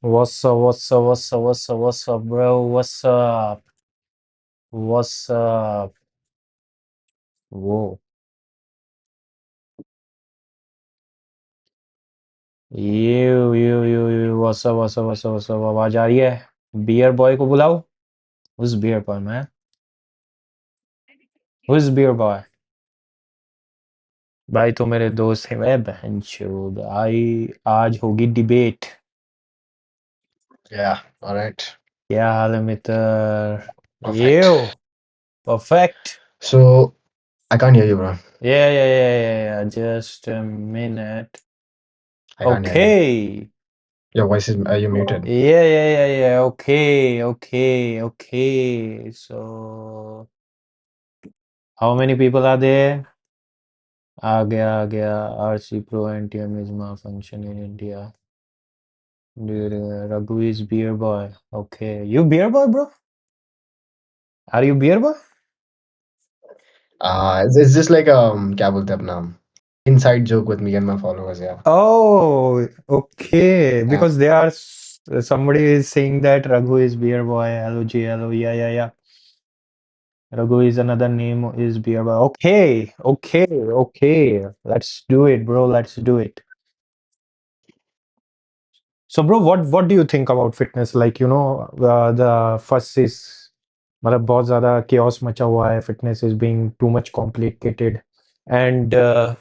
What's up? What's up? What's up? What's up? What's up, bro? What's up? What's up? Whoa. What's up? What's up? What's up? What's up? आवाज आ रही है? Beer boy को बुलाओ. Who's beer boy, man? Who's beer boy? भाई तो मेरे दोस्त हैं. मैं बहनचोद. आज होगी डिबेट. Yeah, all right. क्या हाल है मित्र? Perfect. Perfect. So I can't hear you, bro. Yeah. Just a minute. I can't hear you. Okay. Your voice is you muted. Yeah. Okay. So, how many people are there? आ गया. RC Pro NTM is malfunction in India. Dude, Raghu is beer boy. Okay. You beer boy, bro? Are you beer boy? It's just like क्या बोलते हैं अपना inside joke with me and my followers. Yeah. Oh, okay. Yeah. Because somebody is saying that Raghu is beer boy. Hello. Yeah. Raghu is another name is beer boy. Okay. Let's do it, bro. Let's do it. So, bro, what do you think about fitness? Like, the fuss is मतलब बहुत ज़्यादा chaos मचा हुआ है. Fitness is being too much complicated, and uh,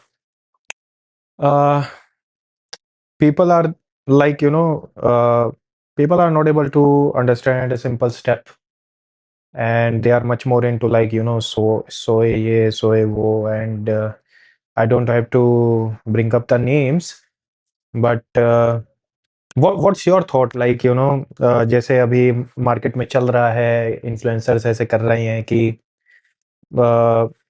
people are like, people are not able to understand a simple step, and they are much more into like, soy ye, soy wo, and I don't have to bring up the names, but what's your thought, like, जैसे अभी market में चल रहा है, influencers ऐसे कर रहे हैं कि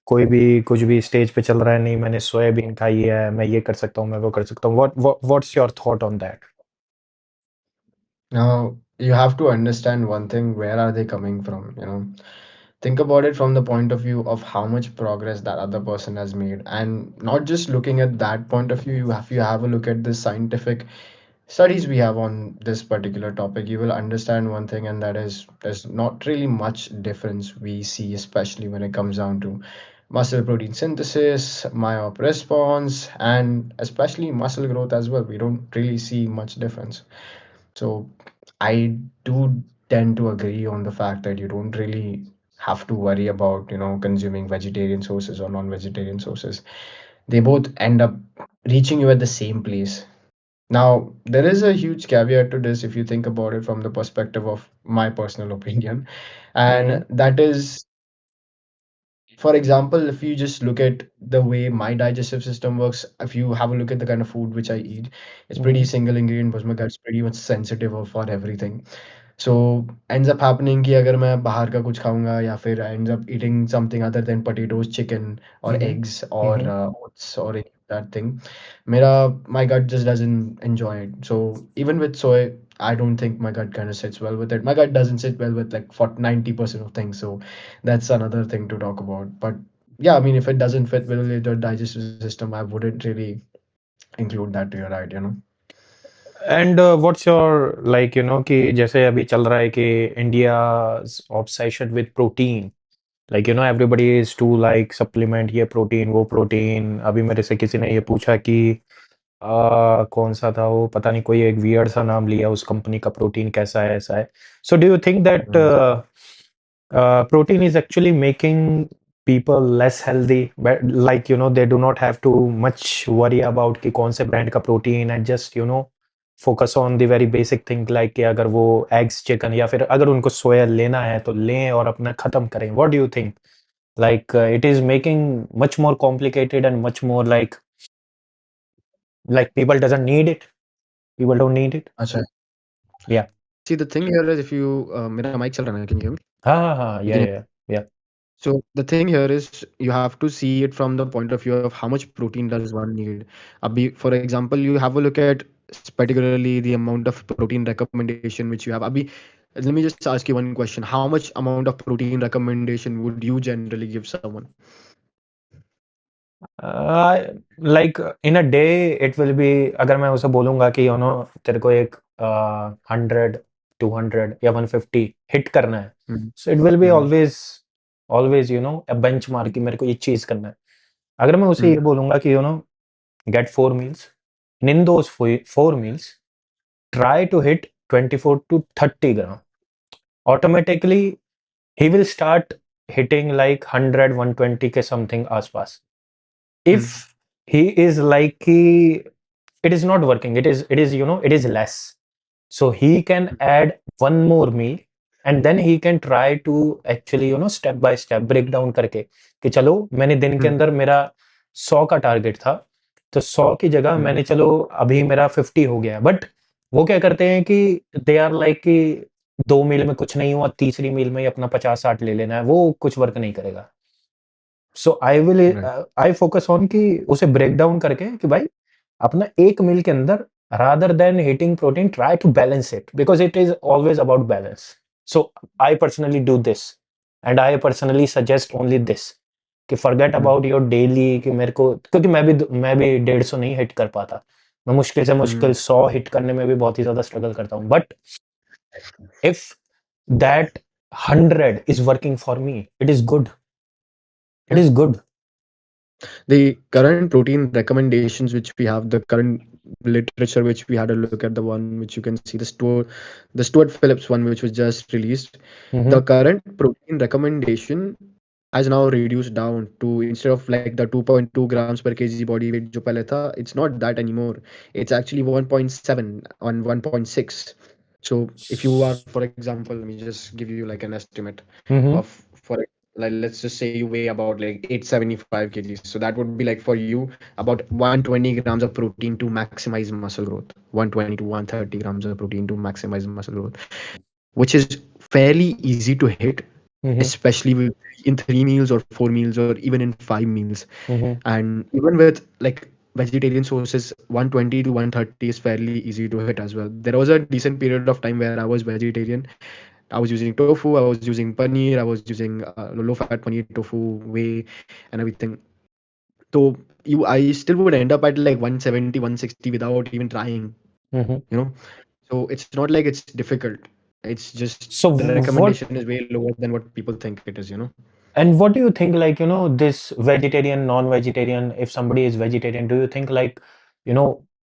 कोई भी कुछ भी स्टेज पे चल रहा है, नहीं मैंने सोयाबीन खाई है, मैं ये कर सकता हूँ, मैं वो कर सकता हूँ. What's your thought on that? Now you have to understand one thing. Where are they coming from? Think about it from the point of view of how much progress that other person has made, and not just looking at that point of view. You have a look at the scientific studies we have on this particular topic. You will understand one thing, and that is there's not really much difference we see, especially when it comes down to muscle protein synthesis, myop response, and especially muscle growth as well. We don't really see much difference. So I do tend to agree on the fact that you don't really have to worry about, consuming vegetarian sources or non-vegetarian sources. They both end up reaching you at the same place. Now, there is a huge caveat to this if you think about it from the perspective of my personal opinion, Mm-hmm. and that is, for example, if you just look at the way my digestive system works, if you have a look at the kind of food which I eat, it's pretty Mm-hmm. single ingredient because my gut's pretty much sensitive for everything. So ends up happening कि अगर मैं बाहर का कुछ खाऊंगा या फिर I ends up eating something other than potatoes, chicken or Mm-hmm. eggs or Mm-hmm. oats or any of that thing, मेरा my gut just doesn't enjoy it. So even with soy, I don't think my gut kind of sits well with it. My gut doesn't sit well with like 40, 90% of things. So that's another thing to talk about. But yeah, I mean, if it doesn't fit well with your digestive system, I wouldn't really include that to your diet. And what's your like, कि जैसे अभी चल रहा है कि India's obsession with protein, like, everybody is to like supplement, ये protein वो protein. अभी मेरे से किसी ने ये पूछा कि कौन सा था वो, पता नहीं, कोई एक वियर्ड सा नाम लिया उस कंपनी का, प्रोटीन कैसा है, ऐसा है. So do you think that Mm. protein is actually making people less healthy, but like, they do not have to much worry about कि कौन से ब्रांड का protein, and just, focus on the very basic thing, like कि अगर वो eggs, chicken, या फिर अगर उनको सोया लेना है तो लें और अपना खत्म करें. What do you think? Like, it is making much more complicated and much more like people doesn't need it. People don't need it. Acha. Yeah. See, the thing here is if you, मेरा mic चल रहा है ना, can you hear me? हाँ, You can hear. yeah. So the thing here is you have to see it from the point of view of how much protein does one need. Abhi, for example, you have a look at particularly the amount of protein recommendation which you have. Abhi, let me just ask you one question. How much amount of protein recommendation would you generally give someone? Like in a day it will B, अगर मैं उसे बोलूंगा कि तेरे को एक 100, 200 या 150 hit करना है, Mm, so it will B mm, always always a bench mark कि मेरे को ये चीज करना है। अगर मैं उसे ये mm, बोलूंगा कि get 4 meals, in those 4 meals try to hit 24 to 30 gram, automatically he will start hitting like 100, 120 के something आसपास। If mm, he is like it is not working, it is less, so he can add one more meal, and then he can try to actually step by step break down करके कि चलो मैंने दिन के mm, अंदर मेरा 100 का target था, तो 100 की जगह mm, मैंने चलो अभी मेरा 50 हो गया, बट वो क्या करते हैं कि दे आर लाइक कि 2 मील में कुछ नहीं हुआ, तीसरी मील में ही अपना 50-60 ले लेना है, वो कुछ वर्क नहीं करेगा। सो right. आई फोकस ऑन कि उसे ब्रेक डाउन करके कि भाई अपना एक मील के अंदर, rather than heating protein, try to balance it because it is always about balance. So I personally do this, and I personally suggest only this कि forget Mm, about your daily, कि मेरे को, क्योंकि मैं भी 150 नहीं हिट कर पाता, मैं मुश्किल से मुश्किल mm, 100 हिट करने में भी बहुत ही ज्यादा स्ट्रगल करता हूँ, but if that 100 is working for me, it is good, it yeah. is good. The current protein recommendations which we have, the current literature which we had a look at, the one which you can see, the Stuart Phillips one which was just released, the Mm-hmm. current protein recommendation has now reduced down to, instead of like the 2.2 grams per kg body weight जो पहले था, it's not that anymore. It's actually 1.7 on 1.6. So if you are, for example, let me just give you like an estimate Mm-hmm. of, for like, let's just say you weigh about like 875 kgs, so that would be like for you about 120 grams of protein to maximize muscle growth, 120 to 130 grams of protein to maximize muscle growth, which is fairly easy to hit, Mm-hmm. especially in 3 meals or 4 meals or even in 5 meals. Mm-hmm. And even with like vegetarian sources, 120 to 130 is fairly easy to hit as well. There was a decent period of time where I was vegetarian. I was using tofu, I was using paneer, I was using low fat paneer, tofu, whey, and everything. So I still would end up at like 170, 160 without even trying, Mm-hmm. you know. So it's not like it's difficult. It's just So the what, recommendation is way lower than what people think it is, you know. and what do you think, like, this vegetarian, non-vegetarian, if somebody is vegetarian, do you think like,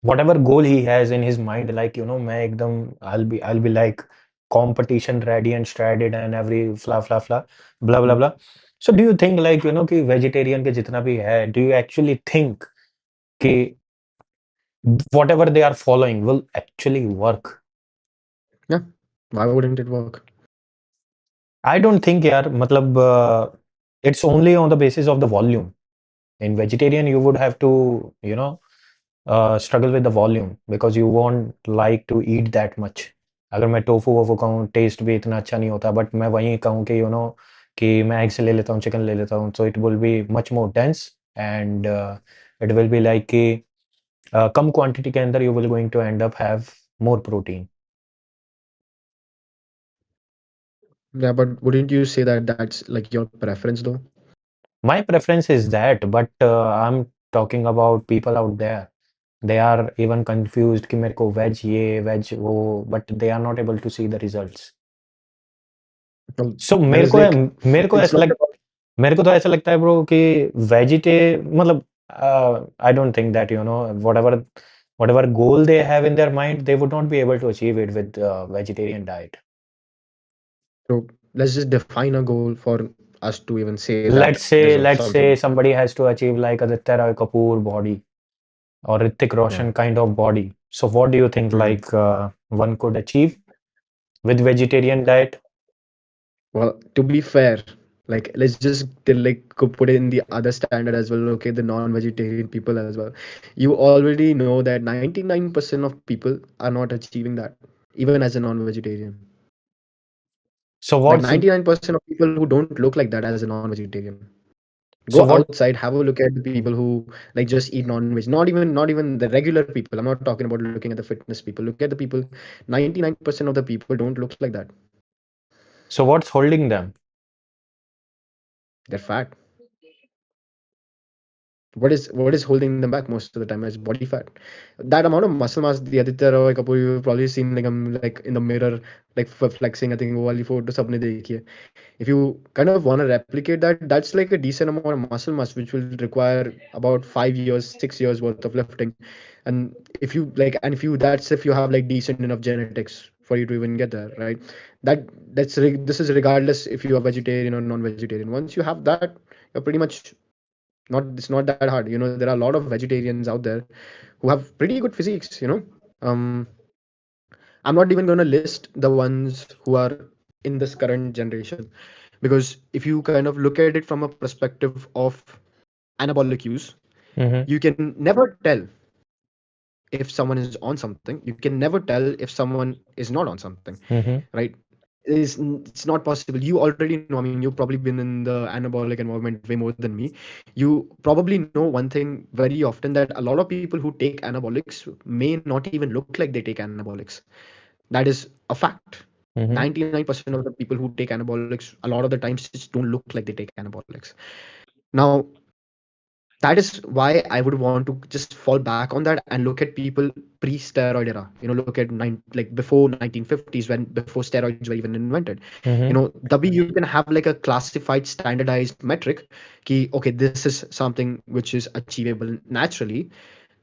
whatever goal he has in his mind, like, मैं एकदम, I'll be like competition ready and strategied and every blah blah Mm. blah. So do you think like, कि vegetarian के जितना भी है, do you actually think कि whatever they are following will actually work? Yeah. Why wouldn't it work? I don't think, यार, मतलब it's only on the basis of the volume. In vegetarian, you would have to, struggle with the volume because you won't like to eat that much. अगर मैं tofu वोफू कहूँ, test भी इतना अच्छा नहीं होता, बट मैं वहीं कहूँ कि कि मैं एग से ले लेता हूँ, चिकन ले लेता हूँ, so it will be much more dense, and it will be like कि कम क्वांटिटी के अंदर you will going to end up have more protein. Yeah, but wouldn't you say that that's like your preference though? My preference is that, but I'm talking about people out there. They are even confused कि मेरे को veg ये veg वो, but they are not able to see the results. Well, So there मेरे is को like, मेरे को it's ऐसा not लग about, मेरे को तो ऐसा लगता है ब्रो कि वेजिटे मतलब I don't think that whatever goal they have in their mind, they would not be able to achieve it with vegetarian diet. so let's just define a goal for us to even say that Let's there's say let's something. say somebody has to achieve like Aditya Roy Kapoor body or Hrithik Yeah. Roshan kind of body. So what do you think Hmm. like one could achieve with vegetarian diet? Well, to be fair, like let's just like put it in the other standard as well. Okay, the non-vegetarian people as well. You already know that 99% of people are not achieving that, even as a non-vegetarian. So Like what's 99% of people who don't look like that as a non-vegetarian. so Go what outside, have a look at the people who like just eat non-veg. Not even the regular people. I'm not talking about looking at the fitness people. Look at the people. 99% of the people don't look like that. what's holding them? They're fat. What is holding them back most of the time is body fat. That amount of muscle mass, the Aditya Roy Kapoor, you've probably seen like like in the mirror, like flexing. I think वो वाली photo सबने देखी है. If you kind of want to replicate that, that's like a decent amount of muscle mass which will require about 5 years, 6 years worth of lifting. And if you that's if you have like decent enough genetics for you to even get there, right? This is regardless if you are vegetarian or non-vegetarian. Once you have that, you're pretty much not it's not that hard. There are a lot of vegetarians out there who have pretty good physiques. um I'm not even going to list the ones who are in this current generation, because if you kind of look at it from a perspective of anabolic use, Mm-hmm. you can never tell if someone is on something. You can never tell if someone is not on something, Mm-hmm. right? It's not possible. You already know. I mean, you've probably been in the anabolic environment way more than me. You probably know one thing very often, that a lot of people who take anabolics may not even look like they take anabolics. That is a fact. Mm-hmm. 99% of the people who take anabolics a lot of the times just don't look like they take anabolics. Now, that is why I would want to just fall back on that and look at people pre-steroid era. Look at like before 1950s, when before steroids were even invented. Mm-hmm. You can have like a classified standardized metric. Okay, this is something which is achievable naturally,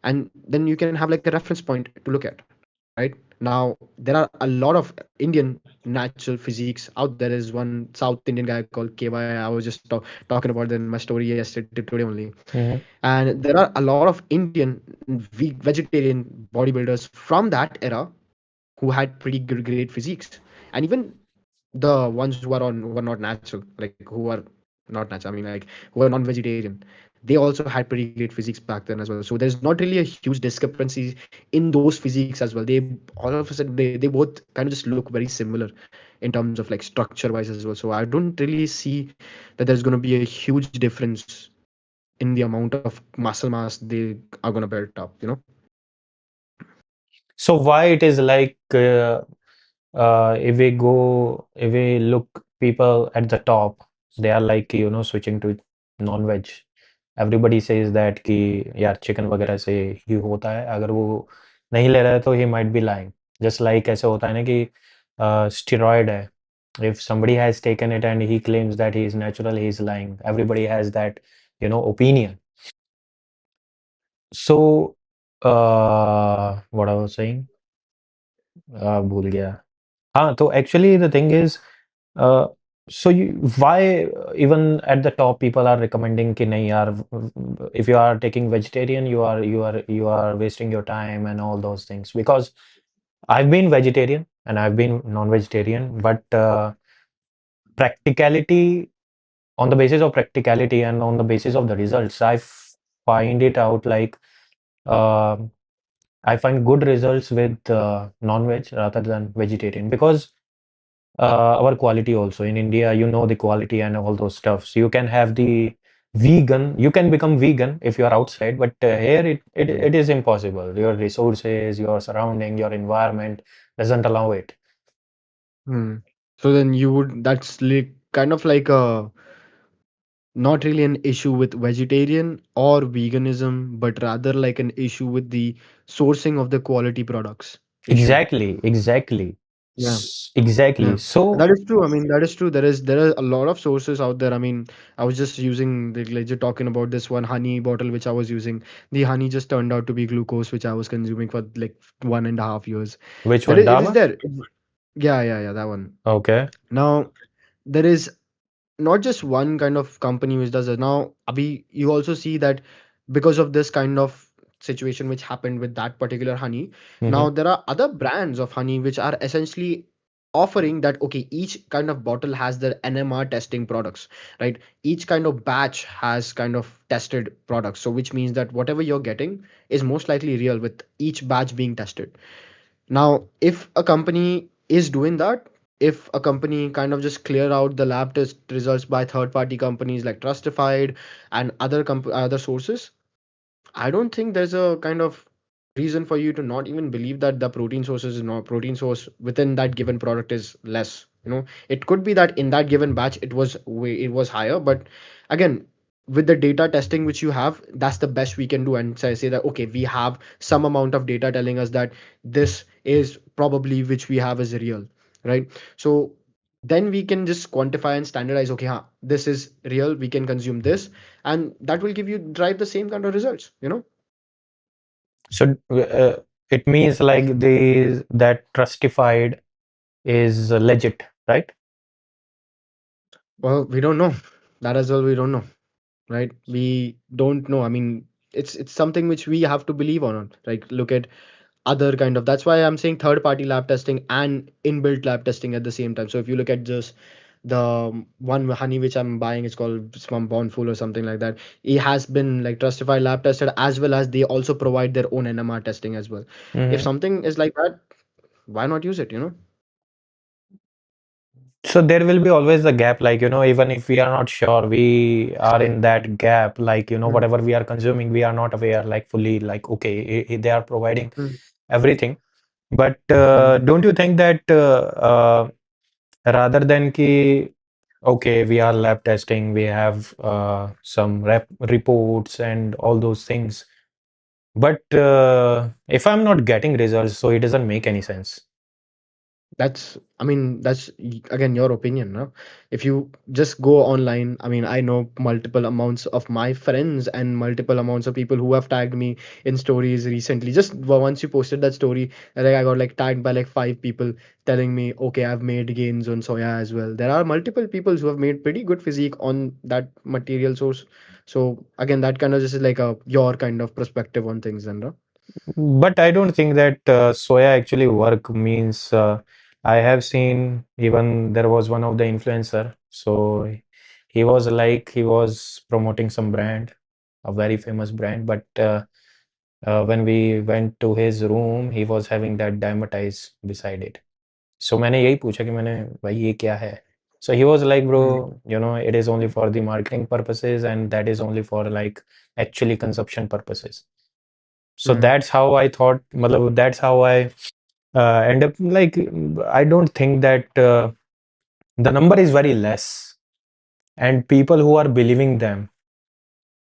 and then you can have like a reference point to look at. Right now, there are a lot of Indian natural physiques out there. Is one South Indian guy called KY. I was just talking about that in my story yesterday today only. Mm-hmm. And there are a lot of Indian vegetarian bodybuilders from that era who had pretty great physiques. And even the ones who are not natural, like who are not natural, I mean, like who are non-vegetarian, they also had pretty great physiques back then as well. So there's not really a huge discrepancy in those physiques as well. They all of a sudden they both kind of just look very similar in terms of like structure wise as well. So I don't really see that there's going to be a huge difference in the amount of muscle mass they are going to build up. So why it is like if we look people at the top, they are like switching to non-veg. Everybody says that कि यार chicken वगैरह से ही होता है, अगर वो नहीं ले रहा है तो he might be lying. Just like ऐसे होता है ना कि steroid है, if somebody has taken it and he claims that he is natural, he is lying. Everybody has that opinion. So what I was saying, भूल गया. हाँ, तो actually the thing is, uh, so why even at the top people are recommending कि नहीं यार, if you are taking vegetarian, you are wasting your time and all those things. Because I've been vegetarian and I've been non-vegetarian, but practicality, on the basis of practicality and on the basis of the results, I find it out like, um I find good results with non-veg rather than vegetarian, because our quality also in India, the quality and all those stuff. So you can have the vegan, you can become vegan if you are outside, but here it is impossible. Your resources, your surrounding, your environment doesn't allow it. Hmm. So then that's like kind of like a not really an issue with vegetarian or veganism, but rather like an issue with the sourcing of the quality products issue. Exactly, exactly, Yeah. exactly. Yeah, So, that is true. I mean, that is true. There are a lot of sources out there. I mean, I was just using the like, you're talking about this one honey bottle which I was using. The honey just turned out to be glucose, which I was consuming for like 1.5 years. which one, It is Dama? there. Yeah, yeah, yeah, that one. Okay. Now, there is not just one kind of company which does it. Now, Abhi, you also see that because of this kind of situation which happened with that particular honey, Mm-hmm. now there are other brands of honey which are essentially offering that, okay, each kind of bottle has their NMR testing products, right? Each kind of batch has kind of tested products. So which means that whatever you're getting is most likely real with each batch being tested. Now, if a company is doing that, if a company kind of just clear out the lab test results by third party companies like Trustified and other sources, I don't think there's a kind of reason for you to not even believe that the protein source within that given product is less. It could be that in that given batch it was higher, but again, with the data testing which you have, that's the best we can do, and say that okay, we have some amount of data telling us that this is probably which we have is real, right? So then we can just quantify and standardize, okay, this is real, we can consume this, and that will give you drive the same kind of results, you know. So it means like that trustified is legit, right? Well, we don't know. That as well, we don't know, right? We don't know. I mean, it's something which we have to believe on, like look at other kind of, that's why I'm saying third party lab testing and inbuilt lab testing at the same time. So if you look at just the one honey which I'm buying, it's called some Bonful or something like that, it has been like Trustified lab tested, as well as they also provide their own NMR testing as well. If Mhm. something is like that, why not use it, you know? So there will be always a gap, like, even if we are not sure, we are in that gap, like, Mm, whatever we are consuming, we are not aware, like, fully, like, okay, they are providing mm, everything. But mm. don't you think that rather than ki, okay, we are lab testing, we have some reports and all those things, but if I'm not getting results, so it doesn't make any sense. That's, I mean, that's again your opinion, no? If you just go online, I mean, I know multiple amounts of my friends and multiple amounts of people who have tagged me in stories recently. Just once you posted that story, like I got like tagged by like 5 people telling me, okay, I've made gains on soya as well. There are multiple people who have made pretty good physique on that material source. So again, that kind of just is like a your kind of perspective on things, then, no? But I don't think that soya actually work means I have seen even there was one of the influencer. So he was promoting some brand, a very famous brand. But when we went to his room, he was having that dermatitis beside it. So मैंने यही पूछा कि मैंने भाई ये क्या है? So he was like, Mm, bro, it is only for the marketing purposes and that is only for like actually consumption purposes. So mm. that's how I thought, matlab, that's how I end up like, I don't think that the number is very less. And people who are believing them,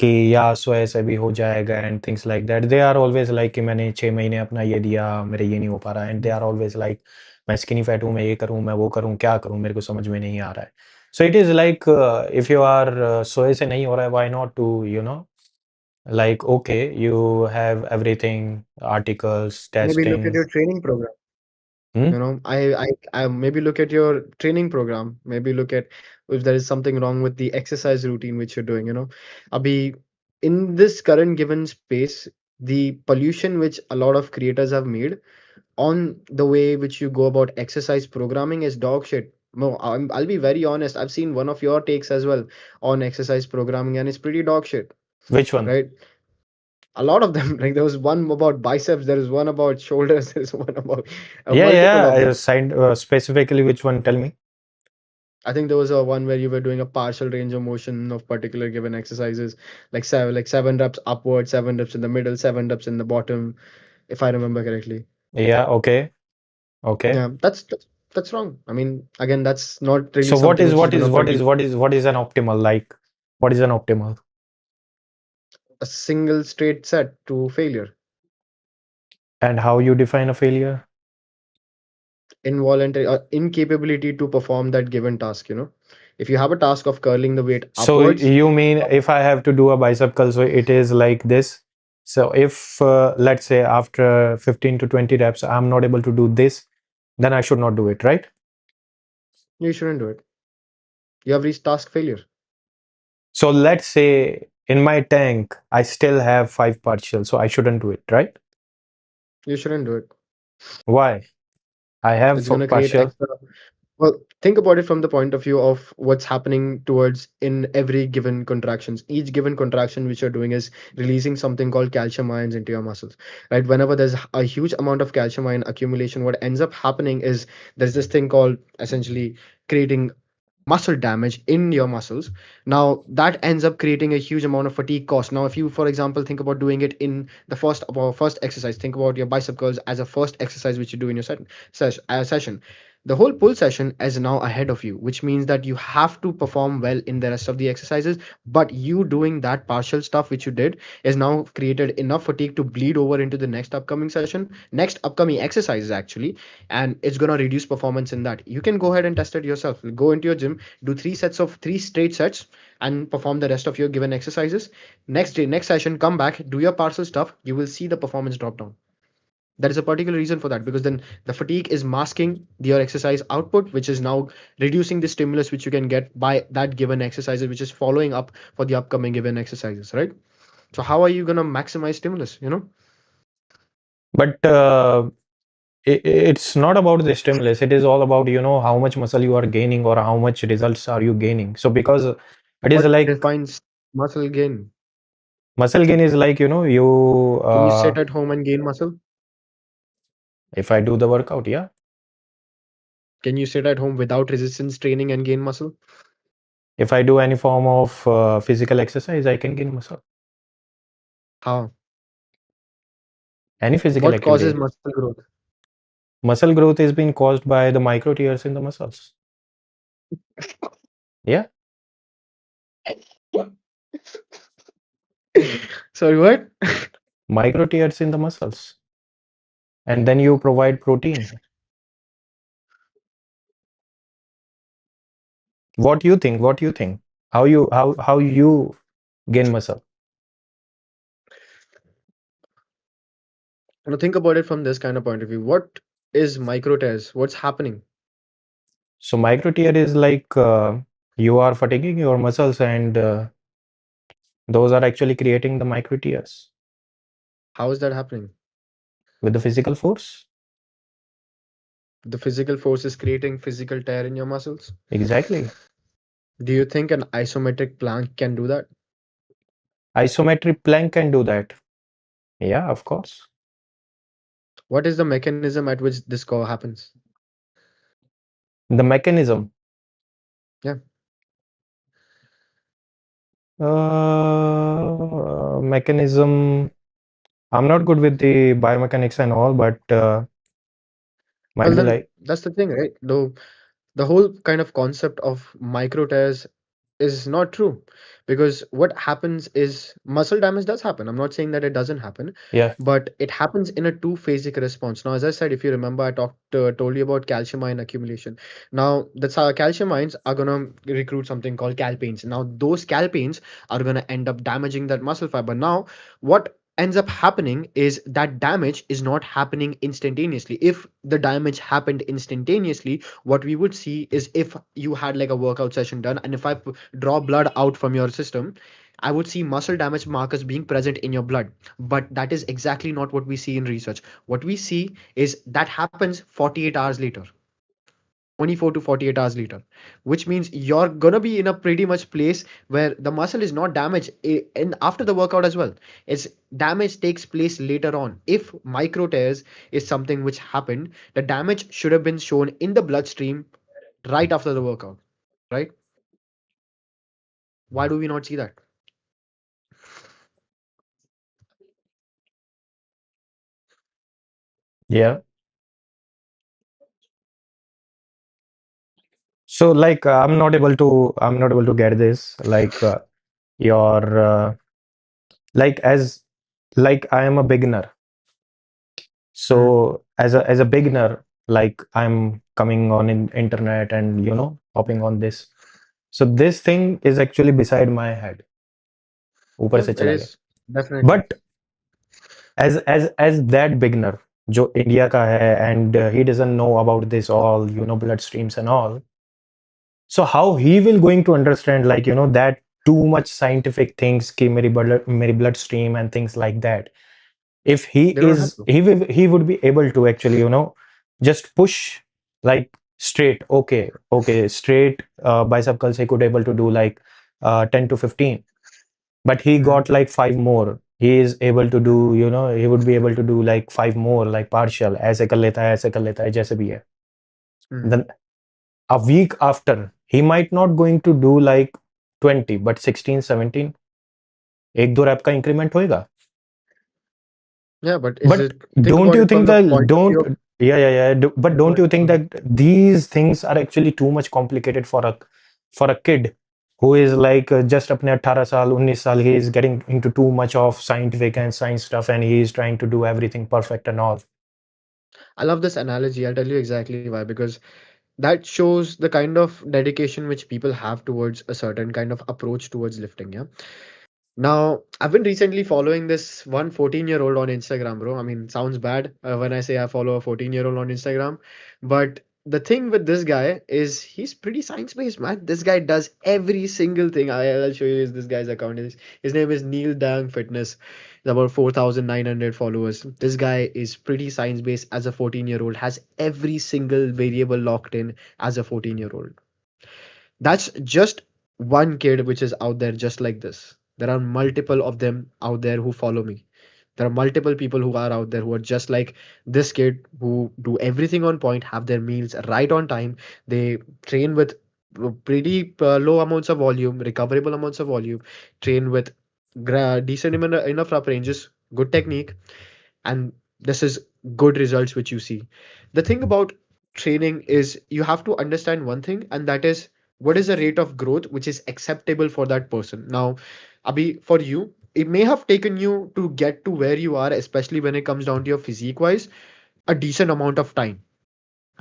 कि या सो ऐसे भी हो जाएगा and things like that, they are always like कि मैंने 6 महीने अपना ये दिया, मेरे ये नहीं हो पा रहा, and they are always like मैं स्किनी फैट हूँ, मैं ये करूँ, मैं वो करूँ, क्या करूँ, मेरे को समझ में नहीं आ रहा है. So it is like if you are सोए से नहीं हो रहा है, why not to, like, okay, you have everything, articles, Maybe look at testing. your training program. Hmm? You know, I maybe look at your training program. Maybe look at if there is something wrong with the exercise routine which you're doing. You know, Abhi, in this current given space, the pollution which a lot of creators have made on the way which you go about exercise programming is dog shit. No, I'll be very honest. I've seen one of your takes as well on exercise programming, and it's pretty dog shit, Which one? right? A lot of them. Like there was one about biceps, there is one about shoulders, there is one about Yeah, multiple yeah. of I them. signed specifically which one? Tell me. I think there was a one where you were doing a partial range of motion of particular given exercises, like seven reps upward, 7 reps in the middle, 7 reps in the bottom, if I remember correctly. Yeah, okay, okay. Yeah, that's wrong. I mean, again, that's not really So what something is which is what gonna is what produce is what is what is an optimal like? What is an optimal? a single straight set to failure. And how you define a failure? Involuntary incapability to perform that given task, you know. If you have a task of curling the weight So upwards, you mean if I have to do a bicep curl, so it is like this. So if let's say after 15 to 20 reps, I'm not able to do this, then I should not do it, right? you shouldn't do it. You have reached task failure. So let's say in my tank, I still have 5 partials, so I shouldn't do it, right? You shouldn't do it. Why? I have It's gonna create partial. extra. Well, think about it from the point of view of what's happening towards in every given contractions. Each given contraction which you're doing is releasing something called calcium ions into your muscles, right? Whenever there's a huge amount of calcium ion accumulation, what ends up happening is there's this thing called essentially creating muscle damage in your muscles. Now that ends up creating a huge amount of fatigue cost. Now if you, for example, think about doing it in the first exercise, think about your bicep curls as a first exercise which you do in your session. The whole pull session is now ahead of you, which means that you have to perform well in the rest of the exercises. But you doing that partial stuff which you did is now created enough fatigue to bleed over into the next upcoming session, next upcoming exercises actually, and it's gonna reduce performance in that. You can go ahead and test it yourself. Go into your gym, do three straight sets, and perform the rest of your given exercises. Next day, next session, come back, do your partial stuff. You will see the performance drop down. There is a particular reason for that, because then the fatigue is masking your exercise output, which is now reducing the stimulus which you can get by that given exercises, which is following up for the upcoming given exercises, right? So how are you going to maximize stimulus, you know? But it's not about the stimulus. It is all about, how much muscle you are gaining or how much results are you gaining. So because it is What like defines muscle gain? muscle gain is like, Can you sit at home and gain muscle? if I do the workout, yeah. Can you sit at home without resistance training and gain muscle? If I do any form of physical exercise, I can gain muscle. How? Any physical What causes activity. muscle growth? Muscle growth is being caused by the micro tears in the muscles. Yeah, Sorry, what? micro tears in the muscles. And then you provide protein. What you think? What you think? How you gain muscle? Now think about it from this kind of point of view. What is micro tears? What's happening? So micro tear is like you are fatiguing your muscles, and those are actually creating the micro tears How is that happening? with the physical force. The physical force is creating physical tear in your muscles. Exactly. Do you think an isometric plank can do that? Isometric plank can do that. Yeah, of course. What is the mechanism at which this happens? The mechanism. Yeah. Mechanism. I'm not good with the biomechanics and all, but might Well, be then like, that's the thing, right? Though the whole kind of concept of micro tears is not true, because what happens is muscle damage does happen. I'm not saying that it doesn't happen, yeah, but it happens in a two-phasic response. Now, as I said, if you remember, I told you about calcium ion accumulation. Now that's how calcium ions are gonna recruit something called calpains. Now those calpains are gonna end up damaging that muscle fiber. Now what ends up happening is that damage is not happening instantaneously. If the damage happened instantaneously, what we would see is, if you had like a workout session done, and if I draw blood out from your system, I would see muscle damage markers being present in your blood. But that is exactly not what we see in research. What we see is that happens 48 hours later, 24 to 48 hours later, which means you're gonna be in a pretty much place where the muscle is not damaged in after the workout as well. It's damage takes place later on. If micro tears is something which happened, the damage should have been shown in the bloodstream right after the workout, right? Why do we not see that? yeah. So like I'm not able to get this. Like your like as like I am a beginner. Hmm. So as a beginner, like I'm coming on in internet and hopping on this. So this thing is actually beside my head. ऊपर Yeah, से it चला गया. is definitely. But as that beginner जो India का है and he doesn't know about this all blood streams and all. So how he will going to understand like that too much scientific things कि मेरी blood stream and things like that. If he They don't is have to. he would be able to actually just push like straight, okay, straight bicep curls he could able to do like 10 to 15, but he Hmm. got like five more. He is able to do, he would be able to do like five more like partial, ऐसे कर लेता है, ऐसे कर लेता है, जैसे भी है. Hmm. Then a week after he might not going to do like 20 but 16 17, एक दो रैप का इंक्रीमेंट होएगा. Yeah, but is But it, think don't about you it from think the that point of view don't of But don't But you think that these things are actually too much complicated for a kid who is like just apne 18 saal 19 saal, he is getting into too much of scientific and science stuff, and he is trying to do everything perfect and all. I love this analogy. I'll tell you exactly why. Because that shows the kind of dedication which people have towards a certain kind of approach towards lifting. Yeah. Now, I've been recently following this one 14-year-old on Instagram, bro. I mean, sounds bad when I say I follow a 14-year-old on Instagram. But the thing with this guy is he's pretty science-based, man. This guy does every single thing. I'll show you this guy's account. His name is Neil Dang Fitness. He's about 4,900 followers. This guy is pretty science-based as a 14-year-old, has every single variable locked in as a 14-year-old. That's just one kid which is out there just like this. There are multiple of them out there who follow me. There are multiple people who are out there who are just like this kid who do everything on point, have their meals right on time. They train with pretty low amounts of volume, recoverable amounts of volume, train with decent enough rep ranges, good technique, and this is good results which you see. The thing about training is you have to understand one thing, and that is what is the rate of growth which is acceptable for that person. Now, Abhi, for you it may have taken you to get to where you are, especially when it comes down to your physique wise, a decent amount of time,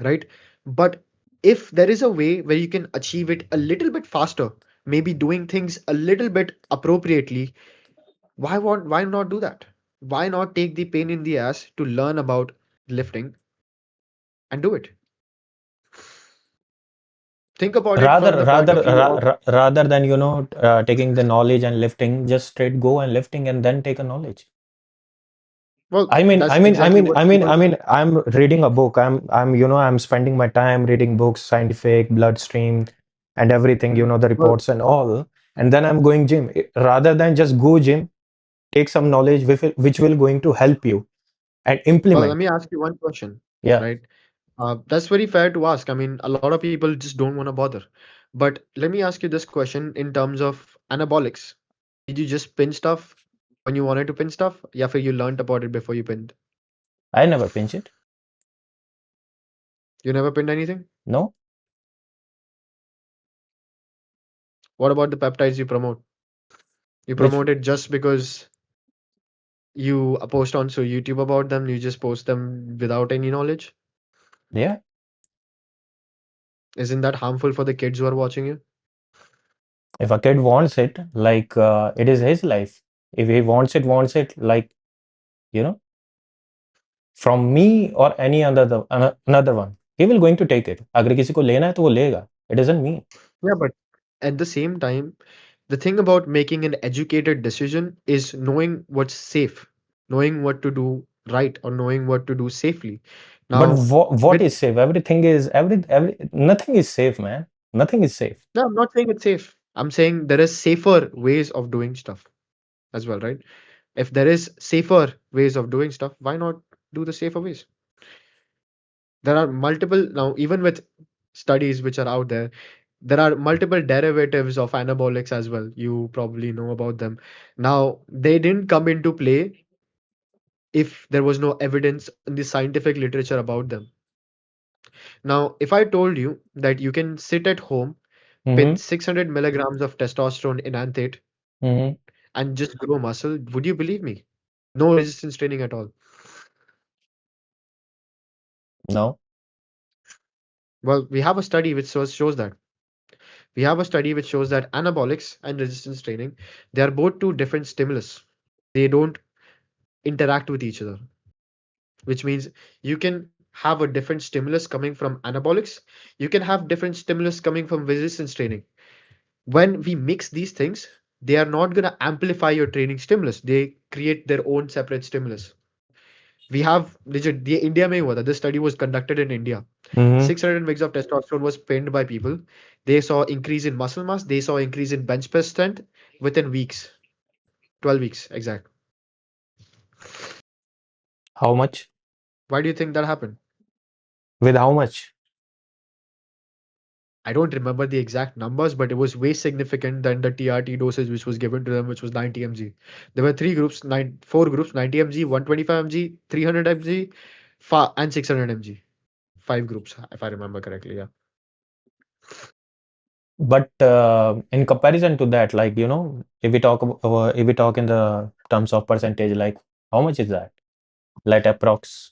right? But if there is a way where you can achieve it a little bit faster, maybe doing things a little bit appropriately, why not do that? Why not take the pain in the ass to learn about lifting and do it? Think about it Rather from the point rather of view ra of, ra rather than taking the knowledge and lifting, just straight go and lifting and then take a knowledge. well, I mean, that's I mean, I exactly mean, what I mean, people I mean, I'm reading a book. I'm spending my time reading books, scientific, bloodstream, and everything, Mhm. the Well, reports and all. And then I'm going gym. Rather than just go gym, take some knowledge which will going to help you and well, let implement. me ask you one question, Yeah, right? That's very fair to ask. I mean, a lot of people just don't want to bother. But let me ask you this question in terms of anabolics. Did you just pin stuff when you wanted to pin stuff? Yeah, for you learned about it before you pinned. I never pinch it. You never pinned anything? No, What about the peptides you promote? You which promote it just because you post on so YouTube about them, you just post them without any knowledge? yeah. Isn't that harmful for the kids who are watching you? If a kid wants it, like it is his life. If he wants it, like you know, from me or any another one, he will going to take it. अगर किसी को लेना है तो वो लेगा. It doesn't mean. Yeah, but at the same time, the thing about making an educated decision is knowing what's safe, knowing what to do right, or knowing what to do safely. But Now, what with is safe? Everything is every nothing is safe, man. Nothing is safe. no, I'm not saying it's safe. I'm saying there is safer ways of doing stuff as well, right? If there is safer ways of doing stuff, why not do the safer ways? There are multiple now, even with studies which are out there, there are multiple derivatives of anabolics as well. You probably know about them. Now, they didn't come into play if there was no evidence in the scientific literature about them. Now, if I told you that you can sit at home, pin Mm-hmm. 600 milligrams of testosterone enanthate, Mm-hmm. and just grow muscle, would you believe me? No resistance training at all. No. Well, we have a study which shows that. We have a study which shows that anabolics and resistance training, they are both two different stimulus. They don't interact with each other, which means you can have a different stimulus coming from anabolics. You can have different stimulus coming from resistance training. When we mix these things, they are not going to amplify your training stimulus. They create their own separate stimulus. We have legit, the India mein hua tha. This study was conducted in India. Mm-hmm. 600 mg of testosterone was pinned by people. They saw increase in muscle mass. They saw increase in bench press strength within weeks, 12 weeks exact. How much? Why do you think that happened? With how much? I don't remember the exact numbers, but it was way significant than the TRT dosage which was given to them, which was 90 mg. There were four groups: 90 mg, 125 mg, 300 mg, And 600 mg. Five groups, if I remember correctly. Yeah. But in comparison to that, like, if we talk in the terms of percentage, like, how much is that? Like, approx.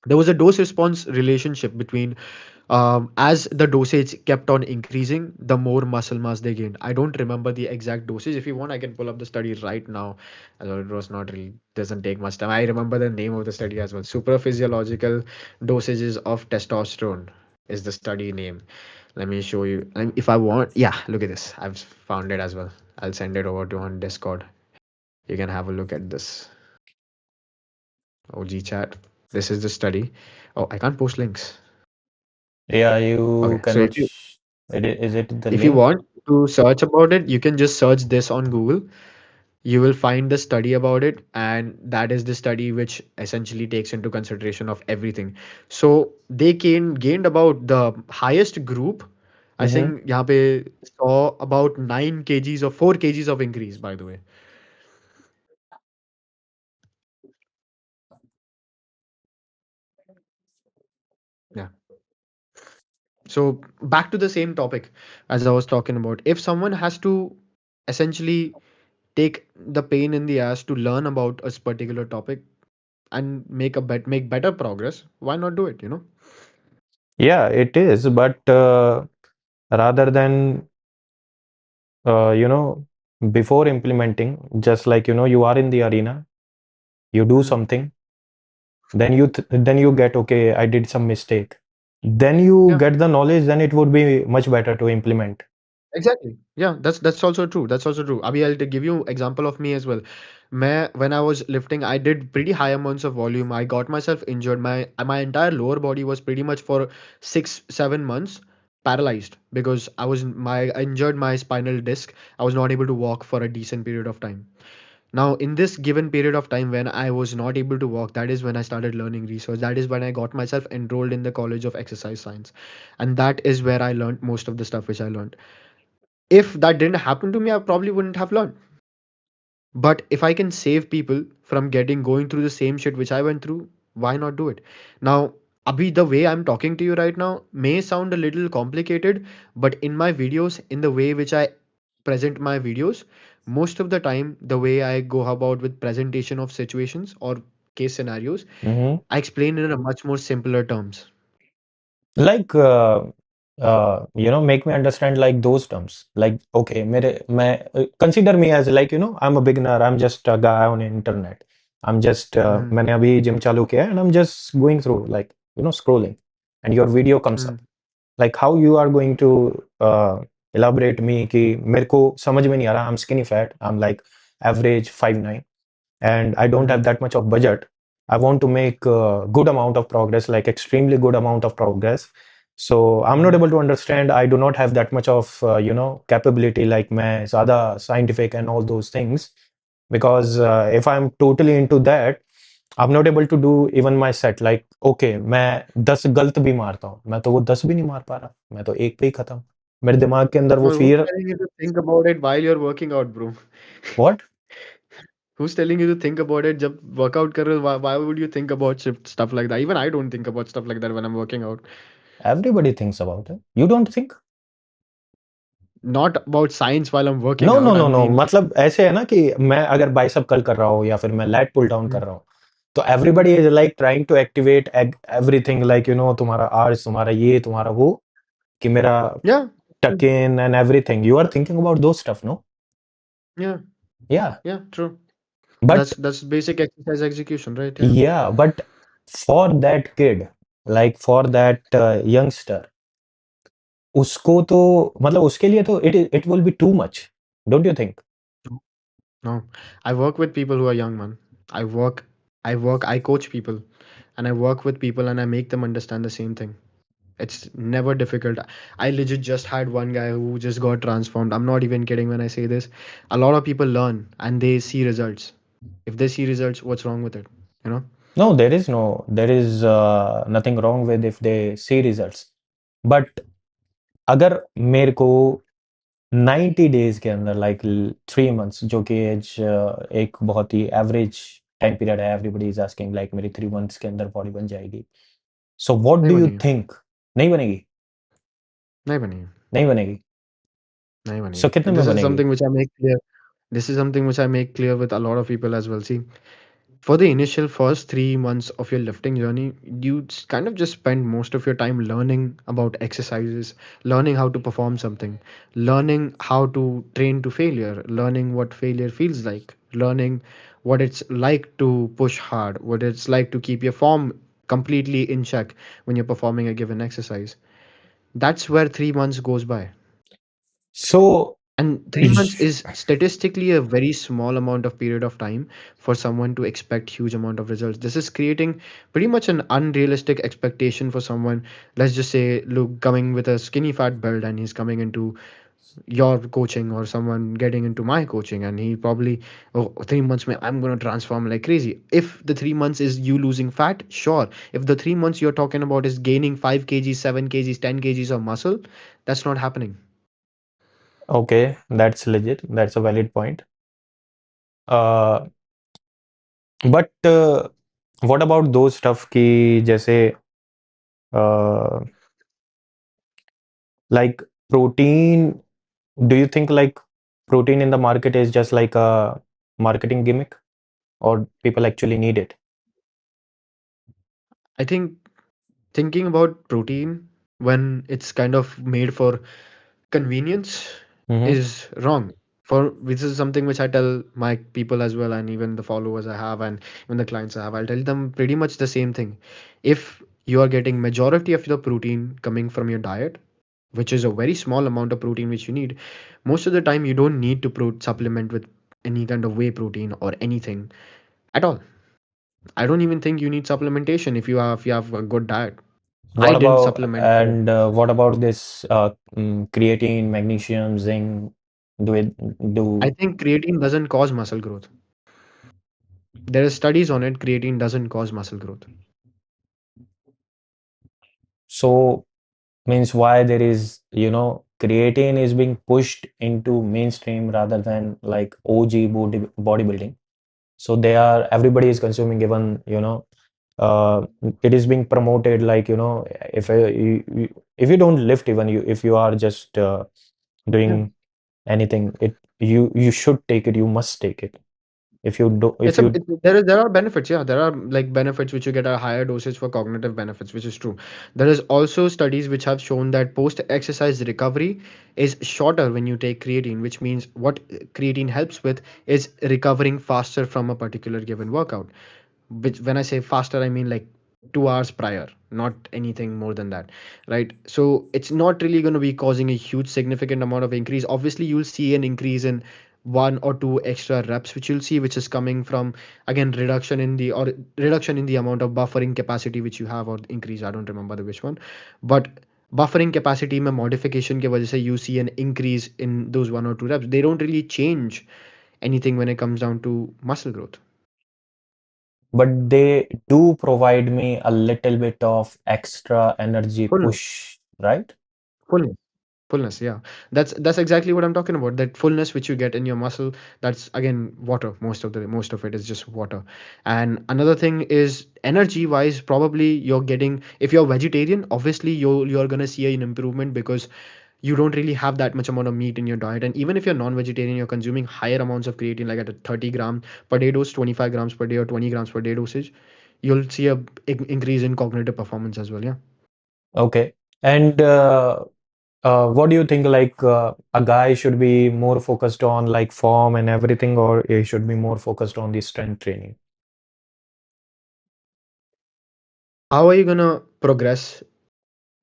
There was a dose response relationship between, as the dosage kept on increasing, the more muscle mass they gained. I don't remember the exact dosage. If you want, I can pull up the study right now. Although it was not really, doesn't take much time. I remember the name of the study as well. Supraphysiological dosages of testosterone is the study name. Let me show you. If I want, yeah, look at this. I've found it as well. I'll send it over to on Discord. You can have a look at this. OG chat. This is the study. Oh, I can't post links. Yeah, you Okay, so cannot. Is it the if you link? want to search about it, you can just search this on Google. You will find the study about it, and that is the study which essentially takes into consideration of everything. So they gained about the highest group. I Mm-hmm. think यहाँ पे saw about 9 kgs or 4 kgs of increase, by the way. Yeah. So back to the same topic as I was talking about. If someone has to essentially take the pain in the ass to learn about a particular topic and make better progress, why not do it, you know? Yeah, it is. But rather than, uh, you know, before implementing, just like, you are in the arena, you do Mm. something, then you get, okay, I did some mistake. Then you Yeah, get the knowledge, then it would be much better to implement. exactly. Yeah, that's also true. That's also true. Abhi, I'll give you example of me as well. When I was lifting, I did pretty high amounts of volume. I got myself injured. My entire lower body was pretty much for 6 7 months paralyzed because I injured my spinal disc. I was not able to walk for a decent period of time. Now, in this given period of time when I was not able to walk, that is when I started learning research. That is when I got myself enrolled in the College of Exercise Science. And that is where I learned most of the stuff which I learned. If that didn't happen to me, I probably wouldn't have learned. But if I can save people from going through the same shit which I went through, why not do it? Now, Abhi, the way I'm talking to you right now may sound a little complicated, but in my videos, in the way which I present my videos, most of the time, the way I go about with presentation of situations or case scenarios, Mm-hmm. I explain it in a much more simpler terms. Like, make me understand like those terms. Like, okay, consider me as like, I'm a beginner. I'm just a guy on internet. Mm, मैंने अभी gym चालू किया है and I'm just going through like, scrolling and your video comes up. mm, Like how you are going to elaborate me कि मेरे को समझ में नहीं आ रहा. I'm skinny fat. I'm like average 5'9" and I don't have mm, that much of budget. I want to make a good amount of progress, like extremely good amount of progress. So I'm not mm. able to understand. I do not have that much of capability like मैं ज़्यादा scientific and all those things. Because if I'm totally into that, I'm not able to do even my set. Like okay, मैं 10 गलत भी मारता हूँ, मैं तो वो 10 भी नहीं मार पा रहा, मैं तो एक पे ही खत्म. मेरे दिमाग के अंदर वो Well, who's fear. telling you to think about it while you're working out, bro? What? Who's telling you to think about it जब workout कर रहे हो? Why would you think about stuff like that? Even I don't think about stuff like that when I'm working out. Everybody thinks about it. You don't think? Not about science while I'm working no no out. I no no, mean, मतलब ऐसे है ना कि मैं अगर bicep curl कर रहा हूँ या फिर मैं लैट पुल डाउन कर mm, रहा हूँ, तो everybody is like trying to activate everything, like तुम्हारा आर्स, तुम्हारा ये, तुम्हारा वो, कि मेरा yeah, tuck in and everything. You are thinking about though stuff, no? yeah, yeah. yeah, true. But That's basic exercise execution, right? Yeah. Yeah but for that kid, like for that youngster, उसको तो मतलब उसके लिए तो it will be too much, don't you think? No, I work with people who are young, man. I coach people, and I work with people, and I make them understand the same thing. It's never difficult. I legit just had one guy who just got transformed. I'm not even kidding when I say this. A lot of people learn and they see results. If they see results, what's wrong with it? You know? No, there is nothing wrong with if they see results. But अगर मेरे को 90 days के अंदर, like 3 months, जो कि as एक बहुत ही average time period है, एवरीबॉडी इज आस्किंग लाइक मेरी 3 मंथ्स के अंदर बॉडी बन जाएगी. सो व्हाट नहीं डू यू बनी है। थिंक? नहीं बनेगी? नहीं बनी है। नहीं बनेगी? नहीं बनी सो कितने है। में बनेगी? This is something which I make clear with a lot of people as well. See, for the initial first 3 months of your lifting journey, kind of just spend most of your time learning about exercises, learning how to perform something, learning how to train to failure, learning what failure feels like, learning what it's like to push hard, what it's like to keep your form completely in check when you're performing a given exercise. That's where 3 months goes by. So And 3 months y- is statistically a very small amount of period of time for someone to expect huge amount of results. This is creating pretty much an unrealistic expectation for someone. Let's just say, look, coming with a skinny fat build and he's coming into your coaching, or someone getting into my coaching, and he probably, oh, 3 months, I'm going to transform like crazy. If the 3 months is you losing fat, sure. If the 3 months you're talking about is gaining 5 kgs, 7 kgs, 10 kgs of muscle, that's not happening. okay, that's legit. That's a valid point. Uh, but what about those stuff कि जैसे uh, like protein? Do you think like protein in the market is just like a marketing gimmick, or people actually need it? I think thinking about protein when it's kind of made for convenience Mm-hmm. is wrong. For this is something which I tell my people as well, and even the followers I have, and even the clients I have, I'll tell them pretty much the same thing. If you are getting majority of the protein coming from your diet, which is a very small amount of protein which you need, most of the time you don't need to supplement with any kind of whey protein or anything at all. I don't even think you need supplementation if you have a good diet. I What didn't about supplement for it. and what about this creatine, magnesium, zinc? Do it I do think creatine doesn't cause muscle growth. There are studies on it. Creatine doesn't cause muscle growth. so means why there is, creatine is being pushed into mainstream rather than like OG bodybuilding. So they are everybody is consuming, even uh, it is being promoted like if if you don't lift, even if you are just Yeah. doing anything, you should take it, you must take it. If you do, if It's a you there are benefits. Yeah, there are like benefits which you get at higher dosage for cognitive benefits, which is true. There is also studies which have shown that post exercise recovery is shorter when you take creatine, which means what creatine helps with is recovering faster from a particular given workout. Which, when I say faster, I mean like 2 hours prior, not anything more than that, right? So it's not really going to be causing a huge significant amount of increase. Obviously you'll see an increase in 1 or 2 extra reps which you'll see, which is coming from, again, reduction in the amount of buffering capacity which you have, or increase, I don't remember the which one. But buffering capacity में modification के वजह से you see an increase in those 1 or 2 reps. They don't really change anything when it comes down to muscle growth. but they do provide me a little bit of extra energy Fullness. push, right? Fullness. Fullness, yeah. That's exactly what I'm talking about. That fullness which you get in your muscle, that's again water. Most of it is just water. And another thing is energy wise, probably you're getting, if you're vegetarian, obviously you're gonna see an improvement because you don't really have that much amount of meat in your diet. And even if you're non-vegetarian, you're consuming higher amounts of creatine, like at a 30 gram per day dose, 25 grams per day, or 20 grams per day dosage, you'll see a increase in cognitive performance as well. Yeah. Okay. And what do you think? Like a guy should be more focused on like form and everything, or he should be more focused on the strength training? How are you gonna progress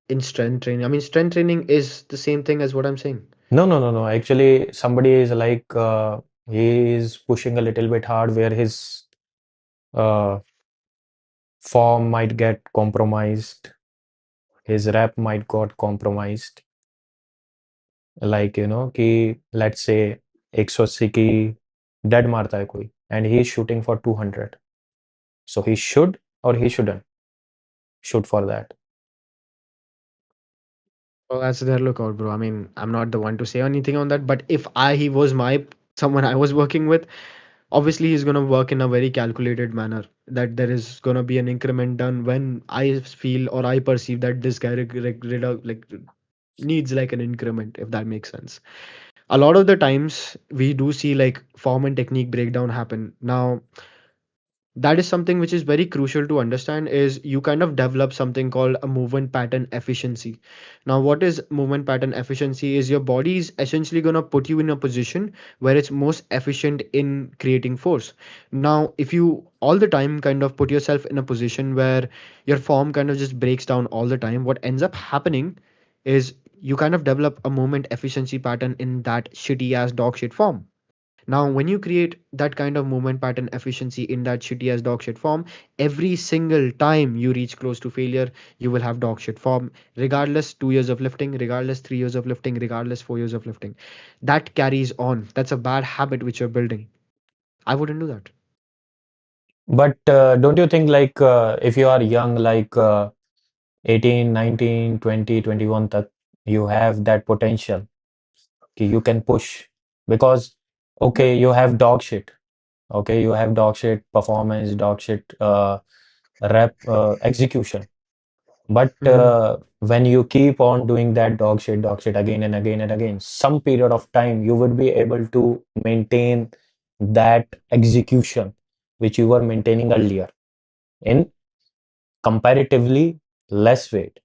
in strength training? I mean, strength training is the same thing as what I'm saying. No, no, no, no. Actually, somebody is like he is pushing a little bit hard where his uh, form might get compromised, his rep might got compromised. Like कि let's say 180 की dead मारता है कोई and he is shooting for 200. So he should or he shouldn't shoot for that. Well, that's their lookout, bro. I mean, I'm not the one to say anything on that. But if he was my someone I was working with, obviously he's going to work in a very calculated manner, that there is going to be an increment done when I feel or I perceive that this guy like needs like an increment, if that makes sense. A lot of the times we do see like form and technique breakdown happen. Now that is something which is very crucial to understand, is you kind of develop something called a movement pattern efficiency. Now what is movement pattern efficiency? Is your body is essentially going to put you in a position where it's most efficient in creating force. Now if you all the time kind of put yourself in a position where your form kind of just breaks down all the time, what ends up happening is you kind of develop a movement efficiency pattern in that shitty ass dog shit form. Now, when you create that kind of movement pattern efficiency in that shitty as dog shit form, every single time you reach close to failure, you will have dog shit form, regardless 2 years of lifting, regardless 3 years of lifting, regardless 4 years of lifting. That carries on. That's a bad habit which you're building. I wouldn't do that. But don't you think like if you are young, like 18, 19, 20, 21, that you have that potential, कि you can push because Yeah. okay, you have dog shit. Okay, you have dog shit performance, dog shit rep execution. But Hmm. when you keep on doing that dog shit again and again and again, some period of time you would be able to maintain that execution which you were maintaining earlier in comparatively less weight.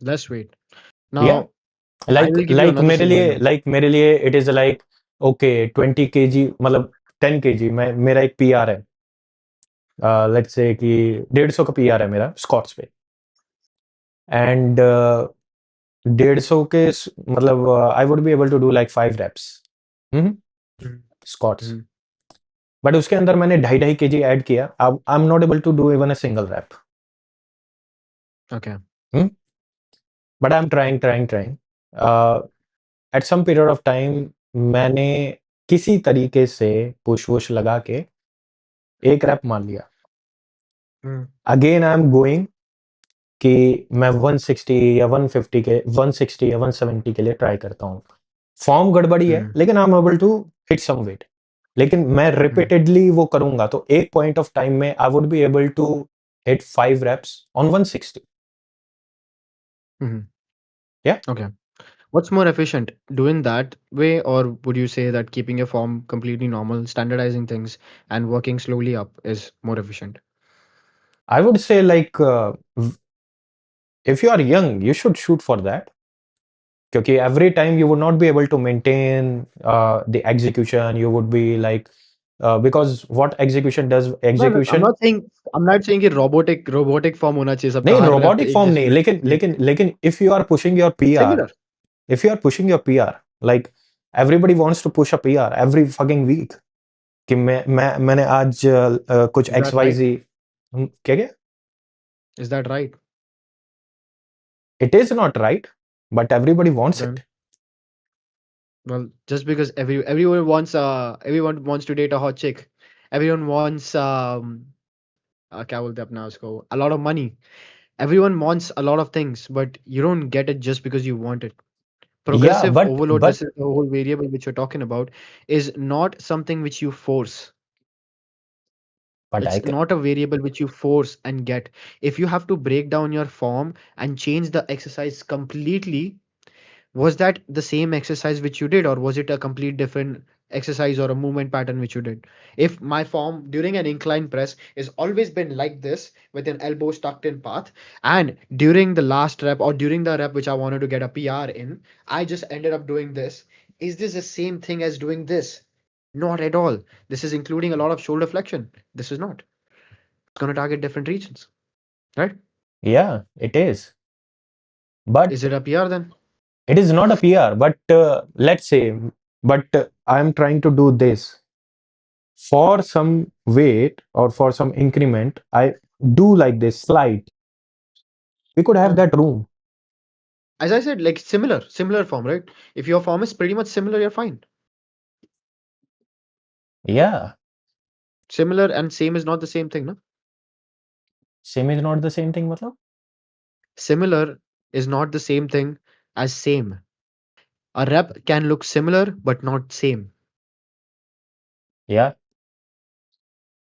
Let's wait. Yeah, Now, I will give you another scenario. like मेरे लिए it is like okay 20 kg मतलब 10 kg मैं मेरा एक PR है let's say कि 150 का PR है मेरा स्क्वाट्स पे एंड 150 के मतलब I would be able to do like 5 reps Mhm. Squats Mhm. But उसके अंदर मैंने 2.5 kg ऐड किया अब I am not able to do even a single rep Okay. But I am trying at some period of time मैंने किसी तरीके से push whoosh लगा के एक रैप मान लिया Mm. Again I am going कि मैं 160 या 150 के 160 या 170 के लिए ट्राई करता हूँ फॉर्म गड़बड़ी है Mm. लेकिन I am able to hit some weight लेकिन मैं Mm. रिपीटेडली वो करूंगा तो एक पॉइंट ऑफ टाइम में I would be able to hit 5 reps on 160 Mhm. या Okay. What's more efficient, doing that way, or would you say that keeping your form completely normal, standardizing things, and working slowly up is more efficient? I would say like if you are young you should shoot for that क्योंकि every time you would not be able to maintain the execution you would be like because what execution does No, no, execution I'm not saying कि robotic form होना चाहिए सबका नहीं हर rep robotic एक form जैसी नहीं लगनी लेकिन चाहिए. लेकिन लेकिन if you are pushing your PR Similar. if you are pushing your PR like everybody wants to push a PR every fucking week कि मैंने आज कुछ Is that right? XYZ क्या क्या Is that right? it is not right but everybody wants it Then, well, just because everyone wants to date a hot chick, everyone wants क्या बोलते हैं अपना उसको, a lot of money. Everyone wants a lot of things, but you don't get it just because you want it. yeah Progressive overload, but this is the whole variable which you're talking about, is not something which you force. but I It's not a variable which you force and get. If you have to break down your form and change the exercise completely, was that the same exercise which you did, or was it a complete different exercise or a movement pattern which you did? If my form during an incline press is always been like this with an elbow tucked in path, and during the last rep or during the rep which I wanted to get a PR in, I just ended up doing this. Is this the same thing as doing this? Not at all. This is including a lot of shoulder flexion. This is not. It's going to target different regions, right? yeah it is but Is it a PR then? it is not a PR but let's say but I'm trying to do this for some weight or for some increment I do like this slide we could have Yeah. that room As I said, like similar form, right? If your form is pretty much similar, you're fine. yeah Similar and same is not the same thing, no? same is not the same thing matlab Similar is not the same thing as same. A rep can look similar but not same. Yeah.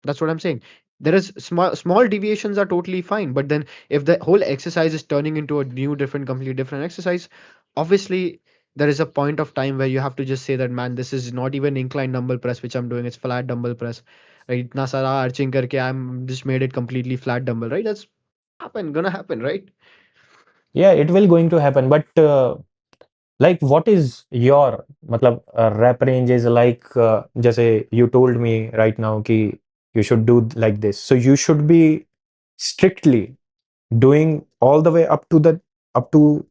That's what I'm saying. There is small deviations are totally fine, but then if the whole exercise is turning into a new different completely different exercise, obviously there is a point of time where you have to just say that, man, this is not even incline dumbbell press which I'm doing, it's flat dumbbell press. Right? Itna sara arching karke I'm just made it completely flat dumbbell, right? That's gonna happen, right? Yeah, it will going to happen. But like, what is your मतलब rep range is like जैसे you told me right now कि you should do like this. So you should be strictly doing all the way up to the up to.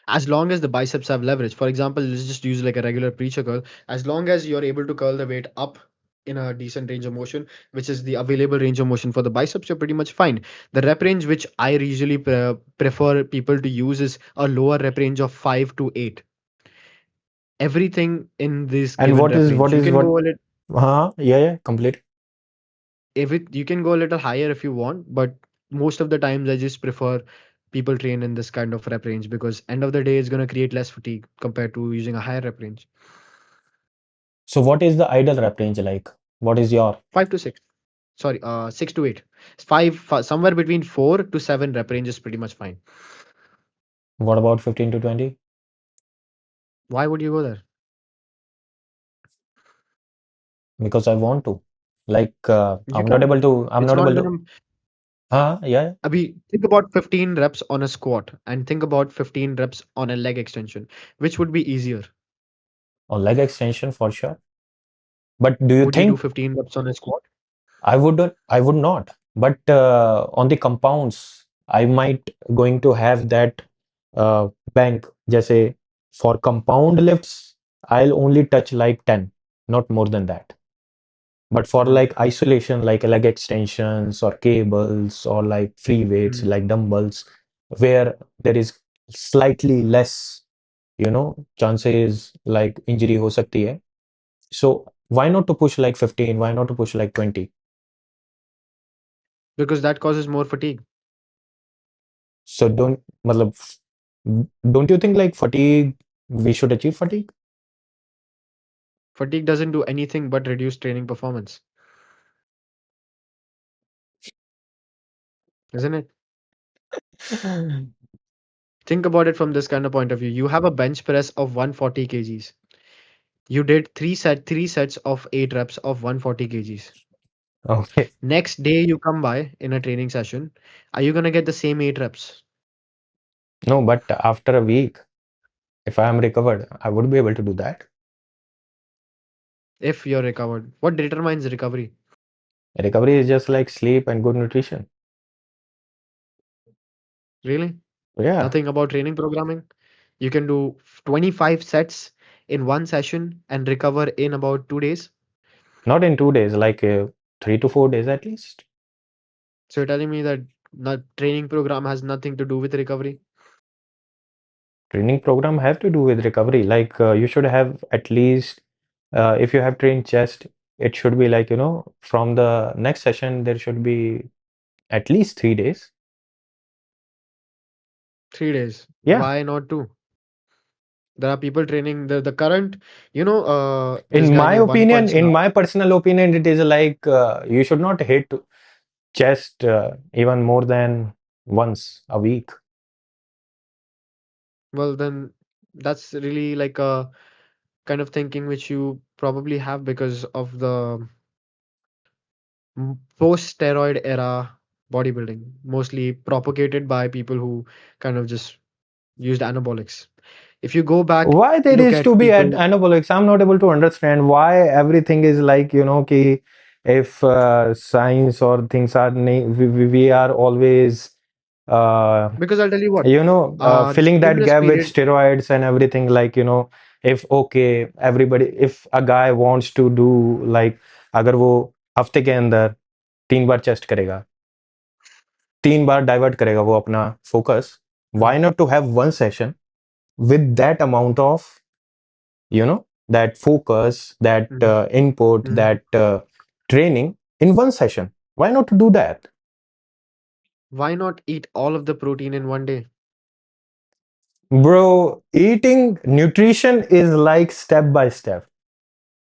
As long as the biceps have leverage. For example, let's just use like a regular preacher curl. As long as you're able to curl the weight up in a decent range of motion, which is the available range of motion for the biceps, you're pretty much fine. The rep range which I usually prefer people to use is a lower rep range of 5 to 8. Everything in this And given rep range. You can what go a little, yeah, yeah, complete. if it you can go a little higher if you want, but most of the times I just prefer people train in this kind of rep range because end of the day it's going to create less fatigue compared to using a higher rep range. So what is the ideal rep range like? What is your 5 to 6. Sorry, 6 to 8. Somewhere between 4 to 7 rep range is pretty much fine. what about 15 to 20? Why would you go there? Because I want to. Like You can. I'm It's not not able to. gonna. Yeah, Think about 15 reps on a squat and think about 15 reps on a leg extension. Which would be easier? or leg extension for sure. But do you Would you do think 15 reps on a squat? I would not. But on the compounds, I might going to have that bank. जैसे for compound lifts, I'll only touch like 10, not more than that. But for Mm-hmm. like isolation, like leg extensions or cables or like free weights, Mm-hmm. like dumbbells, where there is slightly less, chances like injury हो सकती है. So why not to push like 15? Why not to push like 20? Because that causes more fatigue. So मतलब, don't you think like fatigue, we should achieve fatigue? Fatigue doesn't do anything but reduce training performance, isn't it? Think about it from this kind of point of view. You have a bench press of 140 kgs. You did three sets of 8 reps of 140 kgs. Okay. Next day you come by in a training session, are you gonna get the same 8 reps No, but after a week, if I am recovered, I would be able to do that. if you're recovered? What determines recovery? Recovery is just like sleep and good nutrition. Really? Yeah, Nothing about training programming? You can do 25 sets in one session and recover in about 2 days. not in 2 days, like 3 to 4 days at least. So you're telling me that not training program has nothing to do with recovery? Training program have to do with recovery. Like you should have at least, if you have trained chest, it should be like, from the next session, there should be at least 3 days. 3 days. Yeah. Why not two? There are people training the current, this In guy my named One opinion, Punch in now. my personal opinion, it is like you should not hit chest even more than once a week. Well, then that's really like a kind of thinking which you probably have because of the post-steroid era bodybuilding, mostly propagated by people who kind of just used anabolics. If you go back, Why there look is to at be people anabolics? I'm not able to understand why everything is like, ki if science or things are, we are always, uh, because I'll tell you what, filling in that this gap with period, steroids and everything. Like, if okay, everybody, if a guy wants to do like, अगर वो हफ्ते के अंदर 3 बार chest करेगा, 3 बार divert करेगा वो अपना focus, why Mhm, not to have one session with that amount of, that focus, that mhm, input, mhm. that training in one session? Why not to do that? Why not eat all of the protein in one day? Bro, eating nutrition is like step by step.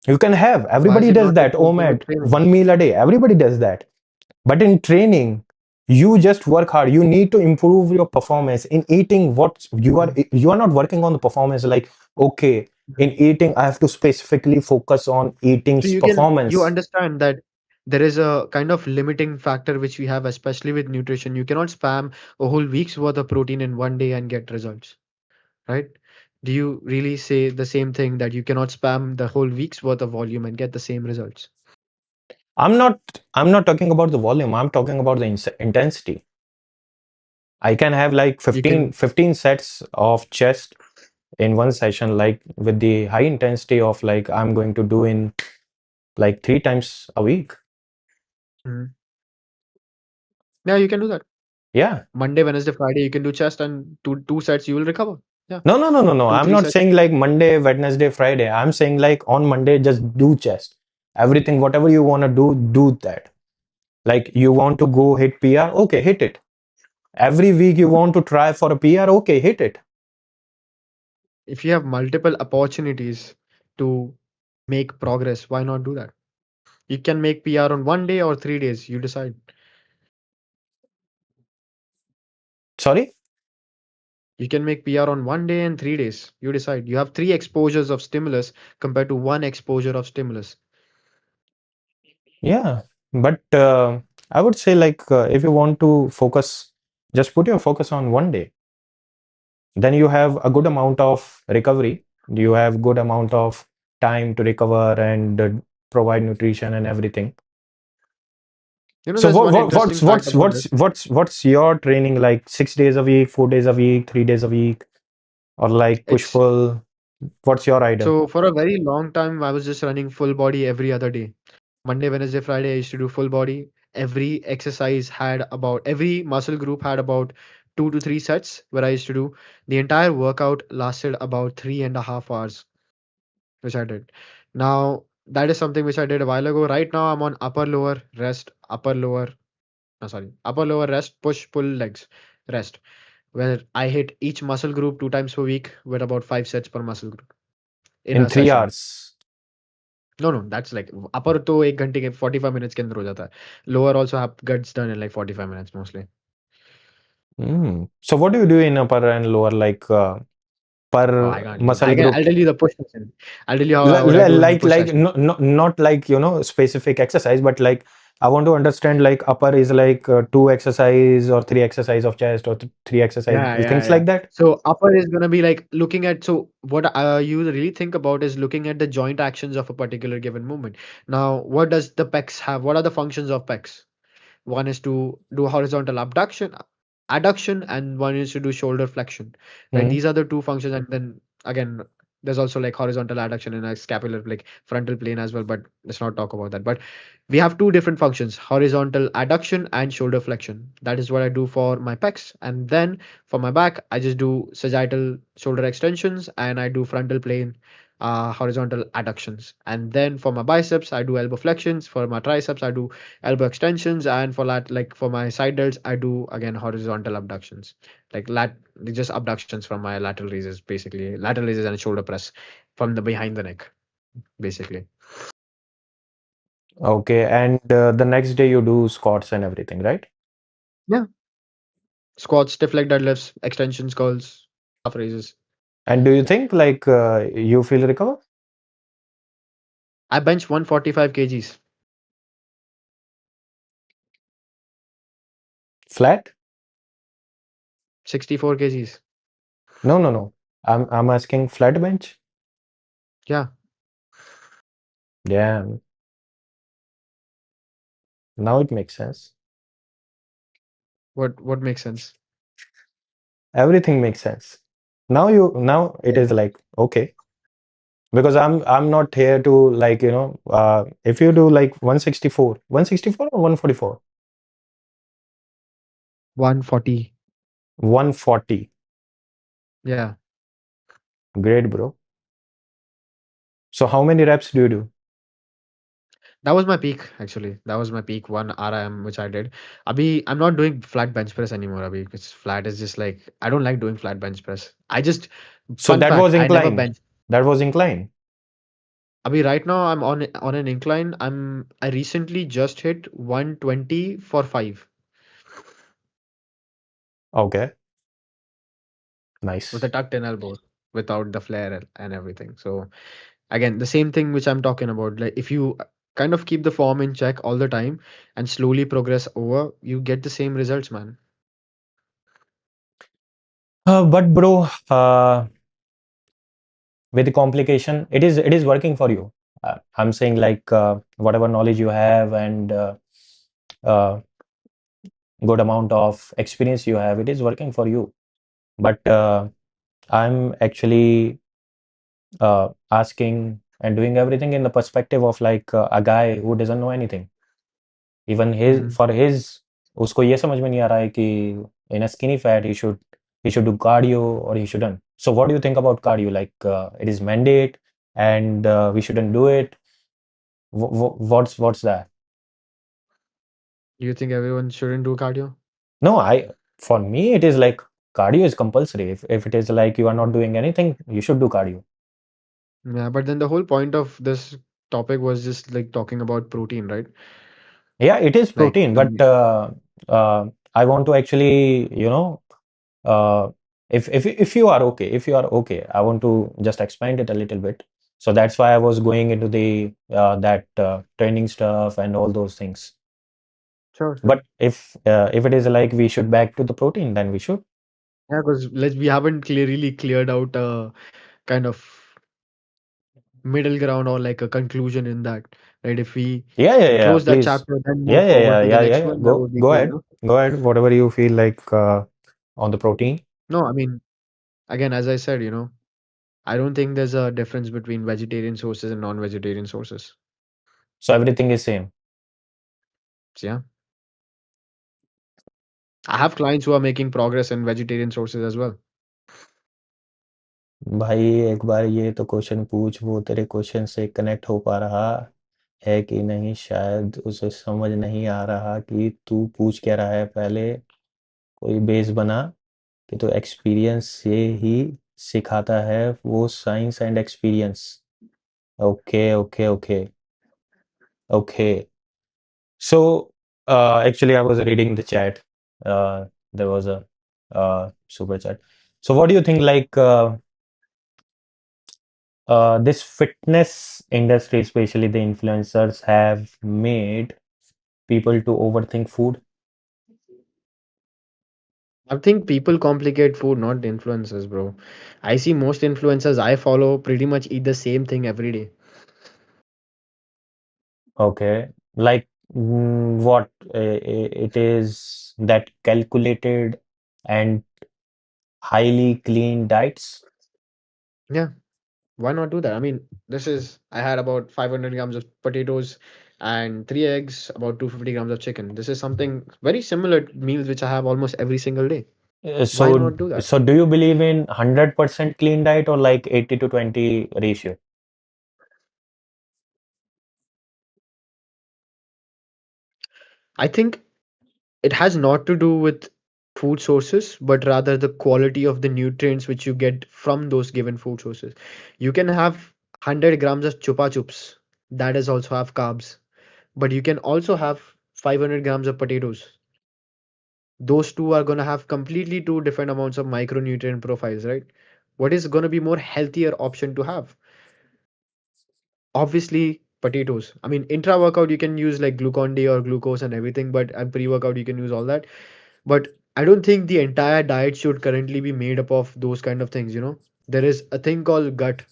You can have, Why is everybody it does not that. okay Oh with man, training? one meal a day. Everybody does that. But in training, you just work hard. You need to improve your performance. In eating, what Mhm, you are not working on the performance like, okay, in mhm. eating, I have to specifically focus on So eating's you performance. understand that there is a kind of limiting factor which we have, especially with nutrition. You cannot spam a whole week's worth of protein in one day and get results, right? Do you really say the same thing that you cannot spam the whole week's worth of volume and get the same results? I'm not I'm not talking about the volume. I'm talking about the intensity. I can have like You 15 can. 15 sets of chest in one session, like with the high intensity of like I'm going to do in like 3 times a week. Mhm. Yeah, you can do that. Yeah. Monday, Wednesday, Friday, you can do chest and two sets you will recover. Yeah, No, no, no, no, no. two, I'm three not sets. saying like Monday, Wednesday, Friday. I'm saying like on Monday, just do chest. Everything, whatever you want to do, do that. Like you want to go hit PR, okay, hit it. Every week you want to try for a PR, okay, hit it. If you have multiple opportunities to make progress, why not do that? You can make PR on one day or 3 days. You decide. Sorry? You can make PR on one day and 3 days. You decide. You have three exposures of stimulus compared to one exposure of stimulus. Yeah. But I would say like if you want to focus, just put your focus on one day. Then you have a good amount of recovery. You have good amount of time to recover and provide nutrition and everything. So There's what, one what interesting fact about this. what's your training like? 6 days a week, 4 days a week, 3 days a week, or like push It's pull? What's your idea? so for a very long time, I was just running full body every other day. Monday, Wednesday, Friday, I used to do full body. Every muscle group had about 2 to 3 sets where I used to do. The entire workout lasted about 3.5 hours, which I did. Now, that is something which I did a while ago. Right now, I'm on upper lower rest, upper lower rest, push pull legs rest, where I hit each muscle group 2 times per week with about 5 sets per muscle group in In a three session. hours? No, no, that's like upper तो 1 घंटे के 45 minutes के अंदर हो जाता है. Lower also have gets done in like 45 minutes mostly. So what do you do in upper and lower like Oh, per I can't even. muscle I'll group? tell you the push session. I'll tell you how what I do in the push Like session. not like specific exercise, but like I want to understand like upper is like two exercise or three exercise of chest or three exercise Yeah, yeah, things yeah. like that. So upper is gonna be like looking at. So what you really think about is looking at the joint actions of a particular given movement. Now, what does the pecs have? What are the functions of pecs? One is to do horizontal adduction, and one is to do shoulder flexion. Right? Hmm. These are the two functions, and then again, there's also like horizontal adduction and a scapular, like frontal plane as well. But let's not talk about that. But we have two different functions: horizontal adduction and shoulder flexion. That is what I do for my pecs, and then for my back, I just do sagittal shoulder extensions, and I do frontal plane horizontal adductions. And then for my biceps, I do elbow flexions. For my triceps, I do elbow extensions, and for like for my side delts I do again horizontal abductions, like just abductions from my lateral raises, basically lateral raises and shoulder press from the behind the neck, basically. Okay, and the next day you do squats and everything, right? Yeah, squats, stiff leg deadlifts, extensions, curls, calf raises. And do you think like you feel recover I bench 145 kgs, flat? 64 kgs. No, no, no. I'm asking flat bench. Yeah. Yeah, now it makes sense. What makes sense? Everything makes sense. Now it Yeah. is like okay, because I'm not here to like if you do like 164 or 144, 140. 140. Yeah. Great, bro. So how many reps do you do? That was my peak, actually. That was my peak one RM which I did. Abhi, I'm not doing flat bench press anymore, Abhi, because flat is just like I don't like doing flat bench press. So Fun that fact, was I never incline. bench. That was incline. I mean, right now I'm on an incline. I recently just hit 120 for 5 Okay, with a nice. tucked in elbow without the flare and everything. So again, the same thing which I'm talking about. Like if you kind of keep the form in check all the time and slowly progress over, you get the same results, man. But bro, with the complication, it is working for you. I'm saying like whatever knowledge you have and uh, good amount of experience you have, it is working for you. But I'm actually asking and doing everything in the perspective of like a guy who doesn't know anything. Even his Hmm. for his उसको ये समझ में नहीं आ रहा है कि in a skinny fat he should do cardio or he shouldn't. So what do you think about cardio? Like it is mandate and we shouldn't do it. What's that? Do you think everyone shouldn't do cardio? No, I for me it is like cardio is compulsory. If it is like you are not doing anything, you should do cardio. Yeah, but then the whole point of this topic was just like talking about protein, right? Yeah, it is Like protein, but the uh, I want to actually, uh, if you are okay, I want to just expand it a little bit. So that's why I was going into the that training stuff and all those things. sure, sure. But if it is like we should back to the protein, then we should. Yeah, because we haven't clearly cleared out a kind of middle ground or like a conclusion in that, right? If we Yeah, yeah, yeah. close that Please. chapter, then Yeah, move yeah, forward yeah, to the yeah, yeah, next yeah. one, that Go, would be go cool, ahead. Go ahead. Whatever you feel like on the protein. No, I mean, again, as I said, I don't think there's a difference between vegetarian sources and non-vegetarian sources. So everything is same. So, yeah, I have clients who are making progress in vegetarian sources as well. भाई एक बार ये तो question पूछ, वो तेरे question से connect हो पा रहा है कि नहीं, शायद उसे समझ नहीं आ रहा कि तू पूछ क्या रहा है। पहले कोई बेस बना कि तो एक्सपीरियंस से ही सिखाता है, वो science and experience. Okay, okay, okay, okay. So actually I was reading the chat, there was a super chat. So what do you think, like this fitness industry, especially the influencers, have made people to overthink food? I think people complicate food, not influencers, bro. I see most influencers I follow pretty much eat the same thing every day. Okay, like what it is that calculated and highly clean diets? Yeah, why not do that? I mean, I had about 500 grams of potatoes and 3 eggs, about 250 grams of chicken. This is something very similar to meals which I have almost every single day. Why So, not do that? so do you believe in 100% clean diet or like 80 to 20 ratio? I think it has not to do with food sources, but rather the quality of the nutrients which you get from those given food sources. You can have 100 grams of chupa chups, that is also have carbs, but you can also have 500 grams of potatoes. Those two are going to have completely two different amounts of micronutrient profiles, right? What is going to be more healthier option to have? Obviously potatoes. I mean, intra workout you can use like glucon d or glucose and everything, but and pre workout you can use all that. But I don't think the entire diet should currently be made up of those kind of things. There is a thing called gut,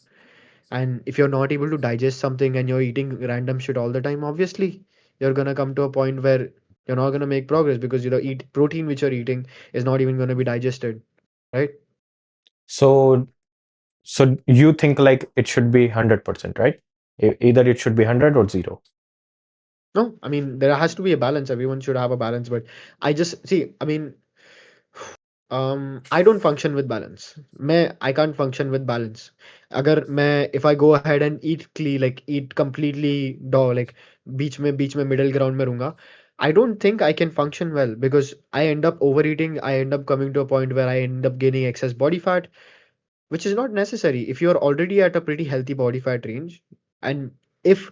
and if you're not able to digest something and you're eating random shit all the time, obviously you're gonna come to a point where you're not gonna make progress because eat protein which you're eating is not even gonna be digested, right? So, so you think like it should be 100%, right? Either it should be 100 or zero. No, I mean there has to be a balance. Everyone should have a balance, but I just see. I mean, I don't function with balance. I can't function with balance. अगर मैं if I go ahead and eat clean, like eat completely dog, like बीच में middle ground में रहूंगा, I don't think I can function well because I end up overeating. I end up coming to a point where I end up gaining excess body fat, which is not necessary. If you're already at a pretty healthy body fat range, And if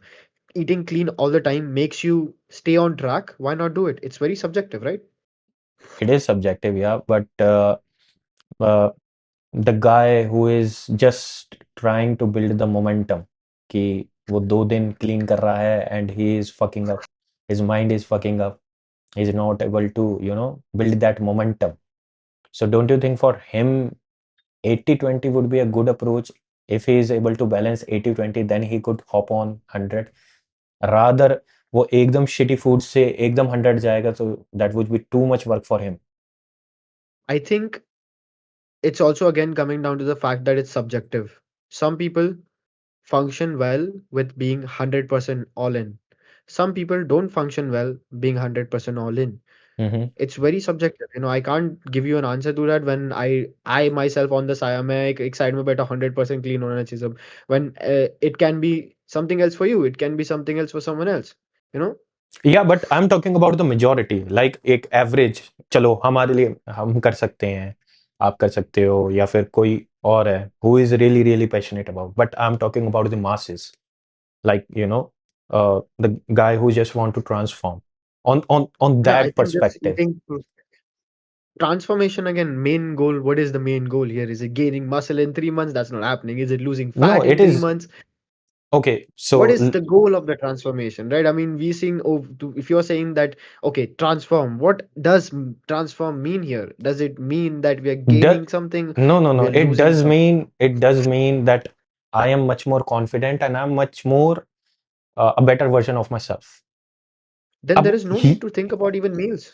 eating clean all the time makes you stay on track, why not do it? It's very subjective, right? It is subjective, yeah, but uh, the guy who is just trying to build the momentum कि वो 2 दिन clean कर रहा है and he is fucking up, his mind is fucking up, he is not able to build that momentum. So don't you think for him 80-20 would be a good approach? If he is able to balance 80-20, then he could hop on 100 rather वो एकदम shitty food से एकदम 100 जाएगा, तो that would be too much work for him. I think it's also again coming down to the fact that it's subjective. Some people function well with being 100% all in. Some people don't function well being 100% all in. Mhm. It's very subjective. I can't give you an answer to that when I myself on the side मैं एक side में बैठा 100% clean होना चाहिए सब. When it can be something else for you, it can be something else for someone else. You know, या but I am talking about the majority, like एक average, चलो हमारे लिए हम कर सकते हैं, आप कर सकते हो, या फिर कोई और है who is really really passionate about, but I am talking about the masses, like the guy who just want to transform on yeah, I that think just perspective. eating transformation again. Main goal. What is the main goal here? Is it gaining muscle in 3 months? That's not happening. Is it losing No, fat in it three is months? okay. What So is the goal of the transformation, right? I mean, we seeing, if you're saying that, okay, transform, what does transform mean here? Does it mean that we are do, gaining something, no, no, we no. are It losing does something? mean, that I am much more confident and I'm much more a better version of myself. Then there अब is no need he, to think about even meals.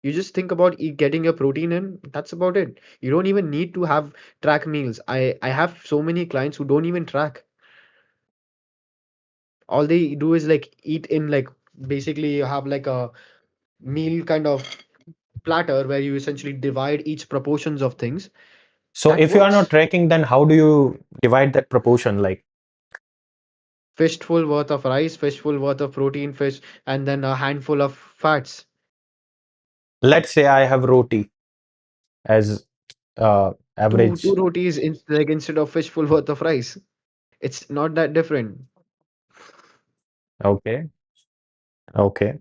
You just think about getting your protein in. That's about it. You don't even need to have track meals. I have so many clients who don't even track. All they do is like eat in, like, basically you have like a meal kind of platter where you essentially divide each proportions of things. so That if you are not works. tracking, then how do you divide that proportion? Like, Fistful worth of rice, fistful worth of protein, fish, and then a handful of fats. let's say I have roti as Two average. rotis like instead of fistful worth of rice. It's not that different. Okay, okay.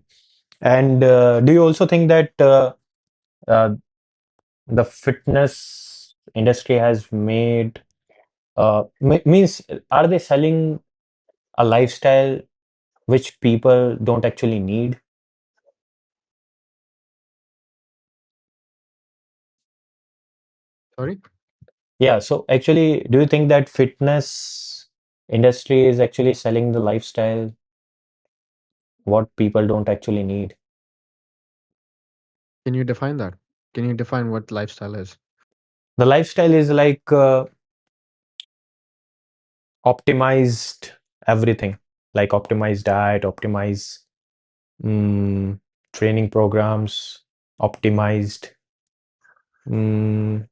And do you also think that uh, the fitness industry has made means, are they selling a lifestyle which people don't actually need? Sorry? Yeah, so actually, do you think that fitness industry is actually selling the lifestyle what people don't actually need? Can you define that? Can you define what lifestyle is? The lifestyle is like optimized everything, like optimized diet, optimized training programs, optimized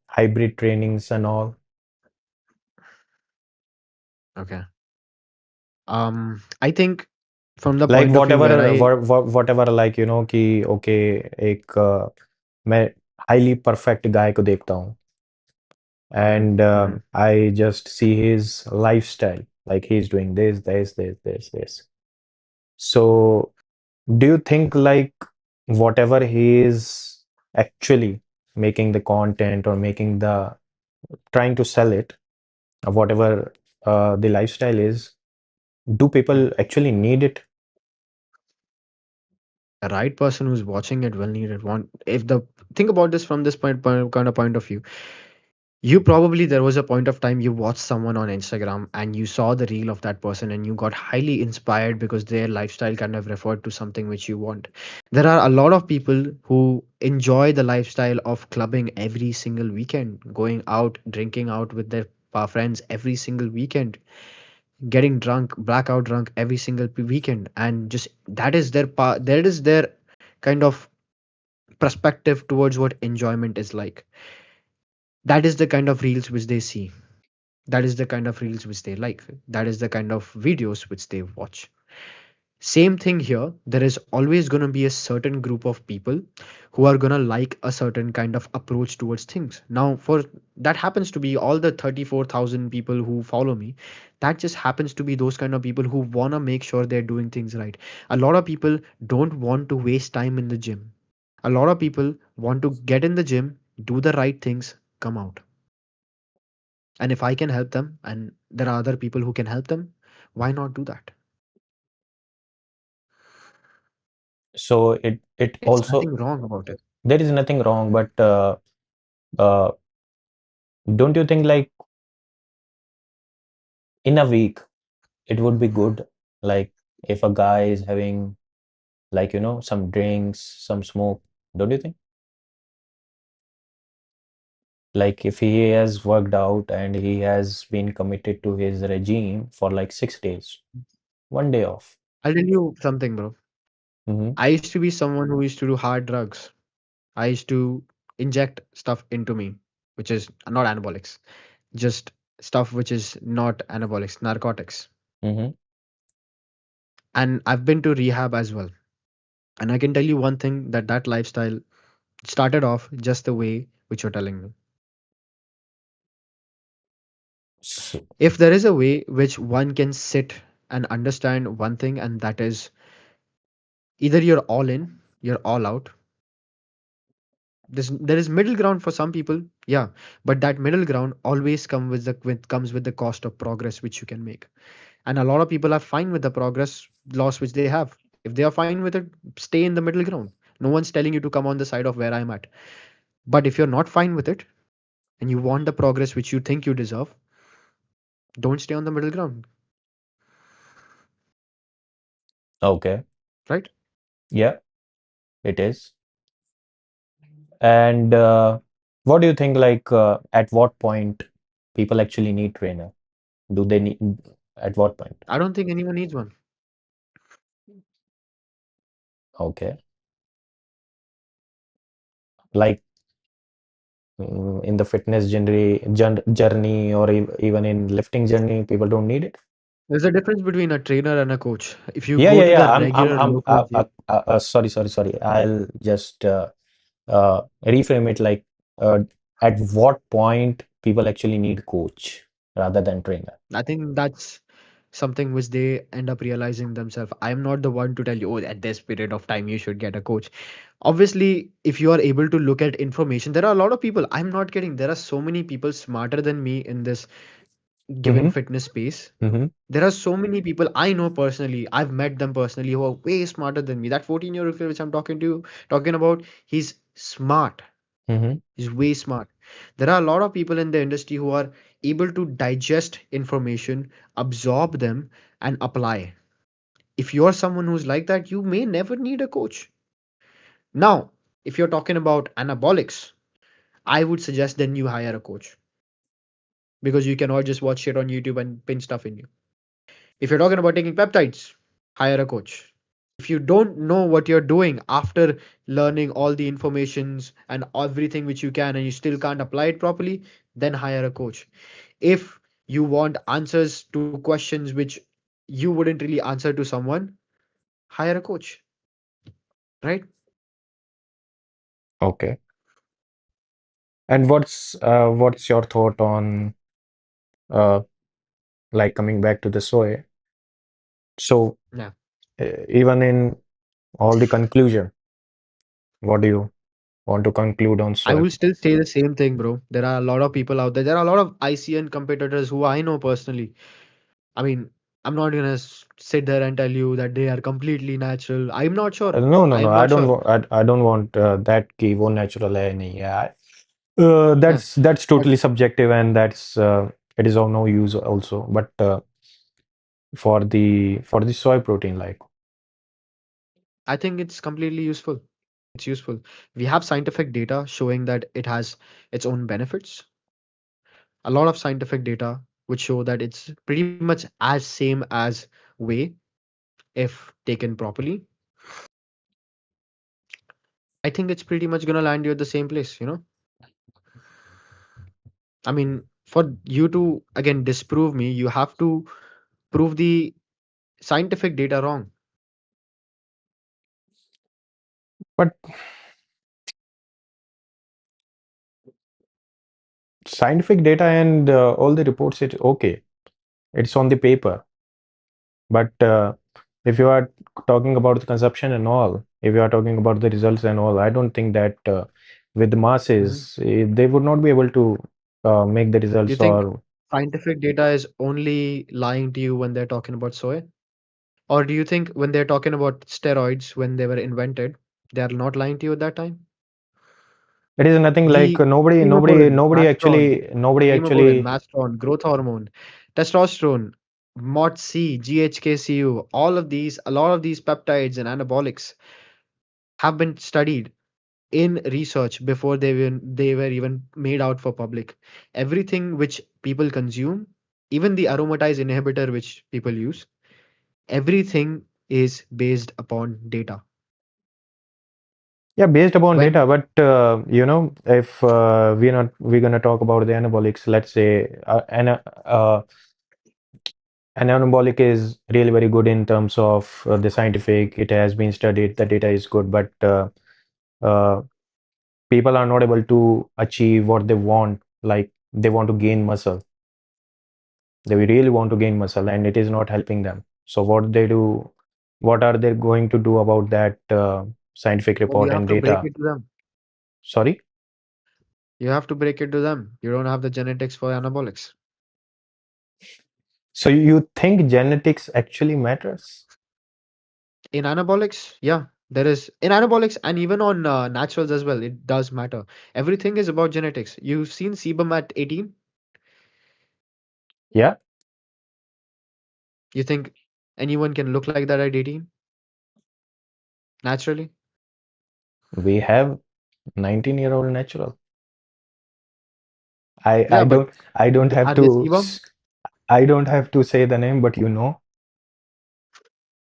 hybrid trainings and all. Okay. I think from the Like point of view whatever where I whatever, like कि okay, एक मैं highly perfect guy को देखता हूँ, okay. and Hmm. I just see his lifestyle, like he's doing this. So do you think like whatever he is actually making the content or making the trying to sell it, whatever the lifestyle is, do Hmm. people actually need it? The right person who's watching it will need it. Want if the think about this from this kind of point of view. You probably there was a point of time you watched someone on Instagram and you saw the reel of that person and you got highly inspired because their lifestyle kind of referred to something which you want. There are a lot of people who enjoy the lifestyle of clubbing every single weekend, going out, drinking out with their friends every single weekend, getting drunk, blackout drunk every single weekend, and just that is their kind of perspective towards what enjoyment is like. That is the kind of reels which they see. That is the kind of reels which they like. That is the kind of videos which they watch. Same thing here. There is always going to be a certain group of people who are going to like a certain kind of approach towards things. Now, for that happens to be all the 34,000 people who follow me. That just happens to be those kind of people who want to make sure they're doing things right. A lot of people don't want to waste time in the gym. A lot of people want to get in the gym, do the right things, come out. And if I can help them and there are other people who can help them, why not do that? So it It's also, nothing wrong about it. there is nothing wrong, but uh, don't you think like in a week it would be good, like if a guy is having like some drinks, some smoke, don't you think? Like if he has worked out and he has been committed to his regime for like 6 days, one day off. I'll tell you something, bro. Mm-hmm, I used to be someone who used to do hard drugs. I used to inject stuff into me, which is not anabolics, just stuff which is not anabolics, narcotics. mm-hmm. And I've been to rehab as well. And I can tell you one thing that that lifestyle started off just the way which you're telling me. So, If there is a way which one can sit and understand one thing, and that is either you're all in, you're all out. There is middle ground for some people, yeah, but that middle ground always comes with the cost of progress which you can make. And a lot of people are fine with the progress loss which they have. If they are fine with it, stay in the middle ground. No one's telling you to come on the side of where I'm at. But if you're not fine with it and you want the progress which you think you deserve, don't stay on the middle ground, okay, right? yeah, it is. And what do you think, like at what point people actually need trainer? Do they need, at what point? I don't think anyone needs one. Okay. Like in the fitness journey or even in lifting journey, people don't need it. There's a difference between a trainer and a coach. If you Yeah, go yeah, to yeah. the I'm regular local gym, sorry, sorry, sorry. I'll just reframe it like at what point people actually need coach rather than trainer. I think that's something which they end up realizing themselves. I'm not the one to tell you, oh, at this period of time, you should get a coach. Obviously, if you are able to look at information, there are a lot of people. I'm not kidding. There are so many people smarter than me in this given Mm-hmm, fitness space. mm-hmm, There are so many people I know personally. I've met them personally who are way smarter than me. That 14-year-old kid which I'm talking about, he's smart. mm-hmm. He's way smart. There are a lot of people in the industry who are able to digest information, absorb them, and apply. If you're someone who's like that, you may never need a coach. Now, if you're talking about anabolics, I would suggest then you hire a coach because you cannot just watch shit on YouTube and pin stuff in you. If you're talking about taking peptides, hire a coach. If you don't know what you're doing after learning all the informations and everything which you can and you still can't apply it properly, then hire a coach. If you want answers to questions which you wouldn't really answer to someone, hire a coach, right? Okay. And what's your thought on uh like coming back to the soy? So Yeah. even in all the conclusion, what do you want to conclude on I soy? will still say the same thing, bro. There are a lot of people out there. There are a lot of ICN competitors who I know personally. I mean, I'm not gonna sit there and tell you that they are completely natural. I'm not sure. No, no, I no. am I not don't sure. want. I don't want that कि वो natural है नहीं है. Yeah. That's But totally subjective, and that's it is of no use also. But for the soy protein, like I think it's completely useful. It's useful. We have scientific data showing that it has its own benefits. A lot of scientific data which show that it's pretty much as same as whey if taken properly. I think it's pretty much gonna land you at the same place, you know? I mean, for you to again disprove me, you have to prove the scientific data wrong. But scientific data and all the reports, it's okay. It's on the paper. But if you are talking about the consumption and all, if you are talking about the results and all, I don't think that with the Mhm. masses, they would not be able to make the You results think or scientific data is only lying to you when they're talking about soy? Or do you think when they're talking about steroids when they were invented, they are not lying to you at that time? it is nothing like The hemoglobin, nobody hemoglobin, actually. mastron, growth hormone, testosterone, MOTC, GHKCU, all of these, a lot of these peptides and anabolics have been studied in research before they were even made out for public. Everything which people consume, even the aromatase inhibitor which people use, everything is based upon data. Yeah, based upon When data, but if we're gonna talk about the anabolics, let's say an anabolic is really very good in terms of the scientific. It has been studied. The data is good, but uh, people are not able to achieve what they want. Like they want to gain muscle. They really want to gain muscle, and it is not helping them. So what they do, what are they going to do about that scientific well, you report have and to break data? it to them. Sorry. You have to break it to them. You don't have the genetics for anabolics. So you think genetics actually matters? In anabolics, yeah, there is in anabolics and even on naturals as well. It does matter. Everything is about genetics. You've seen sebum at 18. Yeah, You think anyone can look like that at 18 naturally? we have 19-year-old natural. I Yeah, I but don't I don't have are they to sebum? I don't have to say the name, but you know.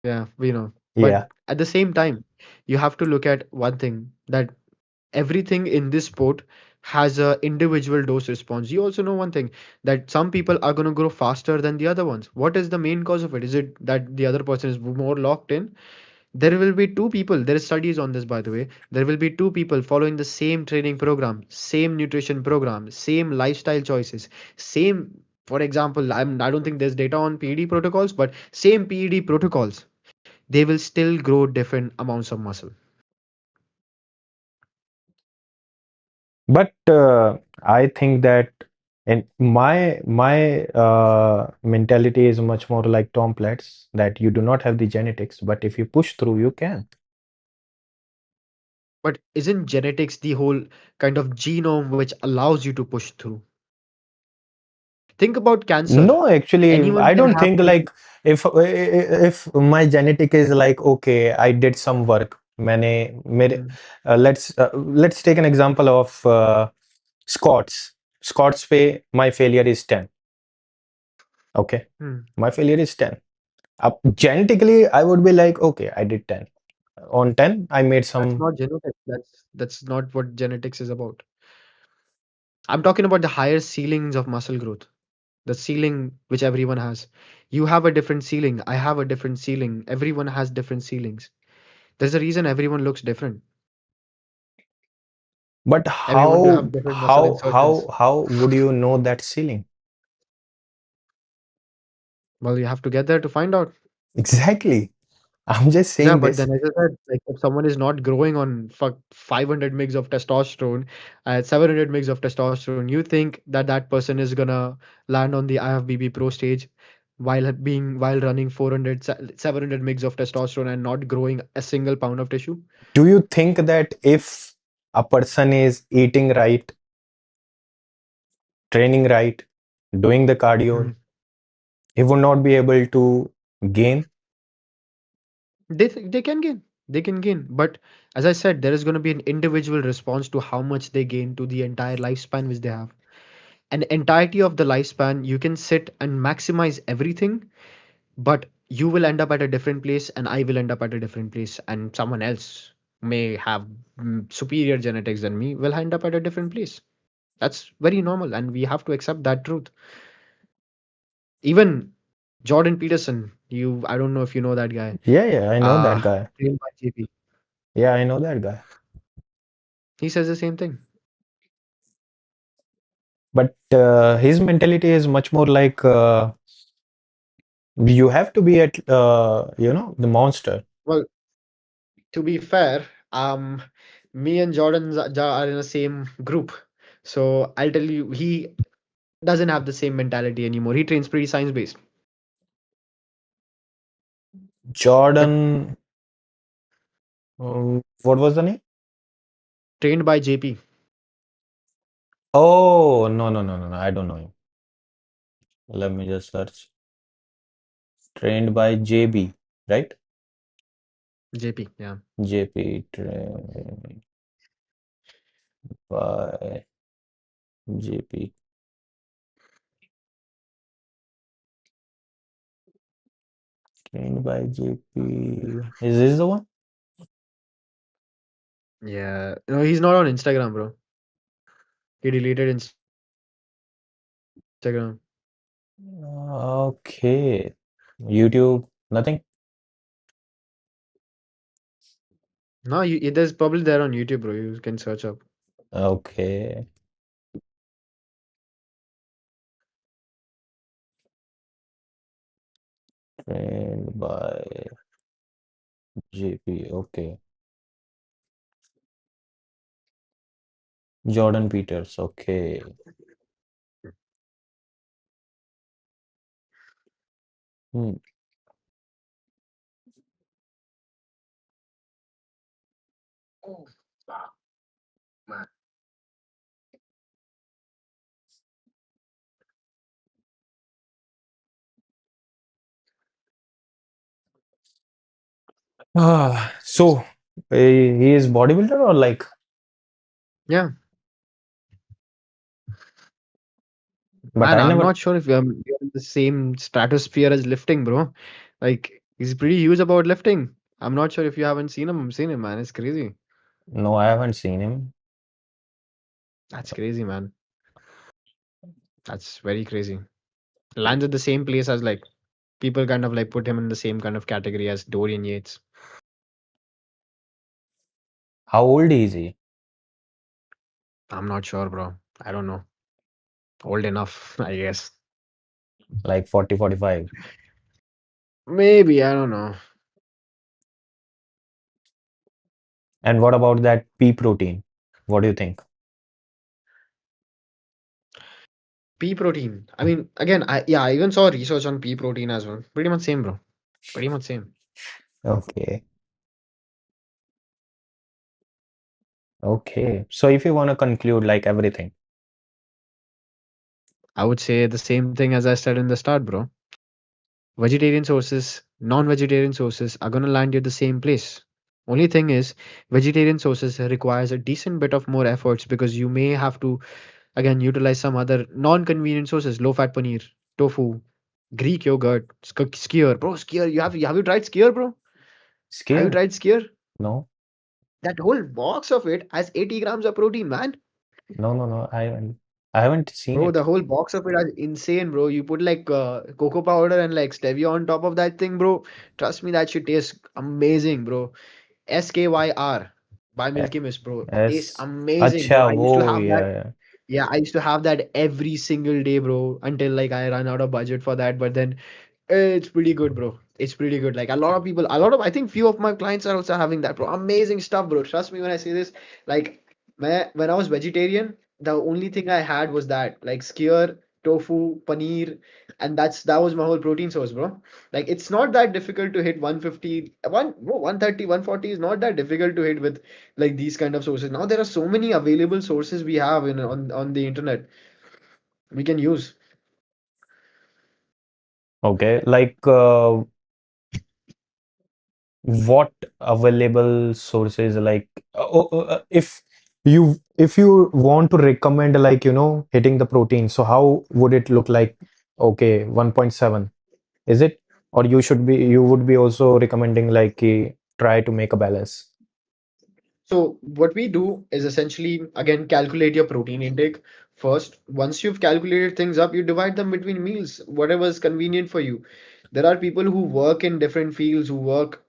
Yeah, we know. But Yeah. at the same time, you have to look at one thing that everything in this sport has a individual dose response. You also know one thing that some people are going to grow faster than the other ones. What is the main cause of it? Is it that the other person is more locked in? There will be two people. There is studies on this, by the way. There will be two people following the same training program, same nutrition program, same lifestyle choices, same. For example, I don't think there's data on PED protocols, but same PED protocols, they will still grow different amounts of muscle. But I think that in my mentality is much more like Tom Platz, that you do not have the genetics, but if you push through, you can. But isn't genetics the whole kind of genome which allows you to push through? Think about cancer. No, actually, Anyone I can don't have think cancer. like if my genetic is like okay, I did some work. मैंने मेरे Mm, let's take an example of Scots. Scots पे my failure is 10. Okay, mm. my failure is 10. Genetically, I would be like okay, I did 10. On 10, I made That's some. not genetics. That's not what genetics is about. I'm talking about the higher ceilings of muscle growth. The ceiling which everyone has. You have a different ceiling. I have a different ceiling. Everyone has different ceilings. There's a reason everyone looks different. But Everyone will how have different muscle how insertions. how how would you know that ceiling? Well, you have to get there to find out. Exactly. I'm just Yeah, saying but this. then as I said, like if someone is not growing on 500 mgs of testosterone, 700 mgs of testosterone, you think that that person is gonna land on the IFBB Pro stage while running 700 mgs of testosterone and not growing a single pound of tissue? Do you think that if a person is eating right, training right, doing the cardio, Mhm. he would not be able to gain? They can gain. They can gain. But as I said, there is going to be an individual response to how much they gain to the entire lifespan which they have. An entirety of the lifespan, you can sit and maximize everything, but you will end up at a different place and I will end up at a different place, and someone else may have superior genetics than me will end up at a different place. That's very normal and we have to accept that truth. Even Jordan Peterson, you I don't know if you know that guy. Yeah, yeah, I know that uh guy. trained by JP. Yeah, I know that guy. He says the same thing. But his mentality is much more like you have to be at the monster. Well, to be fair, me and are in the same group. So I'll tell you, he doesn't have the same mentality anymore. He trains pretty science based. But Jordan, what was the name? trained by JP, Oh, no, no, no, no, no. I don't know him. Let me just search. Trained by JB, right? JP, yeah. JP, trained by JP. Trained by JP. Is this the one? Yeah. No, he's not on Instagram, bro. He deleted Instagram. Okay. YouTube, nothing. No, it is probably there on YouTube, bro. You can search up. Okay. Trained by JP. Okay. Jordan Peters. Okay. Hmm. So he is bodybuilder or like, Yeah, but man. I I'm never, not sure if you're in the same stratosphere as lifting, bro. Like he's pretty huge about lifting. I'm not sure if you haven't seen him, man. It's crazy. no, I haven't seen him. That's crazy, man. That's very crazy. Lands at the same place as like people kind of like put him in the same kind of category as Dorian Yates. How old is he? I'm not sure, bro. I don't know. Old enough, I guess. Like 40, 45. Maybe, I don't know. And what about that pea protein? What do you think? Pea protein. I mean, again, I even saw research on pea protein as well. Pretty much same, bro. Pretty much same. Okay. Okay. So if you want to conclude like everything, I would say the same thing as I said in the start, bro. Vegetarian sources, non-vegetarian sources are gonna land you at the same place. Only thing is, vegetarian sources requires a decent bit of more efforts because you may have to again utilize some other non-convenient sources, low-fat paneer, tofu, Greek yogurt, skyr, bro. Skyr, you have you tried skyr, bro? Have you scared? tried skyr? No, That whole box of it has 80 grams of protein, man. no, no, no. I haven't seen Bro, it. the whole box of it is insane, bro. You put like cocoa powder and like stevia on top of that thing, bro. Trust me, that shit tastes amazing, bro. SKYR by Uh, Milky Mist, bro. Tastes Yes. amazing, bro. Acha, I used to wo, have that. yeah, yeah. Yeah, I used to have that every single day, bro, until like I ran out of budget for that. But then it's pretty good, bro. It's pretty good. Like I think few of my clients are also having that, bro. Amazing stuff, bro. Trust me when I say this. Like, when I was vegetarian, the only thing I had was that, like skyr, tofu, paneer, and that was my whole protein source, bro. Like, it's not that difficult to hit 150, 130, 140 is not that difficult to hit with like these kind of sources. Now there are so many available sources we have on the internet we can use. Okay. Like, what available sources like if you want to recommend like hitting the protein, so how would it look like? Okay, 1.7 is it, or you would be also recommending like try to make a balance? So what we do is essentially again calculate your protein intake first. Once you've calculated things up, you divide them between meals, whatever is convenient for you. There are people who work in different fields, who work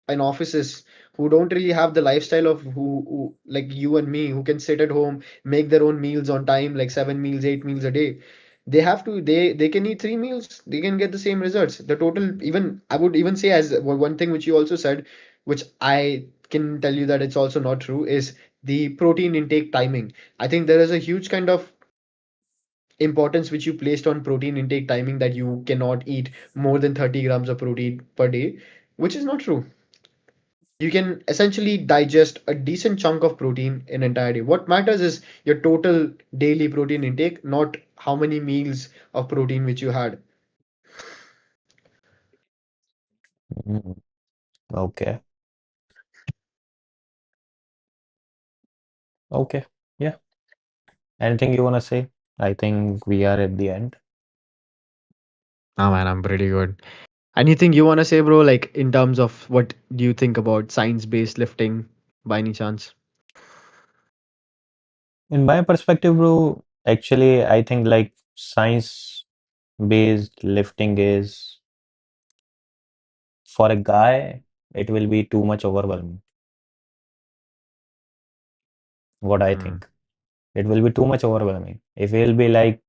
in offices, who don't really have the lifestyle of who like you and me, who can sit at home, make their own meals on time, like 7 meals, 8 meals a day. They have to they can eat 3 meals, they can get the same results. The total, even I would even say, as one thing which you also said, which I can tell you that it's also not true, is the protein intake timing. I think there is a huge kind of importance which you placed on protein intake timing, that you cannot eat more than 30 grams of protein per day, which is not true. You can essentially digest a decent chunk of protein in an entire day. What matters is your total daily protein intake, not how many meals of protein which you had. Mm, okay. Okay. Yeah. Anything you want to say? I think we are at the end. Oh man, I'm pretty good. Anything you want to say, bro? Like, in terms of what do you think about science-based lifting by any chance? In my perspective, bro, actually, I think like science-based lifting is for a guy, it will be too much overwhelming. What I Hmm. think. It will be too much overwhelming. If he'll be like,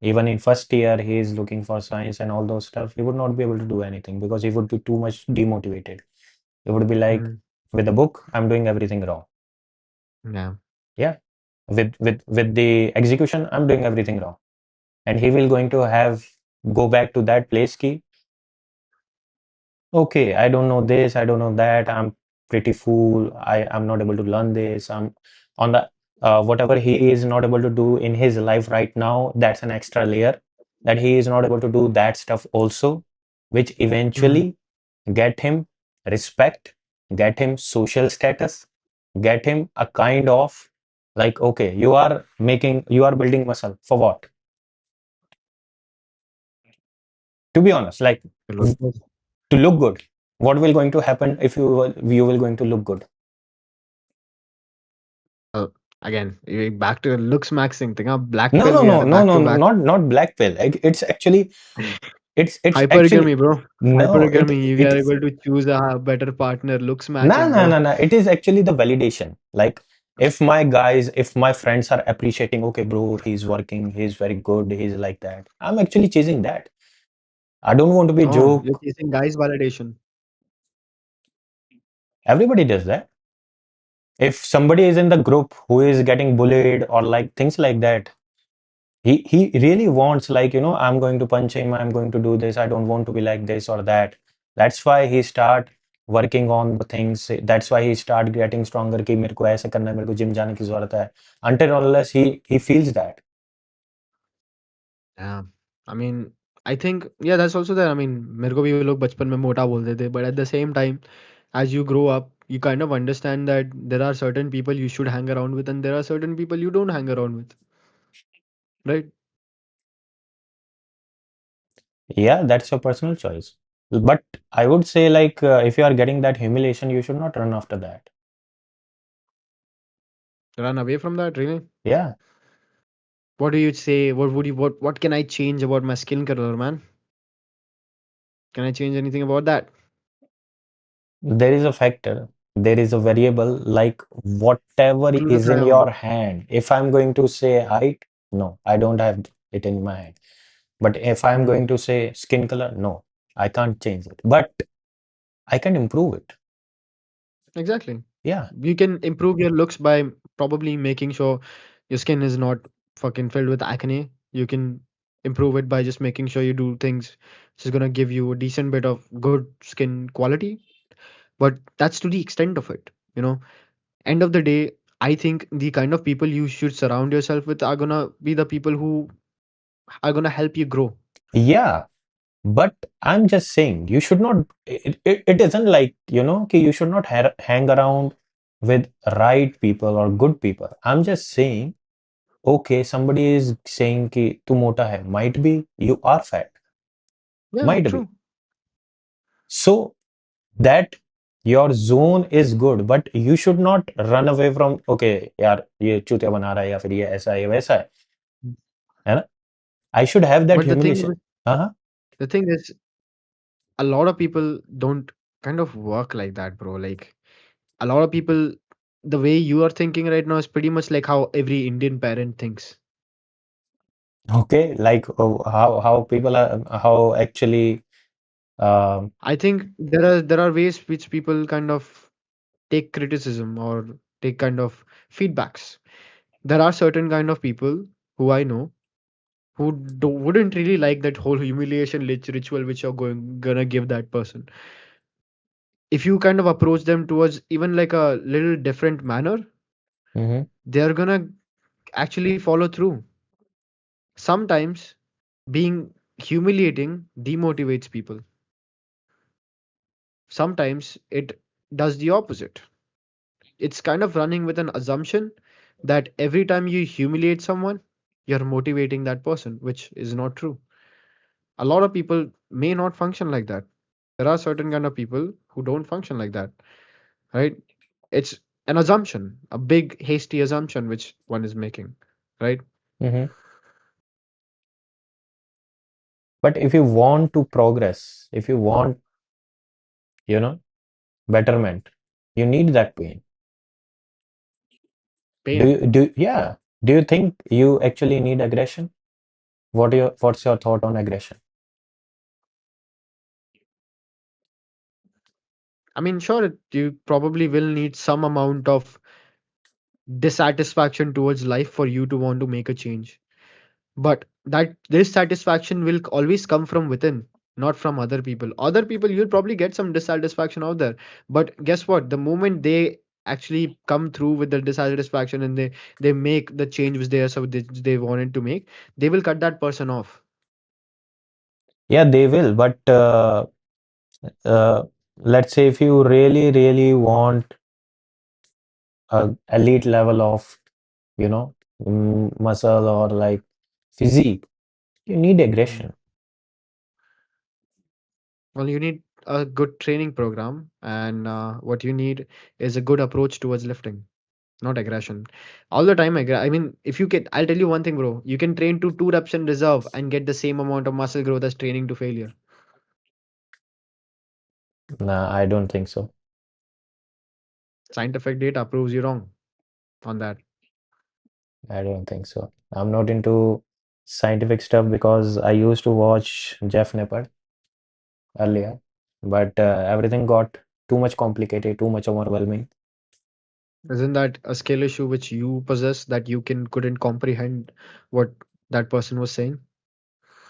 even in first year, he is looking for science and all those stuff, he would not be able to do anything because he would be too much demotivated. He would be like, Hmm. with the book, I'm doing everything wrong. Yeah. Yeah. With the execution, I'm doing everything wrong. And he will going to have go back to that place key. Okay, I don't know this, I don't know that. I'm pretty fool. I'm not able to learn this. I'm on the whatever he is not able to do in his life right now, that's an extra layer that he is not able to do that stuff also, which Hmm. eventually get him respect, get him social status, get him a kind of like, okay, you are building muscle for what? To be honest, like Look good. to look good. What will going to happen if you will going to look good? Uh, Again, back to looks maxing thing. Black No, pill, no, we no, are no, back no, to no, back. not black pill. Like, it's actually Hypergamy, bro. no, Hypergamy. You it are able to choose a better partner. Looks no, matching, no, bro. no, no. It is actually the validation. Like if my guys, if my friends are appreciating, okay, bro, he's working, he's very good, he's like that. I'm actually chasing that. I don't want to be a Oh, you're joke. chasing guys' validation. Everybody does that. If somebody is in the group who is getting bullied or like things like that, he really wants like, I'm going to punch him, I'm going to do this, I don't want to be like this or that. That's why he start working on the things. That's why he start getting stronger कि मेरे को ऐसे करना है, मेरे को gym जाने की जरूरत है. Until or unless he feels that. Yeah. I mean, I think, yeah, that's also there. I mean, मेरे को भी वो लोग बचपन में मोटा बोलते थे, but at the same time, as you grow up, you kind of understand that there are certain people you should hang around with, and there are certain people you don't hang around with, right? Yeah, that's your personal choice. But I would say like, if you are getting that humiliation, you should not run after that. Run away from that, really. Yeah, What do you say? What can I change about my skin color, man? Can I change anything about that? there is a factor, there is a variable like whatever is in Glutathione. your hand. If I'm going to say height, no, I don't have it in my hand. But if I'm Mm, going to say skin color, no, I can't change it. But I can improve it. exactly. Yeah. You can improve your looks by probably making sure your skin is not fucking filled with acne. You can improve it by just making sure you do things which is gonna give you a decent bit of good skin quality. But that's to the extent of it. End of the day, I think the kind of people you should surround yourself with are gonna be the people who are gonna help you grow. Yeah. But I'm just saying, you should not, it isn't like, कि you should not hang around with right people or good people. I'm just saying, okay, somebody is saying कि तू मोटा है. Might be you are fat. Yeah, Might be. true. So that your zone is good, but you should not run away from, okay, यार ये चूतिया बना रहा है या फिर ये ऐसा है ये वैसा है ना? I should have that But humiliation. Uh-huh. the thing is, a lot of people don't kind of work like that, bro. Like, A lot of people, the way you are thinking right now is pretty much like how every Indian parent thinks. Okay, like how people are how actually um I think there are ways which people kind of take criticism or take kind of feedbacks. There are certain kind of people who I know who wouldn't really like that whole humiliation ritual which you're gonna give that person. If you kind of approach them towards even like a little different manner, mhm, they're gonna actually follow through. Sometimes being humiliating demotivates people. Sometimes it does the opposite. It's kind of running with an assumption that every time you humiliate someone, you're motivating that person, which is not true. A lot of people may not function like that. There are certain kind of people who don't function like that, right? It's an assumption, a big hasty assumption which one is making, right? mhm. But if you want to progress, if you want, you know, betterment, you need that pain. Pain. Yeah. Do you think you actually need aggression? What's your thought on aggression? I mean, sure, you probably will need some amount of dissatisfaction towards life for you to want to make a change. But that this satisfaction will always come from within, not from other people you'll probably get some dissatisfaction out there, but guess what, the moment they actually come through with the dissatisfaction and they make the change which they wanted to make, they will cut that person off. Yeah, they will, but uh, let's say if you really, really want a elite level of, muscle or like physique, you need Mm. aggression. Well, you need a good training program, and what you need is a good approach towards lifting, not aggression. All the time, I mean, if you can, I'll tell you one thing, bro. You can train to 2 reps in reserve and get the same amount of muscle growth as training to failure. Nah, I don't think so. Scientific data proves you wrong on that. I don't think so. I'm not into scientific stuff because I used to watch Jeff Nippard earlier, but everything got too much complicated, too much overwhelming. Isn't that a skill issue which you possess that you couldn't comprehend what that person was saying?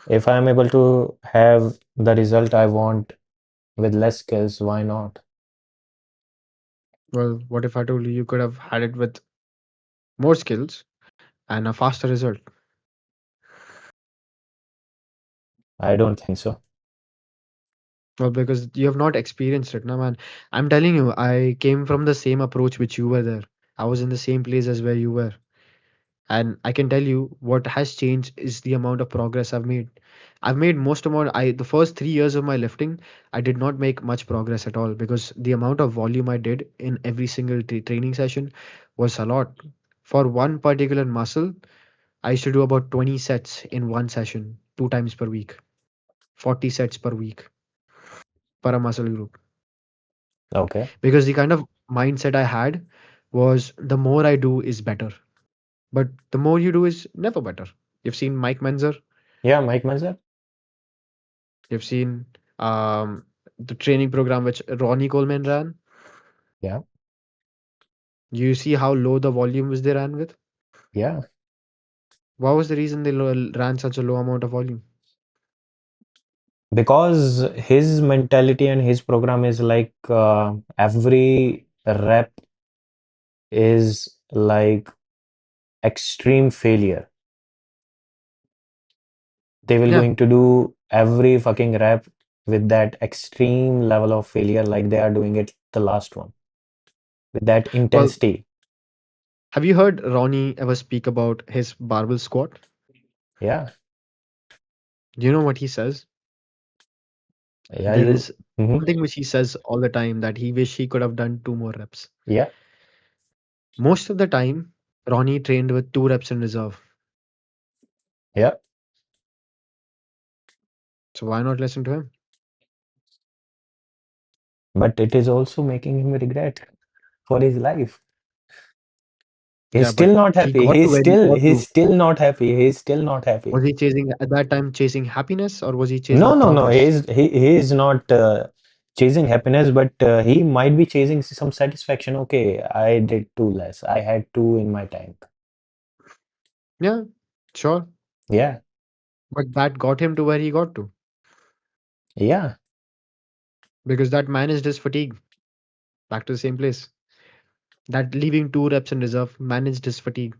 If I'm able to have the result I want with less skills, why not? Well, what if I told you you could have had it with more skills and a faster result? I don't think so. Well, because you have not experienced it, no man. I'm telling you, I came from the same approach which you were there. I was in the same place as where you were. And I can tell you what has changed is the amount of progress I've made. I've made most amount. I The first 3 years of my lifting, I did not make much progress at all because the amount of volume I did in every single training session was a lot. For one particular muscle, I used to do about 20 sets in one session, 2 times per week, 40 sets per week per a muscle group. Okay. Because the kind of mindset I had was the more I do is better, but the more you do is never better. You've seen Mike Menzer. Yeah, Mike Menzer. You've seen the training program which Ronnie Coleman ran. Yeah, You see how low the volume was they ran with. yeah. What was the reason they ran such a low amount of volume? Because his mentality and his program is like every rep is like extreme failure. They will Yeah. going to do every fucking rep with that extreme level of failure like they are doing it the last one with that Well, intensity. have you heard Ronnie ever speak about his barbell squat? Yeah, Do you know what he says? yeah, There you. is Mhm. one thing which he says all the time that he wish he could have done 2 more reps. Yeah, Most of the time, Ronnie trained with 2 reps in reserve. yeah. So why not listen to him? But it is also making him regret. for his life. He's Yeah, but still not he happy. got to He's where he still got he's to. still not happy. He's still not happy. Was he chasing at that time chasing happiness or was he No, chasing no, no. progress? He is not chasing happiness, but he might be chasing some satisfaction. Okay, I did two less. I had two in my tank. Yeah, sure. Yeah, But that got him to where he got to yeah. because that managed his fatigue back to the same place. That leaving two reps in reserve managed his fatigue.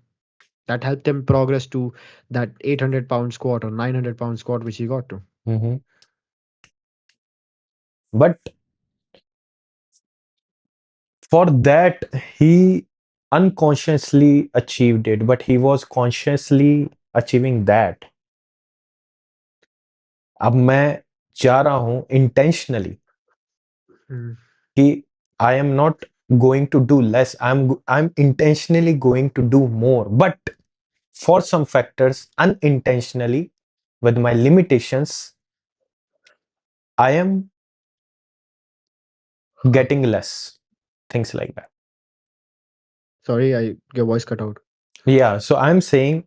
That helped him progress to that 800-pound squat or 900-pound squat, which he got to. Hmm. But for that, he unconsciously achieved it, but he was consciously achieving that. अब मैं जा रहा हूं intentionally Mm. कि I am not going to do less. I'm intentionally going to do more. But for some factors, unintentionally, with my limitations, I am getting less. Things like that. Sorry, your voice cut out. Yeah. So I'm saying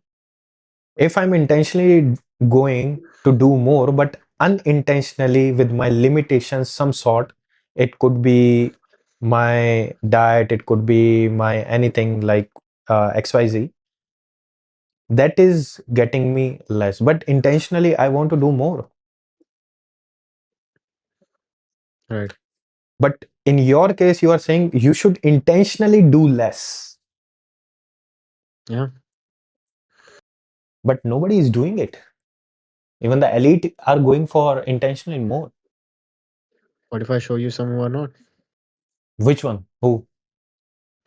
if I'm intentionally going to do more, but unintentionally with my limitations, some sort, it could be my diet, it could be my anything like XYZ, that is getting me less. But intentionally, I want to do more. Right. But in your case, you are saying you should intentionally do less, Yeah. but nobody is doing it. Even the elite are going for intentionally more. What if I show you some who are not? Which one? Who?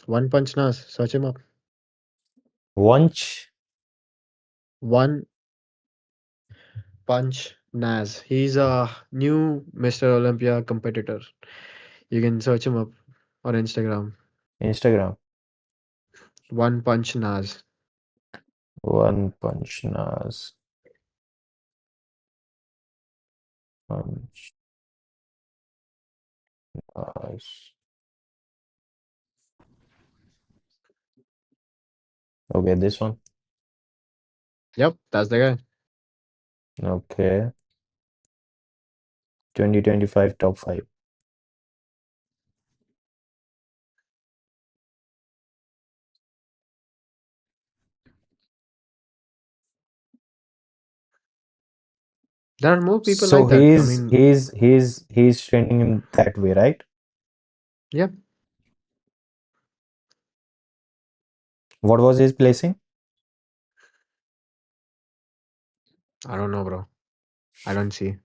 One Punch Nas, search him up. Wunch? One Punch Nas. He's a new Mr. Olympia competitor. You can search him up on Instagram. Instagram. One Punch Nas. One Punch Nas. Punch Nas. Okay, this one. Yep, that's the guy. Okay. 2025 top 5. There are more people So like that. I mean, he's training in that way, right? yep. What was his placing? I don't know, bro. I don't see.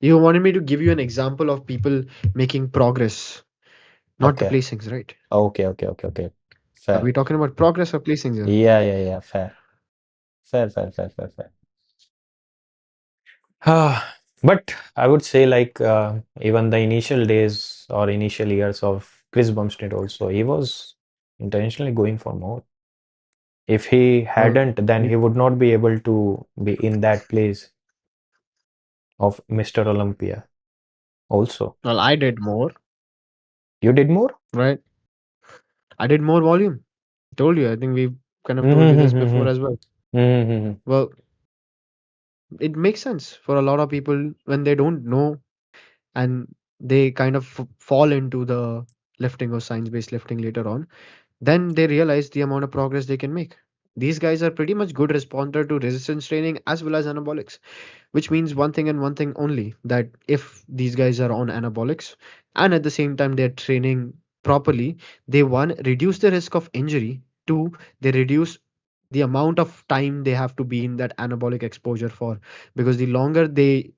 You wanted me to give you an example of people making progress, not the Okay. placings, right? Okay, okay, okay, okay. Are Fair. we talking about progress or placings here? Yeah, yeah, yeah. Fair. Fair, fair, fair, fair, fair. Ah, but I would say like even the initial days or initial years of Chris Bumstead also, he was intentionally going for more. If he Well, hadn't, then we- he would not be able to be in that place of Mr. Olympia also. well, I did more, You did more? right? I did more volume. Told you. I think we've kind of told you this before Mm-hmm. as well. Mm-hmm. Well, it makes sense for a lot of people when they don't know and they kind of fall into the lifting or science-based lifting later on. Then they realize the amount of progress they can make. These guys are pretty much good responder to resistance training as well as anabolics, which means one thing and one thing only, that if these guys are on anabolics and at the same time they're training properly, they one reduce the risk of injury, two they reduce the amount of time they have to be in that anabolic exposure for, because the longer the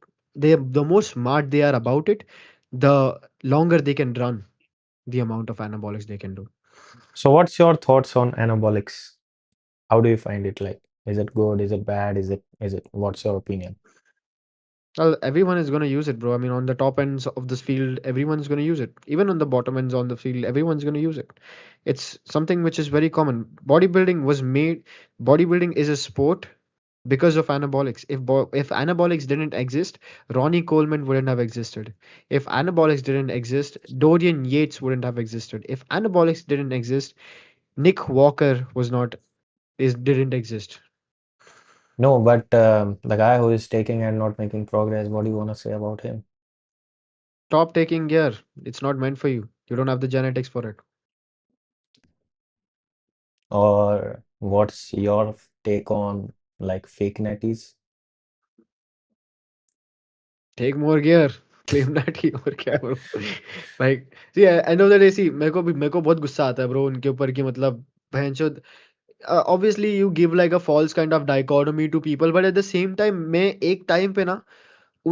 more smart they are about it, the longer they can run, the amount of anabolics they can do. So what's your thoughts on anabolics? How do you find it like? Is it good? Is it bad? Is it what's your opinion? Well, everyone is going to use it, bro. I mean, on the top ends of this field, everyone's going to use it. Even on the bottom ends on the field, everyone's going to use it. It's something which is very common. Bodybuilding is a sport because of anabolics. If anabolics didn't exist, Ronnie Coleman wouldn't have existed. If anabolics didn't exist, Dorian Yates wouldn't have existed. If anabolics didn't exist, Nick Walker was not is didn't exist. No, but the guy who is taking and not making progress, what do you want to say about him? Stop taking gear. It's not meant for you. You don't have the genetics for it. Or what's your take on like fake natties? Take more gear. Claim that ही और क्या bro. Like see end of the day see मेरे को बहुत गुस्सा आता है bro उनके ऊपर कि मतलब भैंचोद obviously you give like a false kind of dichotomy to people but at the same time मैं एक time पे ना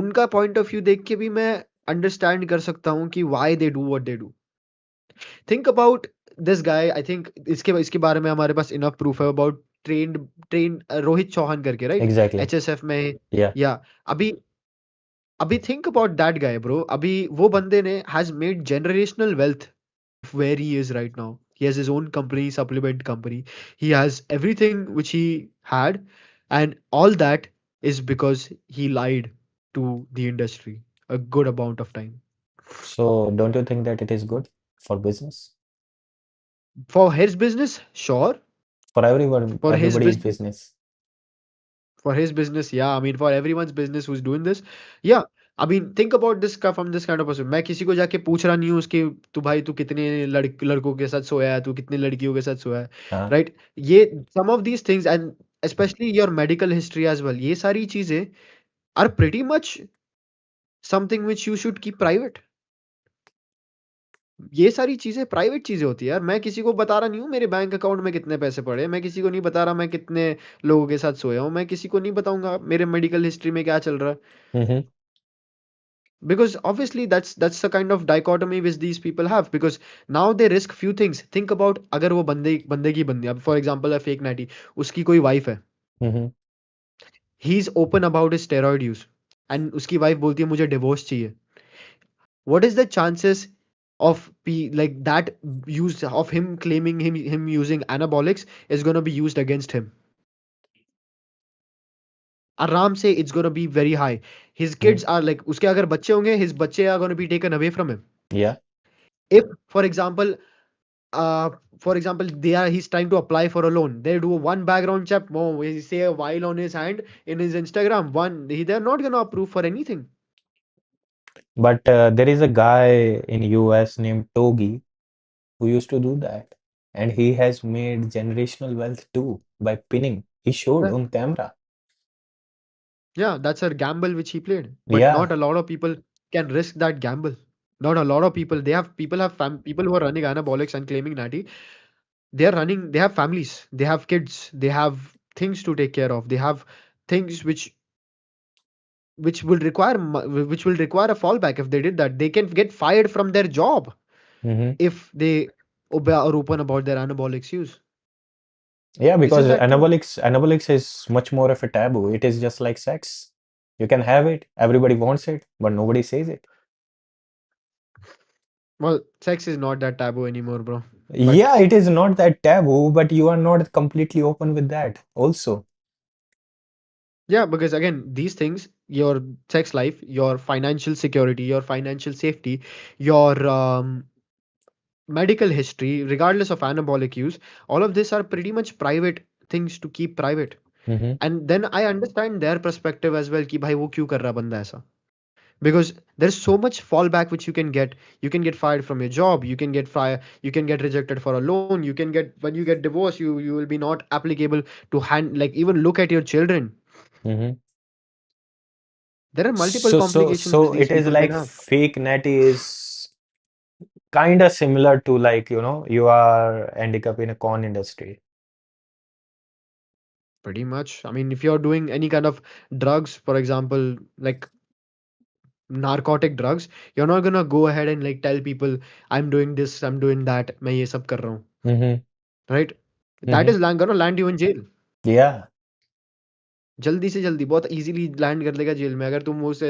उनका point of view देख के भी मैं understand कर सकता हूँ कि why they do what they do. Think about this guy. I think इसके इसके बारे में हमारे पास enough proof है about trained रोहित चौहान करके right Exactly. HSF में Yeah. या अभी अभी think about that guy bro अभी वो बंदे ने has made generational wealth of where he is right now. He has his own company, supplement company. He has everything which he had, and all that is because he lied to the industry a good amount of time. So don't you think that it is good for business? For his business, sure. For everyone, For his everybody's business, business. yeah. I mean, for everyone's business who's doing this, yeah. I mean, think about this from this kind of person. मैं किसी को जाके पूछ रहा नहीं हूँ उसके तू भाई तू कितने लड़कों के साथ सोया है तू कितनी लड़कियों के साथ सोया है Huh? राइट ये some of these things and especially your medical history as well ये सारी चीजें are pretty much something which you should keep private. ये सारी चीजें प्राइवेट चीजें होती है यार मैं किसी को बता रहा नहीं हूँ मेरे बैंक अकाउंट में कितने पैसे पड़े हैं मैं किसी को नहीं बता रहा मैं कितने लोगों के साथ सोया हूँ मैं किसी को नहीं बताऊंगा मेरे मेडिकल हिस्ट्री में क्या चल रहा है Mm-hmm. because obviously that's the kind of dichotomy which these people have because now they risk few things think about अगर वो बंदे बंदे की बंदी अब फॉर एग्जांपल है फेक नाइटी उसकी कोई वाइफ है Mm-hmm. He is open about his steroid use and उसकी वाइफ बोलती है मुझे डिवोर्स चाहिए what is the chances of like that use of him claiming him using anabolics is going to be used against him आराम से it's going to be very high his kids are like उसके अगर बच्चे होंगे his बच्चे are going to be taken away from him Yeah. if for example uh for example they are he's trying to apply for a loan they do one background check oh, he say a while on his hand in his Instagram they're not going to approve for anything. But there is a guy in US named Togi who used to do that. And he has made generational wealth too by pinning. He showed Yeah, on camera. yeah, that's a gamble which he played but not Yeah. a lot of people can risk that gamble. Not a lot of people. They have people who are running anabolics and claiming natty. They have families. They have kids. They have things to take care of. They have things which will require a fallback. If they did that, they can get fired from their job Mm-hmm. if they are open about their anabolics use. Yeah, because Isn't that true? anabolics is much more of a taboo. It is just like sex. You can have it, everybody wants it, but nobody says it. Well, sex is not that taboo anymore, bro. But Yeah, it is not that taboo, but you are not completely open with that also. yeah, because again, these things, your sex life, your financial security, your financial safety, your medical history, regardless of anabolic use, all of these are pretty much private things to keep private. Mm-hmm. And then I understand their perspective as well कि भाई वो क्यों कर रहा बंदा ऐसा because there's so much fallback which you can get fired from your job you can get rejected for a loan you can get when you get divorced you will be not applicable to hand like even look at your children Mm-hmm. there are multiple complications which So these it is people can like have fake natty is kind of similar to like, you are ending up in a con industry. pretty much I mean if you're doing any kind of drugs for example like narcotic drugs you're not gonna go ahead and like tell people I'm doing this I'm doing that मैं ये सब कर रहा हूँ Mm-hmm. right that Mm-hmm. is gonna land you in jail Yeah. जल्दी से जल्दी बहुत इजीली लैंड कर देगा जेल में अगर तुम उस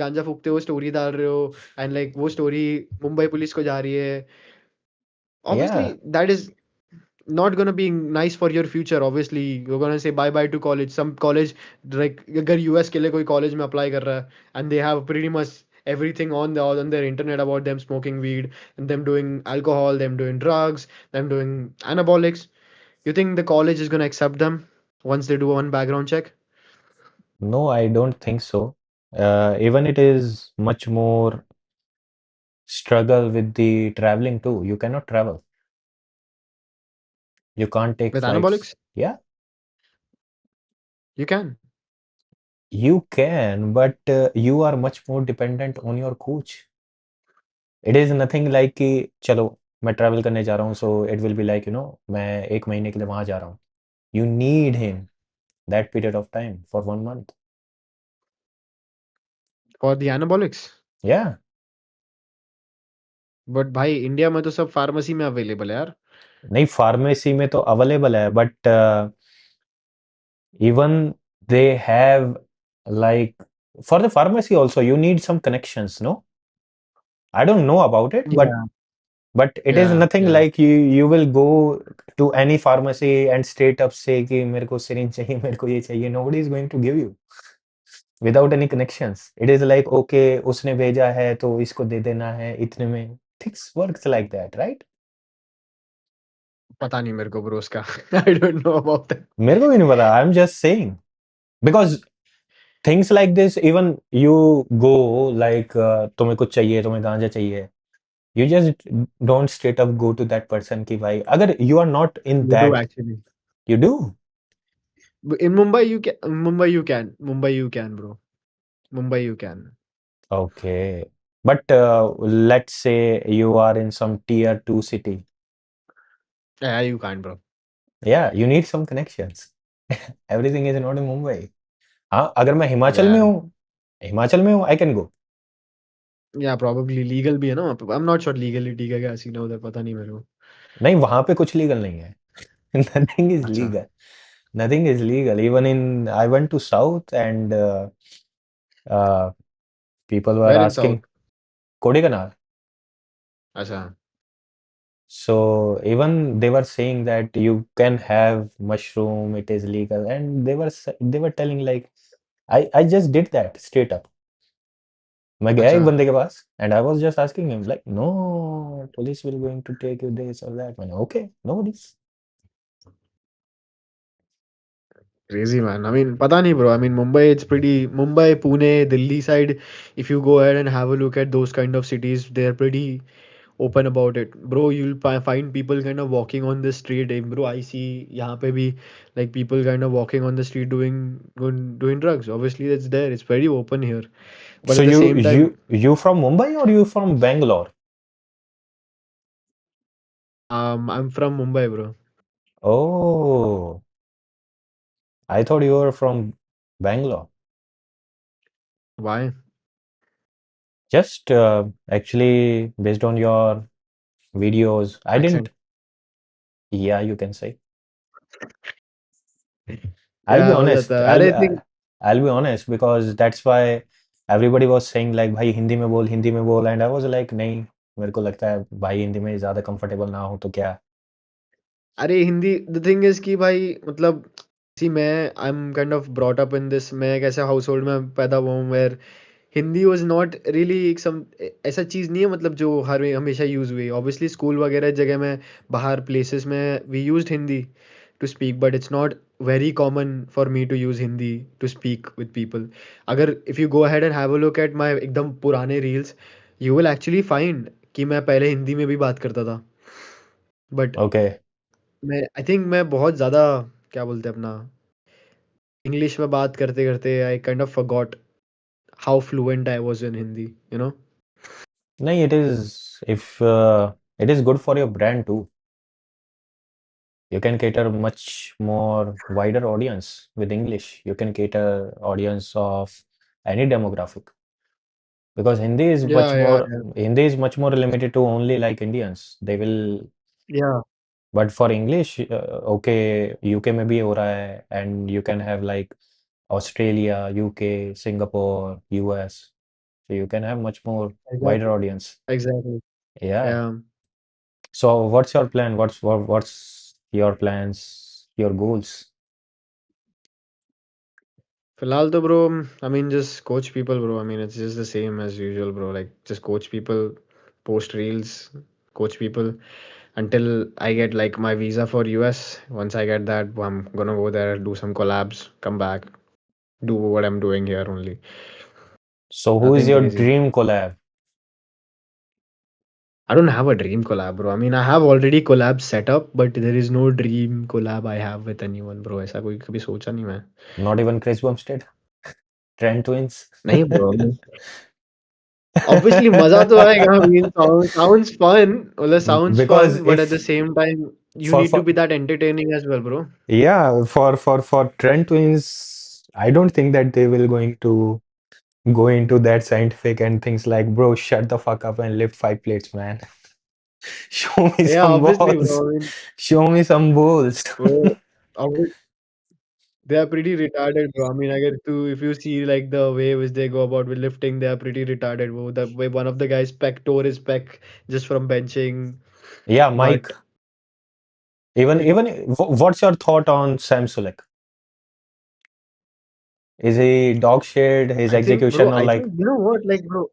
गांजा फूकते हो स्टोरी डाल रहे हो एंड लाइक वो स्टोरी मुंबई पुलिस को जा रही है Yeah. obviously that is not gonna be nice for your future. Obviously you're gonna say bye bye to college. Some college, like अगर US के लिए कोई college में apply कर रहा है, and they have pretty much everything on their internet about them smoking weed and them doing alcohol, them doing drugs, them doing anabolics. You think the college is gonna accept them once they do one background check? No, I don't think so. Even it is much more struggle with the traveling too. You cannot travel. You can't take With flights. anabolics, Yeah, you can. you can, but you are much more dependent on your coach. It is nothing like कि चलो मैं travel करने जा रहा हूँ so it will be like मैं एक महीने के लिए वहां जा रहा हूँ. You need him that period of time for 1 month. For the anabolics. Yeah, but भाई इंडिया में तो सब फार्मेसी में अवेलेबल है यार. नहीं फार्मेसी में तो अवेलेबल है but even they have like for the pharmacy also you need some connections, no? I don't know about it, but Yeah, it is yeah, nothing yeah. like you will go to any pharmacy and straight up say कि मेरे को syringe चाहिए मेरे को ये चाहिए. Nobody is going to give you without any connections. It is like okay उसने भेजा है तो इसको दे देना है इतने में. Things works like that, right? पता नहीं मेरे को ब्रो उसका. I don't know about that. मेरे को भी नहीं पता. I'm just saying because things like this even you go like तुम्हें कुछ चाहिए तुम्हें गांजा चाहिए. You just don't straight up go to that person कि भाई अगर you are not in You do that actually. you do. In Mumbai you can. Mumbai you can. Mumbai you can, bro. Mumbai you can. Okay, but let's say you are in some tier 2 city. Yeah, you can't, bro. Yeah, you need some connections. Everything is not in Mumbai. हाँ अगर मैं Yeah, Himachal में हूँ I can go. yeah, probably legal भी है ना वहाँ पे. I'm not sure legality का क्या सीन है उधर, पता नहीं मेरे को. नहीं वहां पे कुछ लीगल नहीं है. Nothing is अच्छा. legal. Nothing is legal. Even in I went to South and uh, people were Where in South? asking Kodaikanal. अच्छा. So even they were saying that you can have mushroom, it is legal, and they were telling like I just did that straight up. मैं गया अच्छा. एक बंदे के पास and I was just asking him like no police will going to take you this or that. मैंने okay no worries. Crazy man. I mean, pata nahi bro. I mean, Mumbai, it's pretty. Mumbai, Pune, Delhi side. If you go ahead and have a look at those kind of cities, they're pretty open about it, bro. You'll find people kind of walking on the street. Bro, I see यहाँ पे भी like people kind of walking on the street doing drugs. Obviously, that's there. It's very open here. But So at the you same time, you from Mumbai or you from Bangalore? I'm from Mumbai, bro. Oh, I thought you were from Bangalore. Why? Just actually based on your videos, I didn't. Accent. Yeah, you can say. I'll be Yeah, हो जाता honest. है. अरे think. I'll be honest because that's why everybody was saying like भाई हिंदी में बोल and I was like नहीं मेरे को लगता है भाई हिंदी में ज़्यादा comfortable ना हो तो क्या. अरे हिंदी, द थिंग इज कि भाई मतलब सी मैं I am kind of brought up in this. मैं एक ऐसे हाउस होल्ड में पैदा हुआ हूँ where Hindi was not really एक सम ऐसा चीज़ नहीं है मतलब जो हर हमेशा यूज़ हुई. ऑब्वियसली स्कूल वगैरह जगह में बाहर प्लेसेस में we used Hindi to speak, but it's not very common for me to use Hindi to speak with people. अगर if you go ahead and have a look at my एकदम पुराने reels, you will actually find कि मैं पहले हिंदी में भी बात करता था. But Okay. मैं आई थिंक मैं बहुत ज़्यादा क्या बोलते हैं अपना इंग्लिश में बात करते करते I kind of forgot how fluent I was in Hindi, you know. नहीं it is if it is good for your brand too. You can cater much more wider audience with English. You can cater audience of any demographic because या या Hindi is much more limited to only like Indians. They will या but for English okay UK में भी हो रहा है and you can have like Australia, UK, Singapore, US. So you can have much more wider exactly. audience. Exactly. Yeah. या So what's your plan? What's your plans, your goals? फिलहाल तो bro, I mean just coach people bro. I mean it's just the same as usual bro. Like just coach people, post reels, coach people until I get like my visa for US. Once I get that, I'm gonna go there, do some collabs, come back, do what I'm doing here only. So who is Nothing your crazy. dream collab? I don't have a dream collab, bro. I mean, I have already collab set up, but there is no dream collab I have with anyone, bro. ऐसा कोई कभी सोचा नहीं मैं. Not even Chris Bumstead? Trent Twins? नहीं bro. Obviously मजा तो आएगा. I mean, sounds fun. मतलब sounds Because fun, but at the if same time, you for need to for be that entertaining as well, bro. yeah, for Trent Twins, I don't think that they will going to go into that scientific and things like, bro, shut the fuck up and lift 5 plates, man. Show me Yeah, some obviously, balls. bro. I mean, Show me some balls. bro, they are pretty retarded, bro. I mean, I get to if you see like the way which they go about with lifting, they are pretty retarded, bro. The way one of the guys pec tore his pec just from benching, Yeah, Mike. but like, Even what's your thought on Sam Sulek? Is he dog shit? His I think, bro, execution or I like, think you know what, like, bro,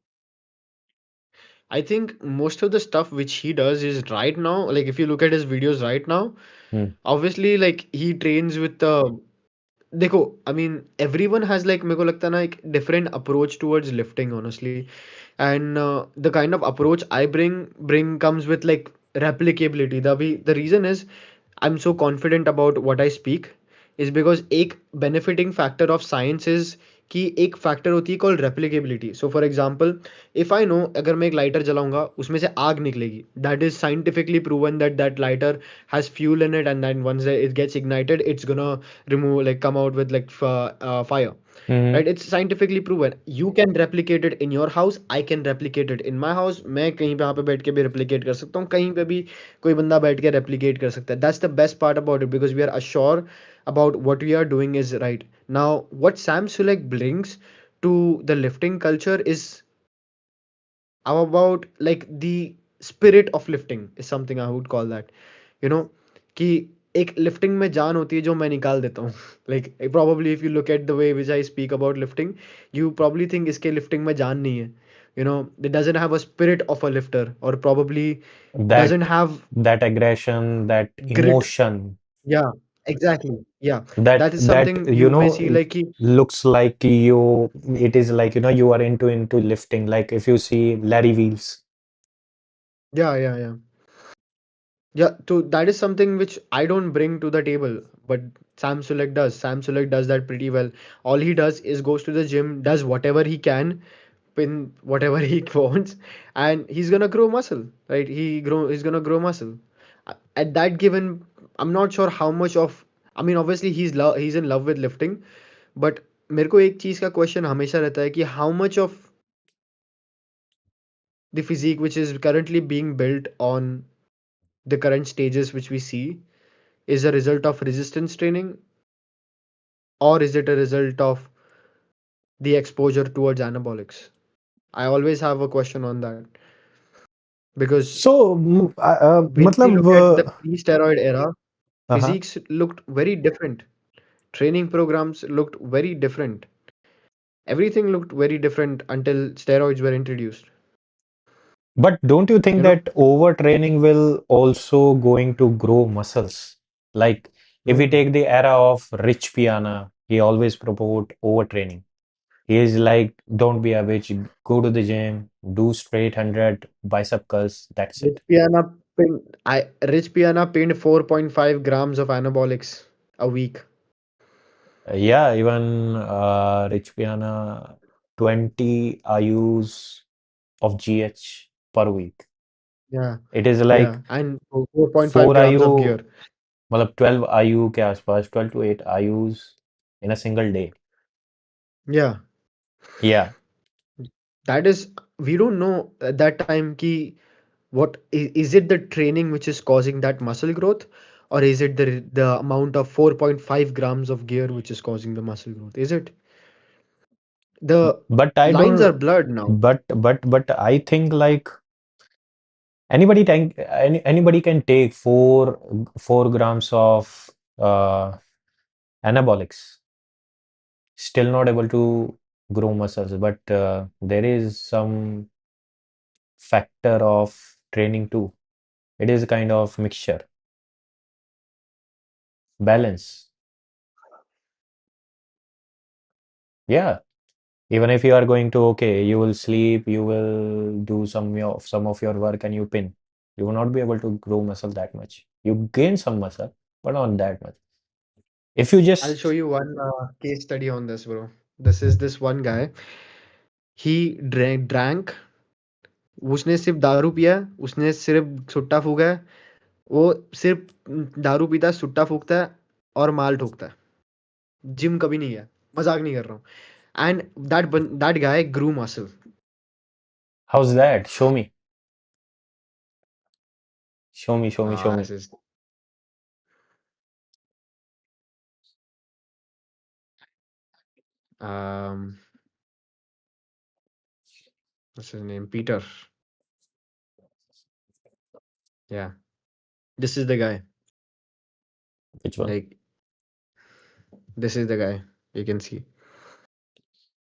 I think most of the stuff which he does is right now, like if you look at his videos right now, hmm, obviously like he trains with the देखो I mean everyone has like मेरे को लगता है ना एक different approach towards lifting honestly, and the kind of approach I bring comes with like replicability. The reason is I'm so confident about what I speak is because एक benefiting factor of science is कि एक factor होती है called replicability. So for example if I know अगर मैं एक lighter जलाऊंगा उसमें से आग निकलेगी, that is scientifically proven that that lighter has fuel in it and then once it gets ignited it's gonna remove like come out with like fire, hmm, right? It's scientifically proven. You can replicate it in your house, I can replicate it in my house. मैं कहीं पे यहाँ पे बैठ के भी replicate कर सकता हूँ, कहीं पे भी कोई बंदा बैठ के replicate कर सकता है. That's the best part about it because we are assured about what we are doing is right. Now what Sam Sulek brings to the lifting culture is about like the spirit of lifting is something I would call that, you know, कि एक lifting में जान होती है जो मैं निकाल देता हूँ. Like probably if you look at the way which I speak about lifting, you probably think इसके लिफ्टिंग में जान नहीं है, you know, it doesn't have a spirit of a lifter or probably doesn't that have that aggression, that grit. emotion, Yeah, exactly. Yeah, that that is that something you you may know see like कि, looks like you. It is like you are into lifting. Like if you see Larry Wheels. yeah. Yeah, so that is something which I don't bring to the table, but Sam Sulek does. Sam Sulek does that pretty well. All he does is goes to the gym, does whatever he can, pin whatever he wants, and he's gonna grow muscle, right? He's gonna grow muscle. At that given, I'm not sure how much of. I mean, obviously he's in love with lifting, but मेरे को एक चीज का question हमेशा रहता है कि how much of the physique which is currently being built on the current stages which we see is a result of resistance training or is it a result of the exposure towards anabolics? I always have a question on that because So when we मतलब look at the pre-steroid era, uh-huh. physiques looked very different. Training programs looked very different. Everything looked very different until steroids were introduced. But don't you think You know? that overtraining will also going to grow muscles? Like if we Mm. take the era of Rich Piana, he always promote overtraining. He is like, don't be a bitch, go to the gym, do straight 100 bicep curls, that's Rich it. Piana Rich Piana pinned 4.5 grams of anabolics a week. Yeah, even Rich Piana, 20 IUs of GH per week. Yeah, It is yeah, like and 4.5 4 grams of IU, gear. मतलब 12 IU के आसपास, 12 to 8 IUs in a single day. Yeah. Yeah, That is, we don't know at that time ki what is it the training which is causing that muscle growth, or is it the amount of 4.5 grams of gear which is causing the muscle growth? Is it the but I lines are don't, blurred now? but I think like Anybody can take 4 grams of uh, anabolics, still not able to grow muscles, but there is some factor of training too. It is a kind of mixture, balance. Yeah, even if you are going to, okay, you will sleep, you will do some of your work and you pin. You will not be able to grow muscle that much. You gain some muscle, but not that much. If you I'll show just you one case study on this, bro. This is this one guy. He drank, उसने सिर्फ दारू पिया, उसने सिर्फ सुट्टा फूका है, वो सिर्फ दारू पीता है, सुट्टा फूकता है और माल ठोकता है। जिम कभी नहीं गया, मजाक नहीं कर रहा हूँ। And that guy grew muscle. how's that? Show me. Show me, show me, show me. This is um, what's his name? Peter. Yeah, this is the guy. Which one? Like this is the guy. You can see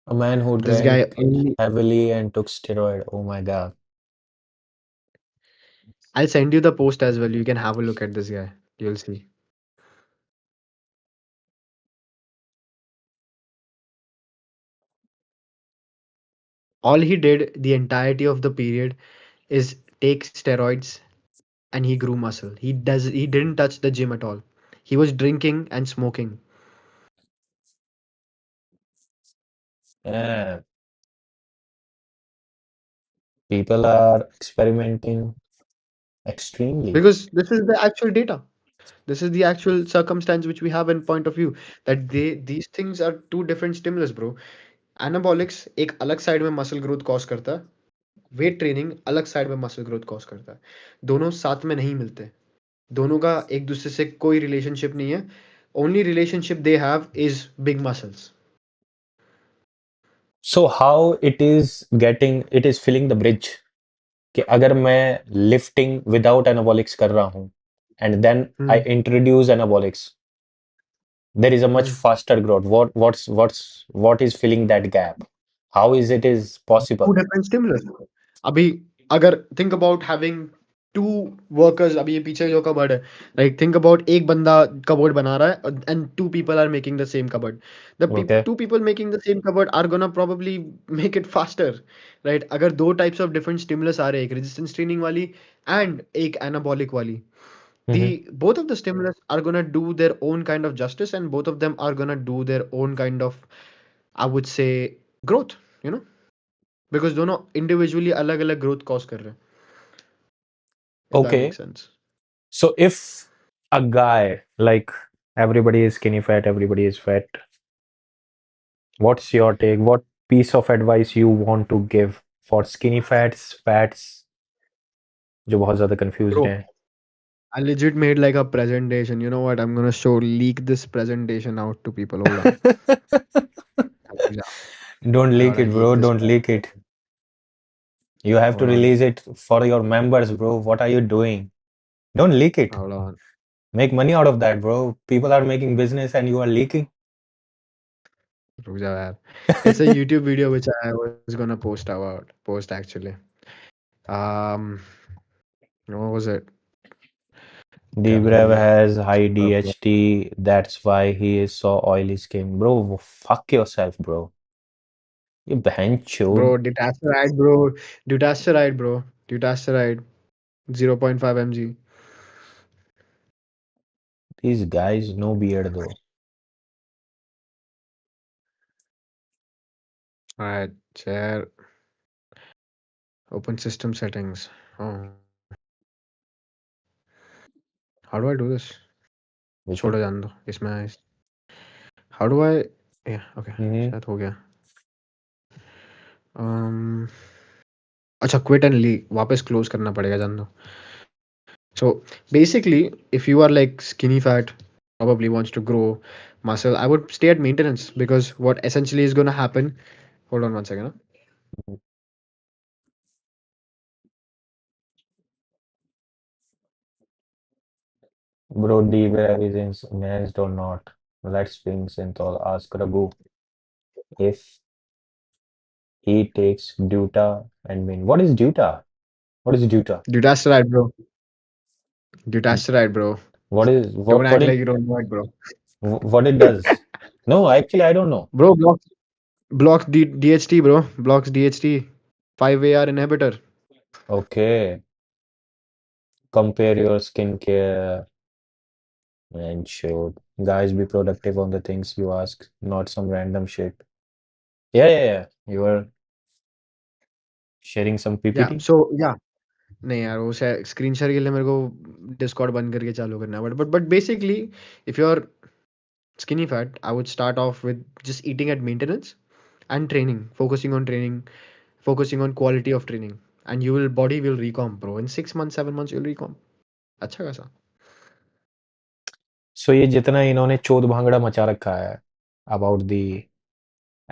A man who this guy drank only. heavily and took steroid. Oh my God. I'll send you the post as well. You can have a look at this guy. You'll see. All he did the entirety of the period is take steroids and he grew muscle. He didn't touch the gym at all. He was drinking and smoking. Yeah, people are experimenting extremely. Because this is the actual data. This is the actual circumstance which we have in point of view that these things are two different stimulus, bro. Anabolics एक अलग side में muscle growth cause करता है, weight training अलग side में muscle growth cause करता है, दोनों साथ में नहीं मिलते, दोनों का एक दूसरे से कोई रिलेशनशिप नहीं है, only relationship they have is big muscles. So how it is filling the bridge कि अगर मैं lifting without anabolics कर रहा हूँ and then I hmm introduce anabolics, there is a much hmm faster growth. What is filling that gap? How is to possible? Different stimulus. अभी अगर think about having two workers, अभी ये पीछे जो cupboard है, लाइक थिंक अबाउट एक बंदा cupboard बना रहा है and two people are making the same cupboard, the Okay. Two people making the same cupboard are gonna probably make it faster, right? अगर दो टाइप्स ऑफ डिफरेंट स्टिमुलस आ रहे हैं, एक रेजिस्टेंस ट्रेनिंग वाली एंड एक एनाबॉलिक वाली, the Mm-hmm. both of the stimulus are gonna do their own kind of justice and both of them are gonna do their own kind of, I would say, growth, you know, because दोनों individually अलग अलग growth cause कर रहे हैं, if that Okay. makes sense. So if a guy like everybody is skinny fat, everybody is fat, what's your take? What piece of advice you want to give for skinny fats जो बहुत ज्यादा confused Bro, हैं? I legit made like a presentation. You know what? I'm gonna leak this presentation out to people. Hold on. Yeah, Don't I leak wanna it, leak bro. this Don't leak it. presentation. You have to Hold on. release it for your members, bro. What are you doing? Don't leak it. Hold on. Make money out of that, bro. People are making business and you are leaking. रुक जाओ यार. It's a YouTube video which I was gonna post actually. Um, what was it? Debrev Gummy. has high DHT. That's why he is so oily skin. Bro, fuck yourself, bro. You बहनचोद. Bro, dutasteride, bro. Dutasteride, bro. Dutasteride. 0.5 mg. These guys no beard though. Alright, share. Open system settings. Oh, how do I do this? Which one? छोड़ो जान दो इसमें. How do I? Yeah, okay. Mm-hmm. शायद हो गया. Um, अच्छा, quit and leave. वापस close करना पड़ेगा जान दो. So basically, if you are like skinny fat, probably wants to grow muscle, I would stay at maintenance because what essentially is gonna happen. Hold on one second. Huh? Bro, deep revisions, managed or not. Let's swing Synthol. Ask Raghu if he takes Duta and Min. What is Duta? What is Duta? Dutasteride, bro. Dutasteride, bro. What is Don't what act like it you don't know it, bro. what it does? No, actually I don't know. Bro, blocks DHT, bro. Blocks DHT. 5AR inhibitor. Okay. Compare your skincare and should guys be productive on the things you ask, not some random shit. Yeah, yeah, yeah. You were sharing some Yeah. PPT? So yeah. नहीं यार वो screen share के लिए मेरे को Discord बंद करके चालू करना है but basically if you are skinny fat, I would start off with just eating at maintenance and training, focusing on training, focusing on quality of training, and you will body will recomp, bro. In 6 months, 7 months, you'll recomp. अच्छा खासा. सो ये जितना इन्होंने चोद भांगड़ा मचा रखा है about the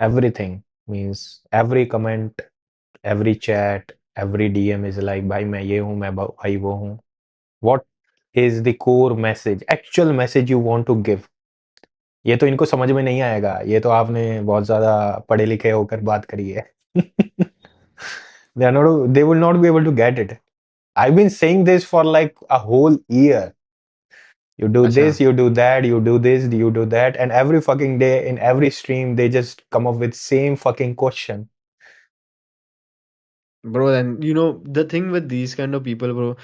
everything means every comment every chat every DM is like भाई मैं ये हूँ मैं भाई वो हूँ what is the core message actual message you want to give ये तो इनको समझ में नहीं आएगा ये तो आपने बहुत ज्यादा पढ़े लिखे होकर बात करी है they will not be able to get it. I've been saying this for like a whole year. You do अच्छा. this, you do that, you do this, you do that, and every fucking day in every stream they just come up with same fucking question. Bro, then you know the thing with these kind of people, bro.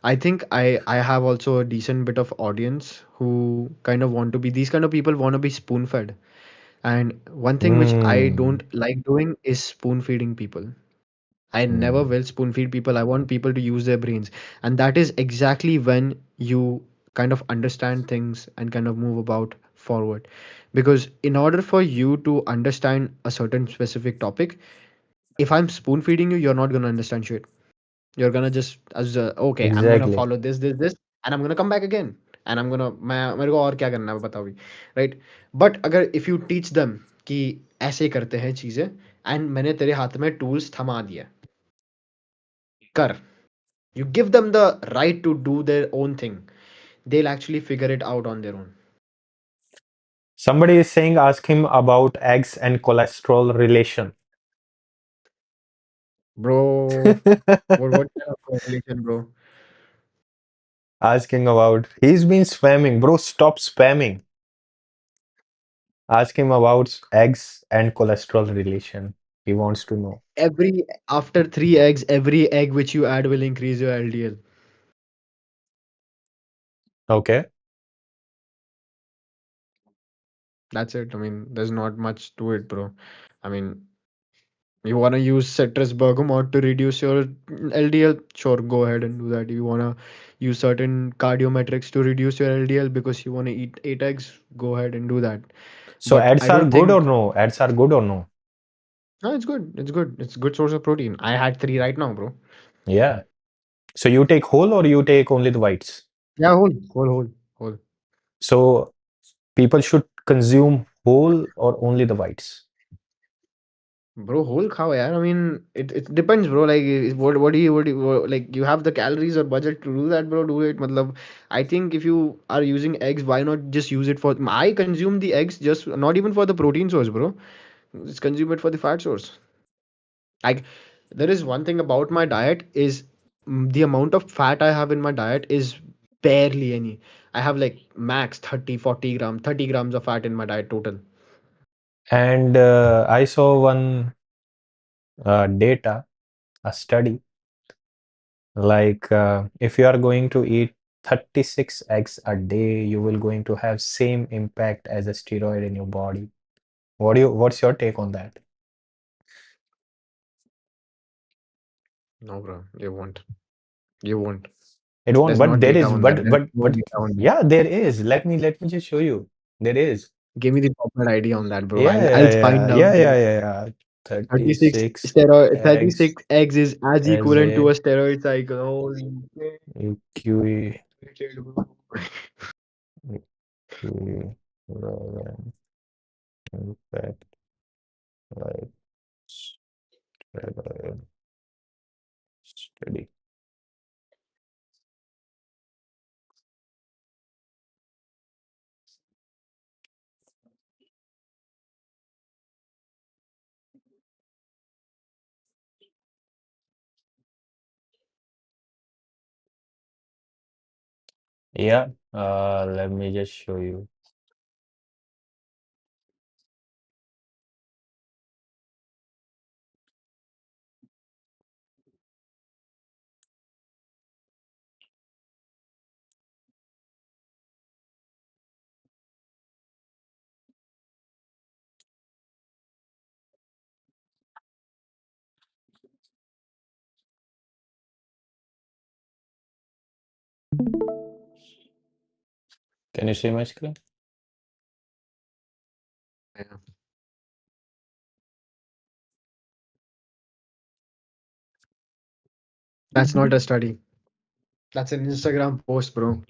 I think I have also a decent bit of audience who kind of want to be these kind of people want to be spoon fed. And one thing which I Hmm. don't like doing is spoon feeding people. I never Hmm. will spoon feed people. I want people to use their brains. And that is exactly when you kind of understand things and kind of move about forward. Because in order for you to understand a certain specific topic, if I'm spoon feeding you, you're not going to understand shit. You're going to just, as okay, I'm going to Exactly. follow this, and I'm going to come back again. And I'm going to, मेरे को और क्या करना है बताओ भी. Right? But अगर if you teach them कि ऐसे करते हैं चीजें and मैंने तेरे हाथ में tools थमा दिया कर. You give them the right to do their own thing. They'll actually figure it out on their own. Somebody is saying ask him about eggs and cholesterol relation. Bro, what kind of correlation, bro? Asking about he's been spamming. Bro, stop spamming. Ask him about eggs and cholesterol relation. He wants to know. Every after 3 eggs, every egg which you add will increase your LDL. Okay. That's it. I mean, there's not much to it, bro. I mean, you wanna use citrus bergamot to reduce your LDL? Sure, go ahead and do that. You wanna use certain cardiometrics to reduce your LDL because you wanna eat 8 eggs? Go ahead and do that. So But ads I are don't good or think. no? Ads are good or no? No, it's good. It's good. It's good source of protein. I had three right now, bro. Yeah. So you take whole or you take only the whites? Yeah, whole. So people should consume whole or only the whites. Bro, whole cow, yeah. I mean, it depends, bro. Like, like? You have the calories or budget to do that, bro. Do it. Matlab, I think if you are using eggs, why not just use it for? I consume the eggs just not even for the protein source, bro. Just consume it for the fat source. Like, there is one thing about my diet is the amount of fat I have in my diet is barely any. I have like max 30 grams of fat in my diet total. And I saw one data, a study, like if you are going to eat 36 eggs a day, you will going to have same impact as a steroid in your body. What's your take on that? No, bro, you won't. You won't. It won't, There's but not there data is, on that. There's no but data on that. yeah, there is. Let me just show you. There is. Give me the proper ID on that, bro. Yeah, I'll yeah, find yeah, out, yeah, bro. yeah, yeah, yeah. 36 36 steroid eggs 36 eggs is as as equivalent to a a steroid cycle. Holy equi- shit, bro. equivalent impact like steroid study. Yeah, let me just show you. Can you see my screen? Yeah. That's not a study. That's an Instagram post, bro.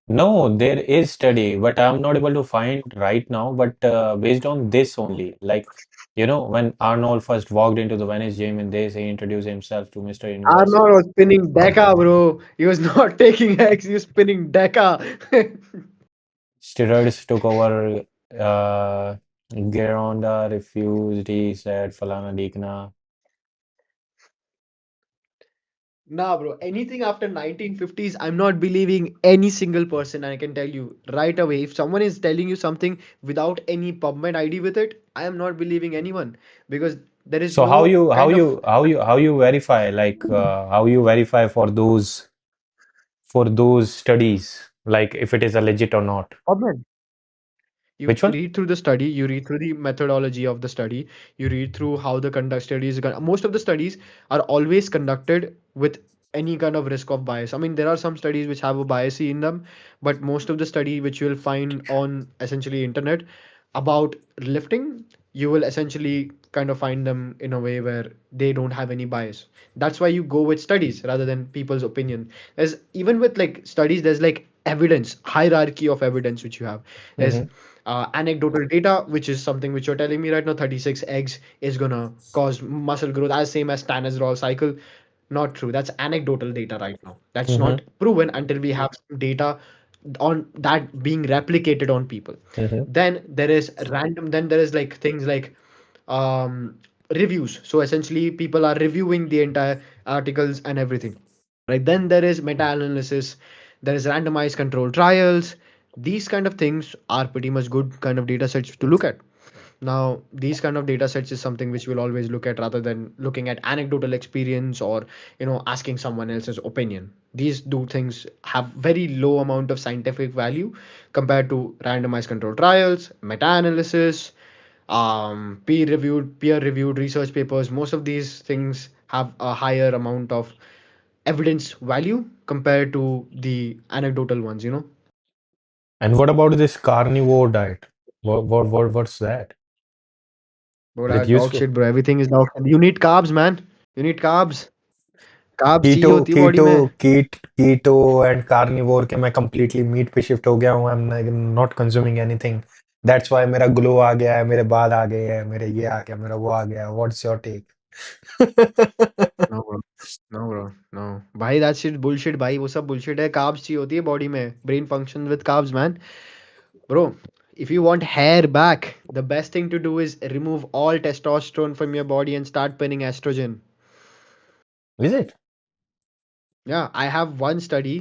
No, there is study, but I'm not able to find right now. But based on this only, like when Arnold first walked into the Venice gym and he introduced himself to Mr. Universe. Arnold was spinning Deca, bro. He was not taking X, he was spinning Deca. Steroids took over. Uh, Geronda refused. He said, "Falana Dikna." Nah, bro. Anything after 1950s, I'm not believing any single person. And I can tell you right away, if someone is telling you something without any PubMed ID with it, I am not believing anyone because there is So how no you how kind of you how you how you verify how you verify for those studies like if it is a legit or not? PubMed. You Which one? read through the study, you read through the methodology of the study, you read through how the conduct studies most of the studies are always conducted with any kind of risk of bias. I mean, there are some studies which have a bias in them, but most of the study which you will find on essentially internet about lifting, you will essentially kind of find them in a way where they don't have any bias. That's why you go with studies rather than people's opinion. There's even with like studies, there's like evidence, hierarchy of evidence which you have. There's Mm-hmm. anecdotal data, which is something which you're telling me right now. 36 eggs is gonna cause muscle growth as same as Stanisrol cycle. Not true. That's anecdotal data right now. That's Mm-hmm. not proven until we have data on that being replicated on people. Mm-hmm. Then there is random. Then there is like things like reviews. So essentially, people are reviewing the entire articles and everything. Right, then there is meta-analysis, there is randomized control trials. These kind of things are pretty much good kind of data sets to look at. Now these kind of data sets is something which we'll always look at rather than looking at anecdotal experience or asking someone else's opinion. These two things have very low amount of scientific value compared to randomized control trials, meta-analysis, peer reviewed research papers. Most of these things have a higher amount of evidence value compared to the anecdotal ones. And what about this carnivore diet? What's that? Bro, Is it that dog useful? shit, bro. Everything is dog shit. You need carbs, man. You need carbs. Carbs चाहिए कीटो होती है body कीटो में. कीटो and carnivore के मैं completely meet पे shift हो गया हूँ. I am not consuming anything. That's why मेरा ग्लो आ गया है, मेरे बाल आ गए हैं, मेरे ये आ गया, मेरा वो आ गया. What's your take? No, bro. No, bro. No. भाई that shit bullshit भाई. वो सब bullshit है. Carbs चाहिए होती है बॉडी में. Brain functions with carbs, man. Bro, if you want hair back, the best thing to do is remove all testosterone from your body and start pinning estrogen. Is it? Yeah, I have one study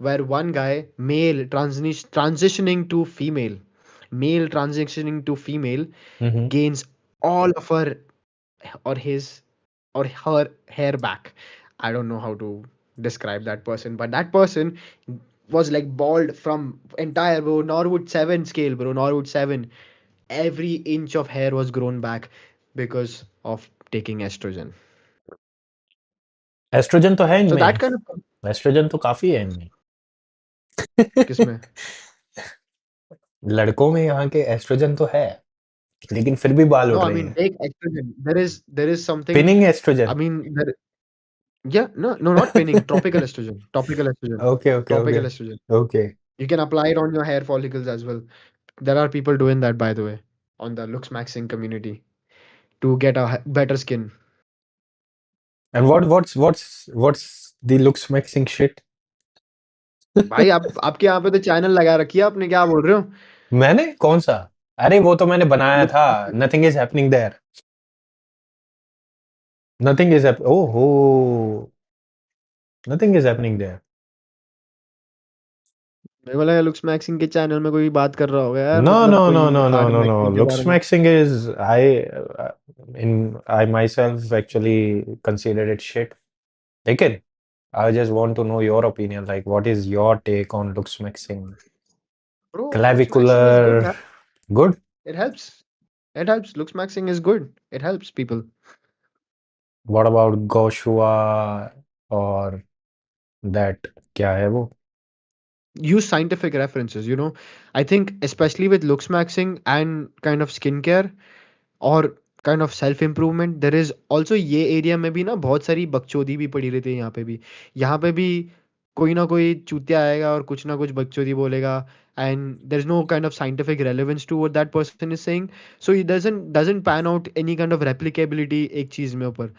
where one guy, male transitioning to female, Mm-hmm. gains all of her or his or her hair back. I don't know how to describe that person, but that person was like bald from entire bro Norwood 7 scale, bro. Norwood 7. Every inch of hair was grown back because of taking estrogen. Estrogen तो है So that इनमें. kind of estrogen तो काफी है इनमें. kisme. लड़कों में यहाँ के एस्ट्रोजन तो है, लेकिन फिर भी बाल No, उड़ I रहे mean हैं. take estrogen. There is something. Pinning I estrogen. mean yeah, no, not pinning. Tropical estrogen. Topical estrogen. Okay okay okay Topical estrogen. Okay. You can apply it on your hair follicles as well. There are people doing that, by the way, on the looks maxing community to get a better skin. And what's the looks mixing shit? भाई आप आपके यहाँ पे तो channel लगा रखी है आपने, क्या बोल रहे हो? मैंने कौन सा? अरे वो तो मैंने बनाया लुक था. Nothing is happening there. Nothing is ओहो. Nothing is happening there. मेरे को लगा लुक्स मैक्सिंग के चैनल में कोई बात कर रहा होगा यार, No, मतलब no, no, कोई no, no, hard no, no. Maxing के Looks बारे में। maxing is I myself actually consider it shit. Again, I just want to know your opinion. Like, what is your take on looks maxing? Bro, looks maxing is good, Clavicular, man. good. It helps. It helps. Looks maxing is good. It helps people. What about Goshua or that? क्या है वो? Use scientific references, you know. I think especially with looks maxing and kind of skincare और kind of self improvement there is also ये area में भी ना बहुत सारी बकचोदी भी पड़ी रहती है यहाँ पे भी कोई ना कोई चूतिया आएगा और कुछ ना कुछ बकचोदी बोलेगा and there is no kind of scientific relevance to what that person is saying so it doesn't pan out any kind of replicability एक चीज़ में ऊपर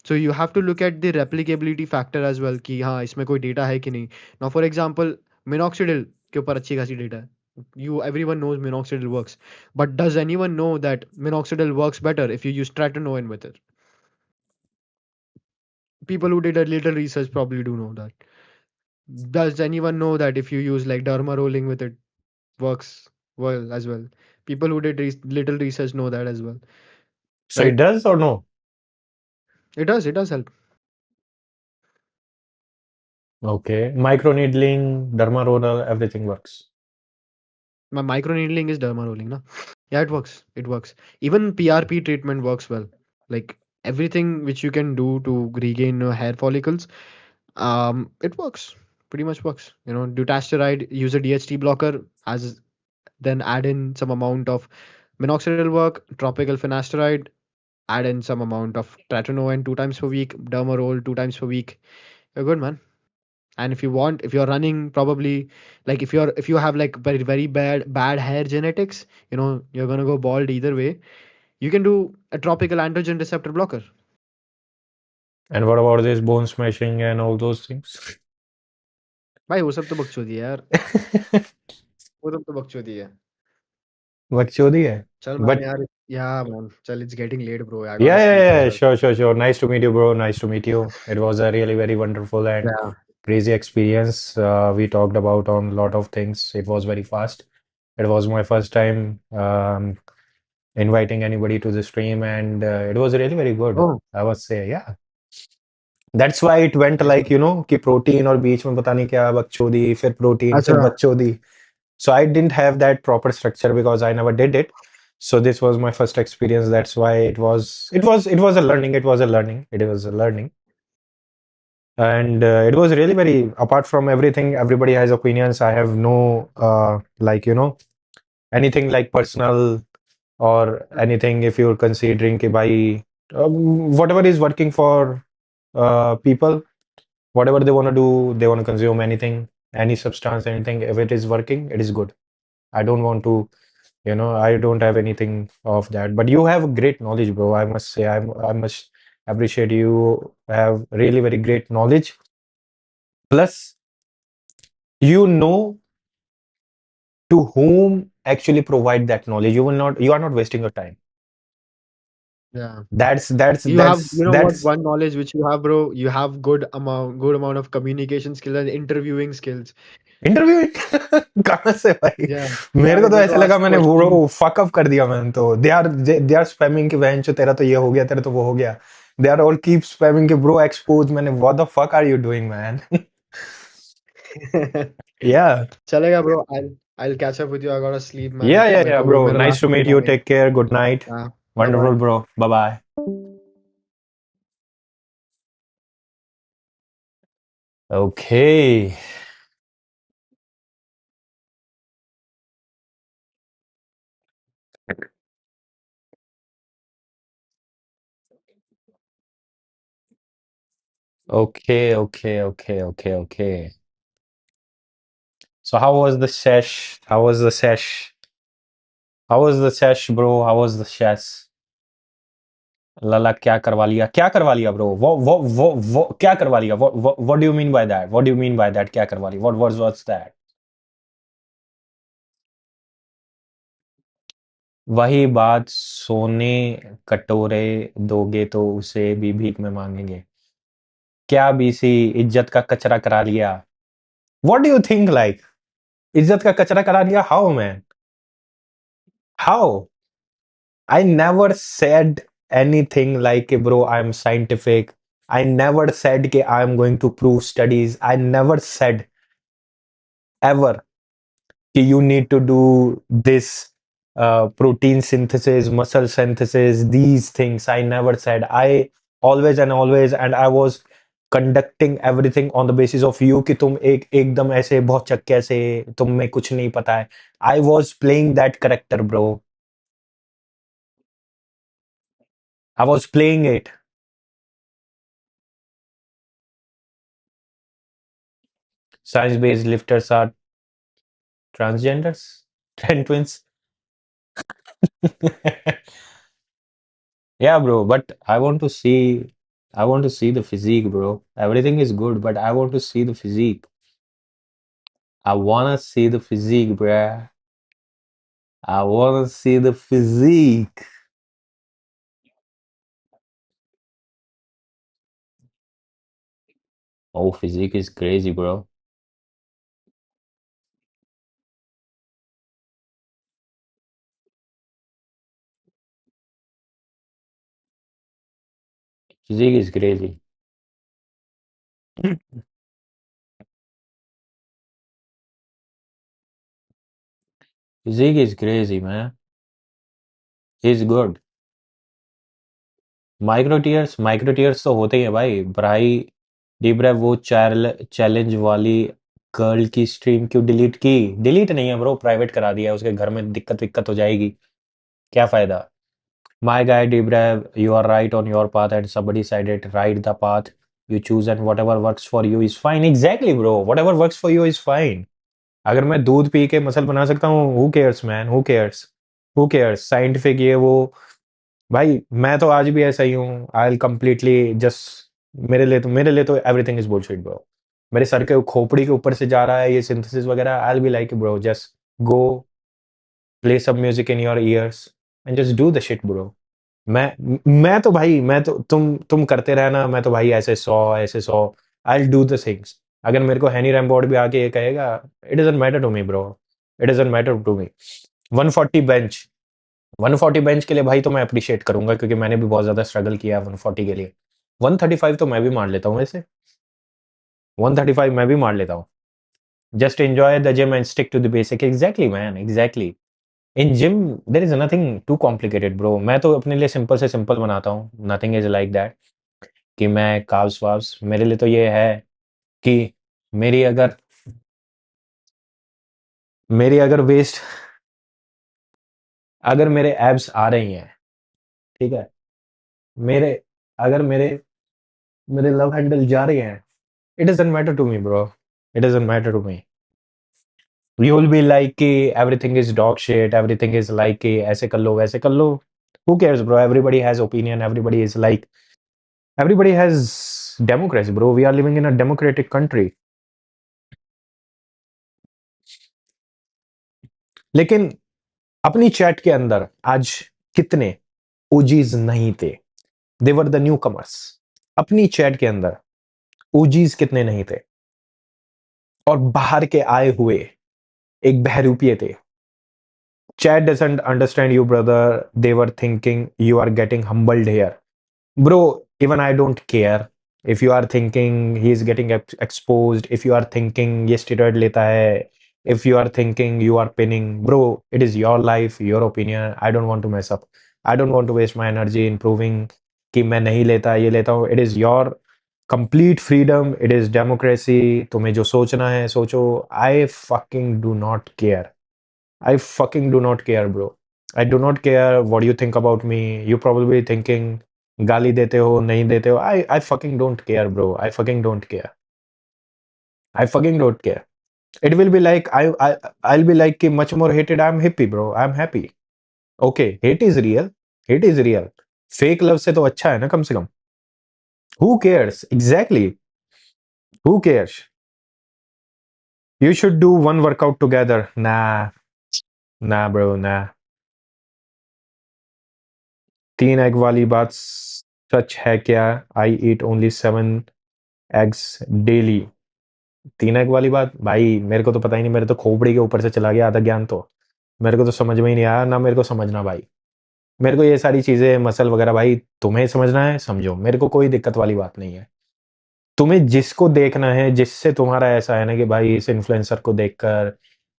so you have to look at the replicability factor as well कि हाँ इसमें कोई data है कि नहीं नाउ फॉर एग्जांपल मिनॉक्सिडिल के ऊपर अच्छी खासी डेटा है you everyone knows minoxidil works, but does anyone know that minoxidil works better if you use tretinoin with it? People who did a little research probably do know that. Does anyone know that if you use like derma rolling with it works well as well? People who did little research know that as well, So it right? does or no? It does help. Okay. Microneedling, dermaroller, everything works. My microneedling is derma rolling, na? Yeah, it works. Even PRP treatment works well. Like everything which you can do to regain your hair follicles, it works. Pretty much works. You know, dutasteride, use a DHT blocker, as then add in some amount of minoxidil work, tropical finasteride, add in some amount of tretinoin 2 times per week, dermarol 2 times per week. You're good, man. And if you want, if you're running, probably like if you have like very bad hair genetics, you know, you're gonna go bald either way. You can do a tropical androgen receptor blocker. And what about this bone smashing and all those things? भाई वो सब तो बकचोदी है यार, वो सब तो बकचोदी है. बकचोदी है. चल man But यार, yeah man, चल it's getting late bro, I yeah, gotta yeah, sleep as yeah, well. sure, sure, sure. Nice to meet you, bro. Nice to meet you. It was a really very wonderful and Yeah. crazy experience. We talked about on a lot of things. It was very fast. It was my first time inviting anybody to the stream, and it was really very good. Oh, I must say, yeah. That's why it went nice like, man. कि protein और बीच में पता नहीं क्या बकचोदी, फिर protein, फिर अच्छा. बकचोदी. So I didn't have that proper structure because I never did it. So this was my first experience. That's why it was a learning. It was a learning. It was a learning. And it was really very, apart from everything, everybody has opinions. I have no, anything like personal or anything if you're considering कि भाई, whatever is working for people, whatever they want to do, they want to consume anything, any substance, anything. If it is working, it is good. I don't want to, I don't have anything of that. But you have great knowledge, bro. I must say, I must appreciate you have really very great knowledge. Plus, you know to whom actually provide that knowledge. You are not wasting your time. Yeah. That's that's You have, that's you know what, that's one knowledge which you have, bro, you have good amount of communication skills and interviewing skills. Interviewing कहाँ से भाई. Yeah. मेरे You're को तो able ऐसा to लगा ask मैंने questions. वो फक अप कर दिया. मैंने तो दे आर स्पैमिंग कि बहन चो तेरा तो ये हो गया, तेरा तो वो हो गया. They are all keep spamming कि ब्रो एक्सपोज. मैंने what the fuck are you doing man. Yeah चलेगा bro, I'll catch up with you. I gotta sleep man. या या मेरे या को ब्रो, मेरा nice last to meet meeting you. आ गई. Take care. Good night. Yeah. Bye wonderful bye. Bro. Bye bye. Okay. Okay, okay, okay, okay, okay. So how was the sesh? How was the sesh? How was the sesh, bro? How was the sesh? लला क्या करवा लिया, क्या करवा लिया bro? वो क्या करवा लिया? What do you mean by that? What do you mean by that? क्या करवा लिया? What's that? वही बात, सोने कटोरे दोगे तो उसे भी भीख में मांगेंगे. क्या बीसी इज्जत का कचरा करा लिया? What do you think like? इज्जत का कचरा करा दिया, how man, how? I never said anything like, bro, I'm scientific. I never said कि I'm going to prove studies. I never said ever कि you need to do this protein synthesis, muscle synthesis, these things. I never said. I always and always, and I was conducting everything on the basis of you कि तुम एकदम ऐसे बहुत चक्के से तुम में कुछ नहीं पता है. I was playing that character, bro. I was playing it. Science-based lifters are transgenders, trend twins. Yeah, bro, but I want to see the physique, bro. Everything is good, but I want to see the physique. I wanna see the physique, bruh. I wanna see the physique. Oh, physique is crazy, bro. Physique is crazy. Physique is crazy, man. He's good. Micro tears तो होते ही हैं भाई. भाई deep rap वो challenge वाली girl की stream क्यों delete की? डिलीट नहीं है ब्रो, प्राइवेट करा दिया है. उसके घर में दिक्कत विक्कत हो जाएगी, क्या फायदा? My guy deep rap, you are right on your path and somebody said it, right the path you choose and whatever works for you is fine. Exactly bro, whatever works for you is fine. अगर मैं दूध P के muscle बना सकता हूँ, who cares man, who cares, who cares? Scientific ये वो, भाई मैं तो आज भी ऐसा ही हूँ. आई विल कंप्लीटली जस्ट, मेरे लिए तो एवरीथिंग इज बुलशिट ब्रो. मेरे सर के खोपड़ी के ऊपर से जा रहा है ये सिंथेसिस वगैरह. I will be like bro, just go play सब music in your ears and just do the shit bro. मैं तो भाई, मैं तो तुम करते रहना, मैं तो भाई ऐसे 100 I will do the things. अगर मेरे को हैनी रैमबोर्ड भी आके ये कहेगा, it doesn't matter to me bro, it doesn't matter to me. 140 bench, 140 bench के लिए भाई तो मैं अप्रिशिएट करूंगा, क्योंकि मैंने भी बहुत ज्यादा स्ट्रगल किया है 140 के लिए. 135 तो मैं भी मार लेता हूँ वैसे, 135 मैं भी मार लेता हूँ. Just enjoy the gym and stick to the basic. Exactly man, exactly. In gym there is nothing too complicated bro. मैं तो अपने लिए सिंपल से सिंपल बनाता हूँ. नथिंग इज लाइक दैट कि मैं काव्स वाव्स, मेरे लिए तो ये है कि मेरी अगर मेरी अगर वेस्ट, अगर मेरे एब्स आ रही हैं, ठीक है, मेरे अगर मेरे मेरे लव हैंडल जा रहे हैं, it doesn't matter to me bro, it doesn't matter to me. You will be like कि everything is dog shit, everything is like कि ऐसे कर लो वैसे कर लो. Who cares bro, everybody has opinion, everybody is like, everybody has democracy bro, we are living in a democratic country. लेकिन अपनी chat के अंदर आज कितने ओजीज नहीं थे? दे वर द न्यू कमर्स. अपनी चैट के अंदर ओजीज कितने नहीं थे? और बाहर के आए हुए एक बहरूपिये थे. Chat doesn't understand you, brother. They were thinking you are getting humbled here. Bro, even I don't care. If you are thinking he is getting exposed, if you are thinking ये steroid लेता है, if you are thinking you are pinning, bro, it is your life, your opinion. I don't want to mess up. I don't want to waste my energy in proving कि मैं नहीं लेता, ये लेता हूँ. It is your complete freedom. It is democracy. तुम्हें जो सोचना है सोचो. I fucking do not care. I fucking do not care, bro. I do not care what you think about me. You probably thinking गाली देते हो नहीं देते हो. I fucking don't care, bro. I fucking don't care. I fucking don't care. It will be like I'll be like कि much more hated. I'm happy, bro. I'm happy. Okay, hate is real. Hate is real. Fake love से तो अच्छा है ना कम से कम. Who cares? Exactly. Who cares? You should do one workout together. Nah, nah, bro, nah. 3 egg वाली बात सच है क्या? आई ईट ओनली 7 eggs daily. 3 एक वाली बात भाई, मेरे को तो पता ही नहीं, मेरे तो खोपड़ी के ऊपर से चला गया आधा ज्ञान तो। मेरे को तो समझ में ही नहीं आया, ना मेरे को समझना भाई। मेरे को ये सारी चीज़ें मसल वगैरह भाई तुम्हें समझना है समझो, मेरे को कोई दिक्कत वाली बात नहीं है। तुम्हें जिसको देखना है, जिससे तुम्हारा ऐसा है ना कि भाई इस इन्फ्लुएंसर को देखकर,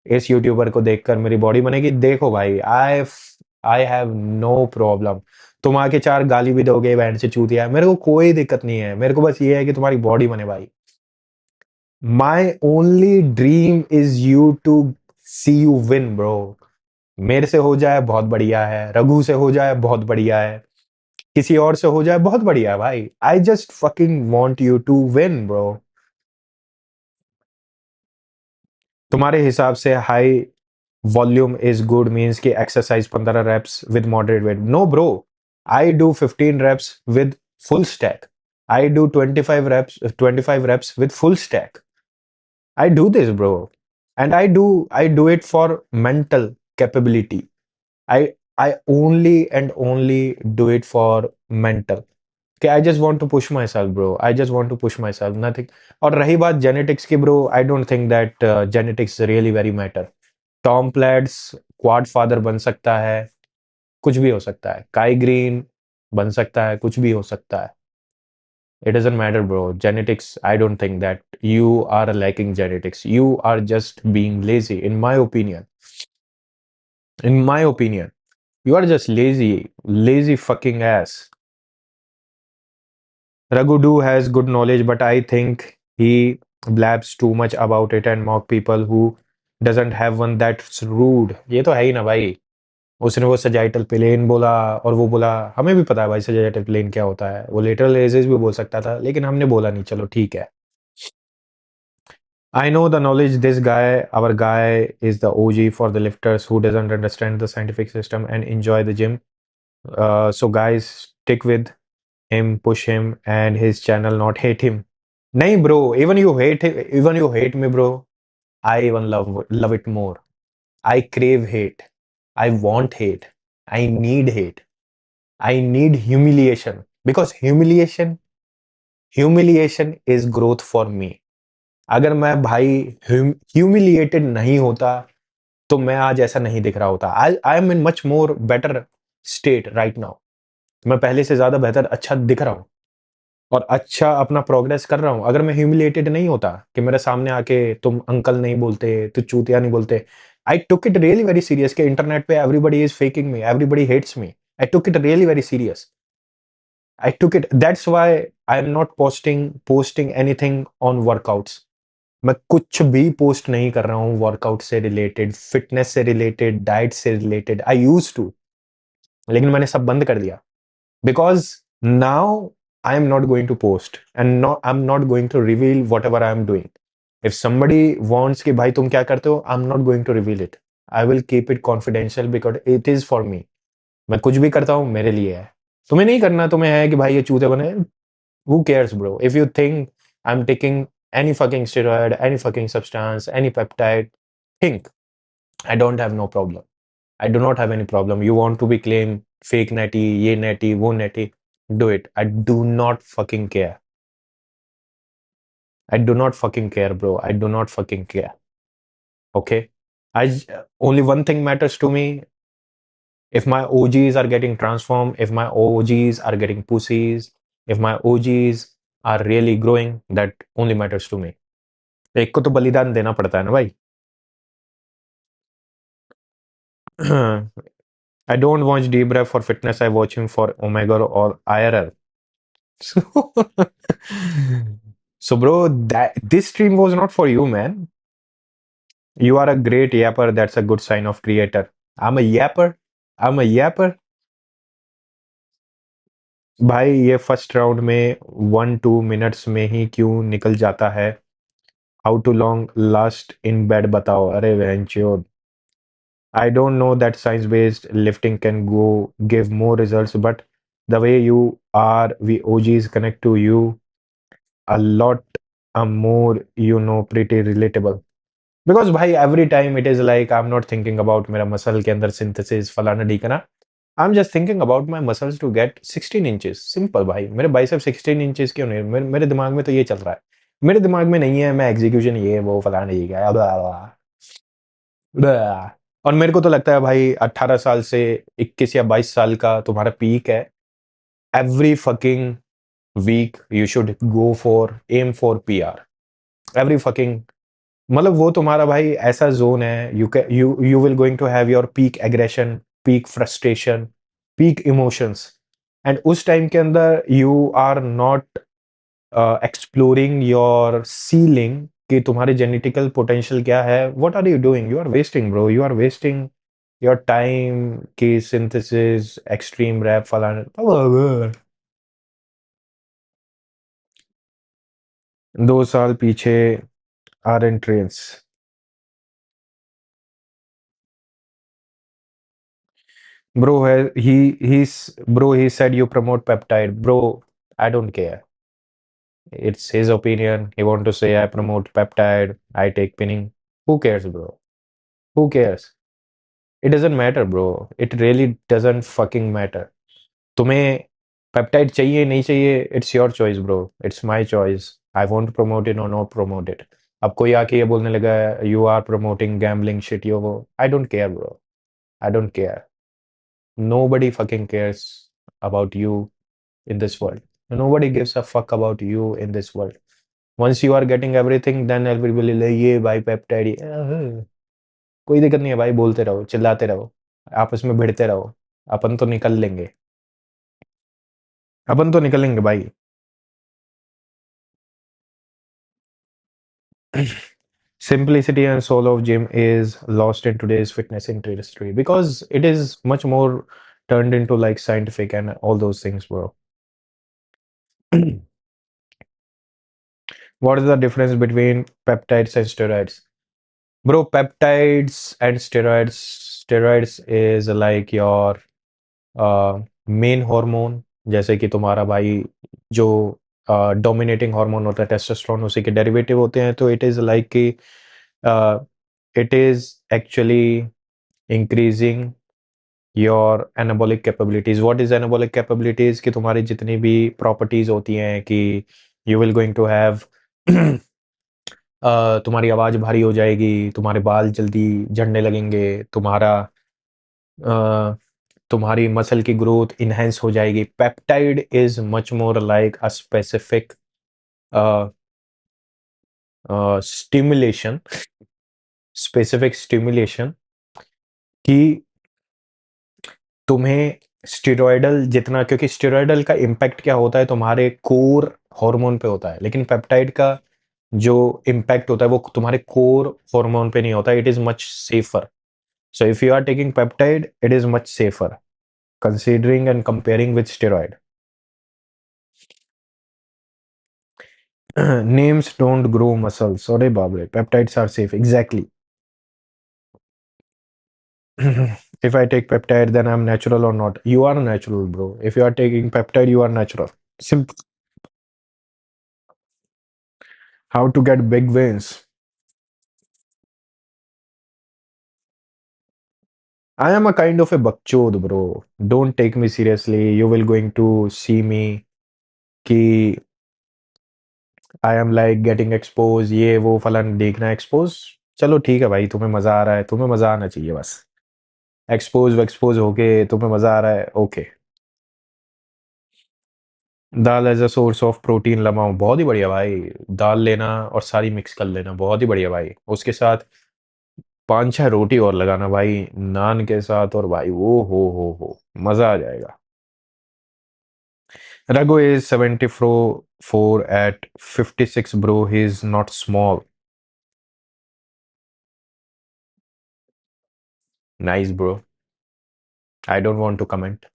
इस यूट्यूबर को देखकर मेरी बॉडी बनेगी, देखो भाई आई हैव नो प्रॉब्लम। तुम आके 4 गाली भी दोगे बैंड से चूतिया, मेरे को कोई दिक्कत नहीं है, मेरे को बस ये है कि तुम्हारी बॉडी बने भाई। My only dream is you to see you win bro. मेरे से हो जाए बहुत बढ़िया है, रघु से हो जाए बहुत बढ़िया है, किसी और से हो जाए बहुत बढ़िया है भाई। I just fucking want you to win bro. तुम्हारे हिसाब से high volume is good means कि exercise 15 reps with moderate weight? No bro, I do 15 reps with full stack. I do 25 reps with full stack. I do this bro, and I do it for mental capability. I only and only do it for mental. Okay, I just want to push myself bro, I just want to push myself, nothing. और रही बात genetics की bro, I don't think that genetics really very matter. Tom Platz quad father बन सकता है, कुछ भी हो सकता है, काई ग्रीन बन सकता है, कुछ भी हो सकता है। It doesn't matter, bro. Genetics, I don't think that you are lacking genetics. You are just being lazy, in my opinion. In my opinion, you are just lazy, lazy fucking ass. Raghudu has good knowledge, but I think he blabs too much about it and mock people who doesn't have one that's rude. ये तो है ही ना भाई। उसने वो sagittal plane बोला, और वो बोला, हमें भी पता है भाई सजाइटल प्लेन क्या होता है, वो लेटरल एजेस भी बोल सकता था, लेकिन हमने बोला नहीं, चलो ठीक है। I know the knowledge. This guy, our guy, is the OG for the lifters who doesn't understand the scientific system and enjoy the gym. So guys, stick with him, push him, and his channel, not hate him. Nahin, bro. Even you hate me, bro. I even love it more. I crave hate. I want hate. I need hate. I need humiliation, because humiliation is growth for me. अगर मैं भाई humiliated नहीं होता, तो मैं आज ऐसा नहीं दिख रहा होता। I am in much more better state right now. मैं पहले से ज्यादा बेहतर अच्छा दिख रहा हूँ, और अच्छा अपना प्रोग्रेस कर रहा हूँ। अगर मैं ह्यूमिलिएटेड नहीं होता कि मेरे सामने आके तुम अंकल नहीं बोलते, तो चूतिया नहीं बोलते। I took it really very serious कि इंटरनेट पे everybody is faking me, everybody hates me. I took it really very serious. I took it, that's why I am not posting anything on workouts. मैं कुछ भी post नहीं कर रहा हूँ workout से रिलेटेड, फिटनेस से रिलेटेड, डाइट से रिलेटेड। आई यूज टू, लेकिन मैंने सब बंद कर दिया, because now I am not going to post and I am not going to reveal whatever I am doing. If somebody wants कि भाई तुम क्या करते हो, I am not going to reveal it. I will keep it confidential, because it is for me. मैं कुछ भी करता हूँ मेरे लिए है। तुम्हें नहीं करना, तुम्हें है कि भाई ये चूते बने, who cares bro? If you think I'm taking any fucking steroid, any fucking substance, any peptide, think. I don't have no problem. I do not have any problem. You want to be claim fake natty, ye natty, wo natty, do it. I do not fucking care. I do not fucking care, bro. I do not fucking care. Okay? Only one thing matters to me. If my OGs are getting transformed, if my OGs are getting pussies, if my OGs are really growing, that only matters to me. एक को तो बलिदान देना पड़ता है ना भाई। I don't watch deep breath for fitness. I watch him for Omega or IRL. So, so bro, that this stream was not for you, man. You are a great yapper. That's a good sign of creator. I'm a yapper. I'm a yapper. भाई ये first round में 1-2 minutes में ही क्यों निकल जाता है? How to long last in bed बताओ। अरे वेंचो, I don't know that science-based lifting can go give more results, but the way you are, we OGs connect to you a lot more, pretty relatable. Because भाई every time it is like I'm not thinking about मेरा muscle के अंदर synthesis फलाना ढीकना. I'm just thinking about my muscles to get 16 inches. Simple भाई, मेरे bicep 16 inches क्यों नहीं? मेरे दिमाग में तो ये चल रहा है मेरे दिमाग में नहीं है, मैं एग्जीक्यूशन ये वो फलाना ये क्या और मेरे को तो लगता है भाई 18 साल से 21 या 22 साल का तुम्हारा पीक है. Every fucking week you should go for M for PR. Every fucking, मतलब वो तुम्हारा भाई ऐसा जोन है. You will going to have your peak aggression, peak frustration, peak emotions. And उस टाइम के अंदर you are not exploring your ceiling कि तुम्हारी जेनेटिकल पोटेंशियल क्या है. What are you doing? You are wasting bro, you are wasting your time की synthesis extreme rap फलाना. 2 साल पीछे are in trends. Bro, he said you promote peptide. Bro, I don't care. It's his opinion. He want to say I promote peptide, I take pinning. Who cares, bro? Who cares? It doesn't matter, bro. It really doesn't fucking matter. तुम्हें peptide चाहिए नहीं चाहिए, it's your choice bro, it's my choice. I won't promote it और not promote it. अब कोई आके ये बोलने लगा you are promoting gambling shit, yo वो, I don't care bro. I don't care. Nobody fucking cares about you in this world. Nobody gives a fuck about you in this world. Once you are getting everything, then everybody like ये भाई peptide कोई दिक्कत नहीं है भाई, बोलते रहो, चिल्लाते रहो, आपस में भिड़ते रहो. अपन तो निकल लेंगे, अपन तो निकलेंगे भाई. Simplicity and soul of gym is lost in today's fitness industry because it is much more turned into like scientific and all those things, bro. What is the difference between peptides and steroids? Bro, peptides and steroids is like your main hormone. जैसे कि तुम्हारा भाई जो dominating hormone होता है testosterone, उसी के derivative होते हैं. तो इट इज लाइक कि it is actually increasing your anabolic capabilities. What is anabolic capabilities? कि तुम्हारी जितनी भी प्रॉपर्टीज होती हैं कि you will going to have तुम्हारी आवाज भारी हो जाएगी, तुम्हारे बाल जल्दी झड़ने लगेंगे, अ, तुम्हारी मसल की ग्रोथ इनहेंस हो जाएगी. Peptide is much more like a specific stimulation, specific stimulation कि तुम्हें स्टेरॉयडल जितना, क्योंकि स्टेरॉयडल का इम्पैक्ट क्या होता है तुम्हारे कोर हार्मोन पे होता है, लेकिन पेप्टाइड का जो इम्पैक्ट होता है वो तुम्हारे कोर हार्मोन पे नहीं होता. It is much safer. So if you are taking peptide, it is much safer considering and comparing with steroid. Names don't grow muscles. Sorry, Babre. Peptides are safe. Exactly. If I take peptide, then I'm natural or not? You are natural, bro. If you are taking peptide, you are natural. Simple. How to get big veins? I am a kind of a bakchod, bro. Don't take me seriously. You will going to see me कि I am like getting expose, ये वो फलन देखना expose. चलो ठीक है भाई, तुम्हें मजा आ रहा है, तुम्हें मजा आना चाहिए बस. एक्सपोज होके तुम्हें मजा आ रहा है, okay. Dal as a source of protein lmao, बहुत ही बढ़िया भाई. दाल लेना और सारी मिक्स कर लेना, बहुत ही बढ़िया भाई. उसके साथ 5-6 रोटी और लगाना भाई, नान के साथ, और भाई वो हो मजा आ जाएगा. Raghu is 74 at 56 bro, he is not small. Nice bro. I don't want to comment.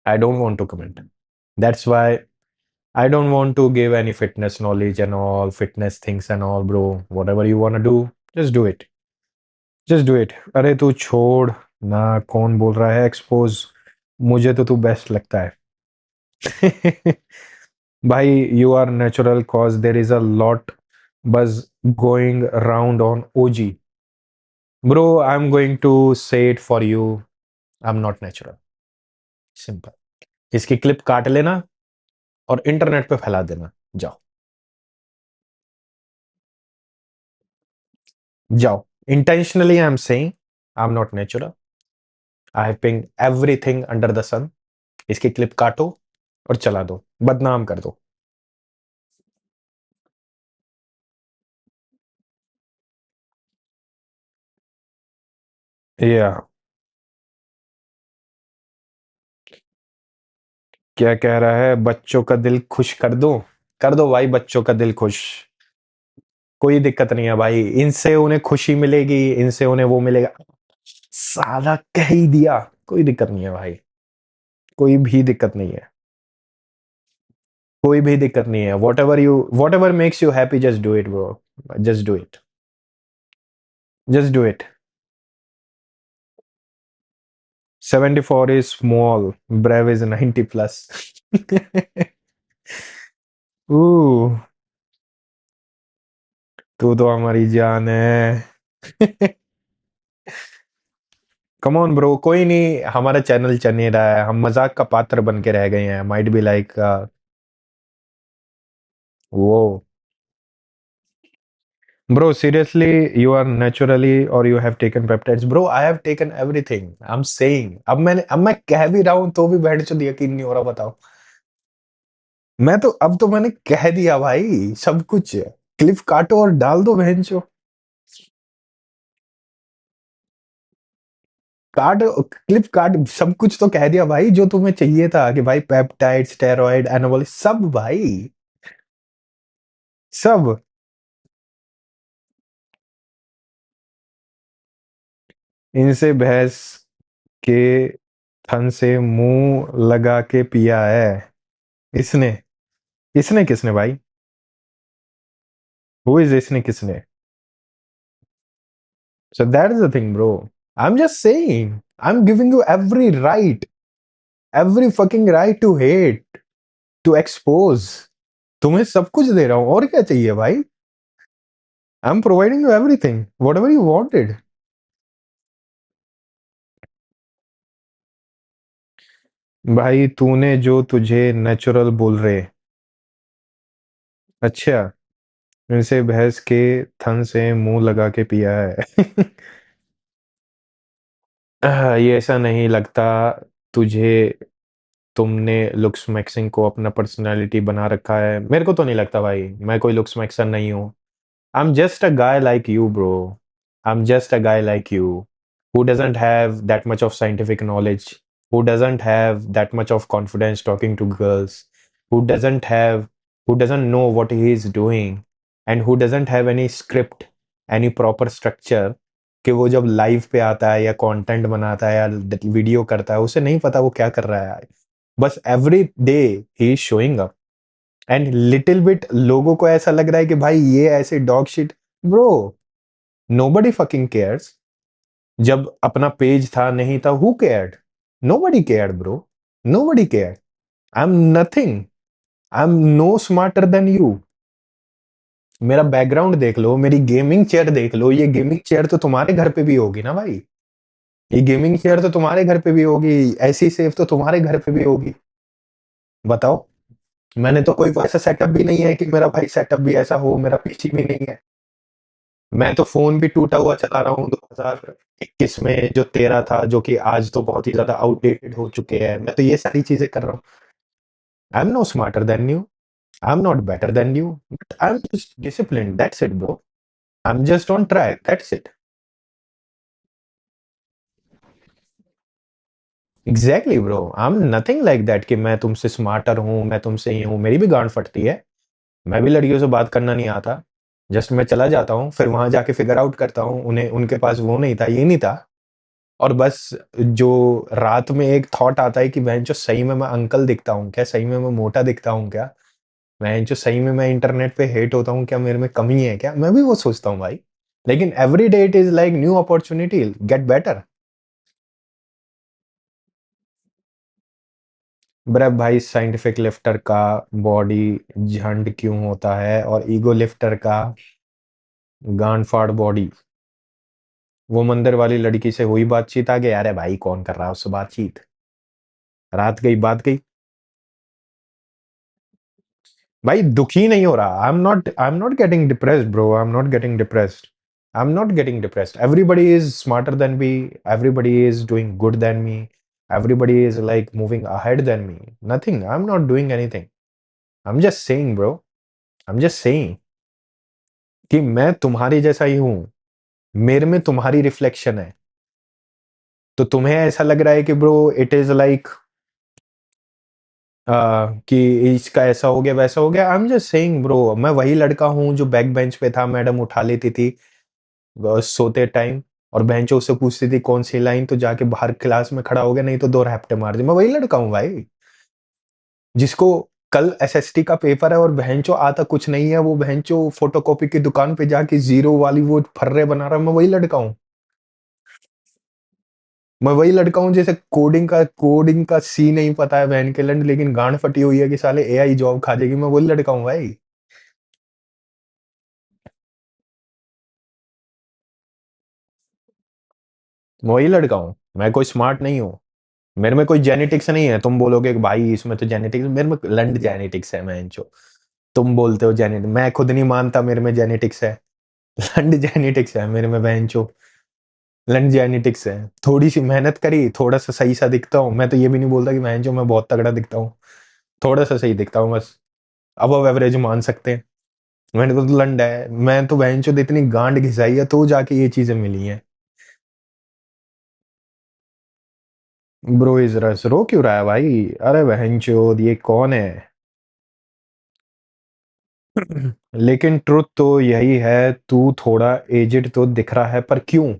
I don't want to comment. That's why I don't want to give any fitness knowledge and all, fitness things and all, bro. Whatever you want to do, just do it. Just do it. अरे तू छोड़ ना, कौन बोल रहा है expose? मुझे तो तू बेस्ट लगता है. भाई you are natural cause there is a lot buzz going around on OG. Bro, I'm going to say it for you. I'm not natural. Simple. इसकी क्लिप काट लेना और इंटरनेट पे फैला देना. जाओ. जाओ। Intentionally I am saying I am not natural. I have ping everything under the sun. इसकी क्लिप काटो और चला दो, बदनाम कर दो। या क्या कह रहा है? बच्चों का दिल खुश कर दो भाई, बच्चों का दिल खुश। कोई दिक्कत नहीं है भाई, इनसे उन्हें खुशी मिलेगी, इनसे उन्हें वो मिलेगा। साला कह ही दिया, कोई दिक्कत नहीं है भाई, कोई भी दिक्कत नहीं है, कोई भी दिक्कत नहीं है। What ever makes you happy, just do it bro, just do it, just do it. 74 is small, Brave is 90 plus. Ooh, तू तो हमारी जान है। कम ऑन ब्रो, कोई नहीं, हमारा चैनल चल नहीं रहा है, हम मजाक का पात्र बन के रह गए हैं, माइट बी लाइक वो। Bro, seriously, you are naturally or you have taken peptides? Bro, I have taken everything. I'm saying. अब मैं कह भी रहा हूं तो भी बैठ चुद यकीन नहीं हो रहा, बताओ। अब तो मैंने कह दिया भाई सब कुछ। क्लिप काटो और डाल दो बहनचो। काट, क्लिप काट, सब कुछ तो कह दिया भाई जो तुम्हें चाहिए था कि भाई पेप्टाइड, स्टेरॉइड, एनाबॉलिक, सब भाई, सब। इनसे भैंस के थन से मुंह लगा के पिया है। इसने इसने किसने भाई? हु इज इसने किसने? So that is the thing, bro. I'm just saying. I'm giving you every fucking right to hate, to expose. तुम्हें सब कुछ दे रहा हूं, और क्या चाहिए भाई? I'm providing you everything, whatever you wanted. भाई तूने जो तुझे नेचुरल बोल रहे, अच्छा, इनसे भैंस के थन से मुंह लगा के पिया है। ये ऐसा नहीं लगता तुझे, तुमने लुक्स मैक्सिंग को अपना पर्सनालिटी बना रखा है? मेरे को तो नहीं लगता भाई, मैं कोई लुक्स मैक्सन नहीं हूँ। I'm just a guy like you, bro. I'm just a guy like you who doesn't have that much of scientific knowledge, who doesn't have that much of confidence talking to girls, who doesn't have, who doesn't know what he is doing, and who doesn't have any script, any proper structure, कि वो जब live पे आता है या content बनाता है या वीडियो करता है, उसे नहीं पता वो क्या कर रहा है। बस every day he is showing up, and little bit लोगों को ऐसा लग रहा है कि भाई ये ऐसे dog shit. Bro, nobody fucking cares. जब अपना पेज था नहीं था, who cared? Nobody cared bro, nobody cared. I am nothing, I am no smarter than you. मेरा बैकग्राउंड देख लो, मेरी गेमिंग चेयर देख लो, ये गेमिंग चेयर तो तुम्हारे घर पे भी होगी ना भाई, ये गेमिंग चेयर तो तुम्हारे घर पे भी होगी, ऐसी सेफ तो तुम्हारे घर पे भी होगी। बताओ। मैंने तो कोई वैसा सेटअप भी नहीं है कि मेरा भाई सेटअप भी ऐसा हो, मेरा पीसी भी नहीं है। मैं तो फोन भी टूटा हुआ चला रहा हूँ 2021 में, जो 13 था, जो कि आज तो बहुत ही ज्यादा आउटडेटेड हो चुके हैं। मैं तो ये सारी चीजें कर रहा हूँ। I am no smarter than you, I am not better than you, but I am just discipline, that's it bro. I am just on track, that's it. Exactly bro, I am nothing like that कि मैं तुमसे smarter हूँ, मैं तुमसे ये हूँ। मेरी भी गांड फटती है, मैं भी लड़कियों से बात करना नहीं आता। जस्ट मैं चला जाता हूँ, फिर वहां जाके फिगर आउट करता हूँ, उन्हें उनके पास वो नहीं था, ये नहीं था। और बस जो रात में एक थॉट आता है कि बहन जो सही में मैं अंकल दिखता हूँ क्या, सही में मैं मोटा दिखता हूँ क्या, बहन जो सही में मैं इंटरनेट पे हेट होता हूँ क्या, मेरे में कमी है क्या, मैं भी वो सोचता हूँ भाई। लेकिन every day it is like new opportunity, get better. ब्रे भाई, साइंटिफिक लिफ्टर का बॉडी झंड क्यों होता है और ईगो लिफ्टर का गांड फाड़ बॉडी? वो मंदिर वाली लड़की से हुई बातचीत आगे? अरे भाई कौन कर रहा है उससे बातचीत? रात गई बात गई। भाई दुखी नहीं हो रहा, आई am not getting depressed bro, I am not getting depressed. I'm not getting depressed. Everybody is smarter than me. Everybody is doing good than me. Everybody is like moving ahead than me. Nothing. I'm not doing anything. I'm just saying, bro. I'm just saying कि मैं तुम्हारे जैसा ही हूं. मेरे में तुम्हारी reflection है. तो तुम्हें ऐसा लग रहा है कि ब्रो इट इज लाइक कि इसका ऐसा हो गया वैसा हो गया. आई एम जस्ट सेइंग ब्रो, मैं वही लड़का हूँ जो बैक बेंच पे था, मैडम उठा लेती थी सोते टाइम, और बेंचो से पूछती थी कौन सी लाइन, तो जाके बाहर क्लास में खड़ा हो गया, नहीं तो दो रैप्टे मार दी. मैं वही लड़का हूँ भाई, जिसको कल एसएसटी का पेपर है और बहनचो आता कुछ नहीं है, वो बहनचो फोटोकॉपी की दुकान पे जाके जीरो वाली वो फर्रे बना रहा है. मैं वही लड़का हूँ. मैं वही लड़का हूँ जैसे कोडिंग का सी नहीं पता है बहन के लंड, लेकिन गांड फटी हुई है कि साले एआई जॉब खा जाएगी. मैं वही लड़का हूँ भाई. मैं वही लड़का हूँ. मैं कोई स्मार्ट नहीं हूँ. मेरे में कोई जेनेटिक्स नहीं है. तुम बोलोगे कि भाई इसमें तो जेनेटिक्स, मेरे में लंड जेनेटिक्स है. मैं जो तुम बोलते हो जेनेटिक, मैं खुद नहीं मानता मेरे में जेनेटिक्स है. लंड जेनेटिक्स है मेरे में बहनचो. लंड जेनेटिक्स है. थोड़ी सी मेहनत करी, थोड़ा सा सही सा दिखता हूँ. मैं तो ये भी नहीं बोलता कि बहनचो मैं बहुत तगड़ा दिखता हूँ. थोड़ा सा सही दिखता हूँ बस. अबव एवरेज मान सकते हैं. मैंने तो लंड है. मैं तो बहनचो इतनी गांड घिसाई है तो जाके ये चीजें मिली हैं. ब्रो इज रस रो क्यों रहा है भाई? अरे बहनचो ये कौन है? लेकिन ट्रुथ तो यही है, तू थोड़ा एजिड तो दिख रहा है, पर क्यों?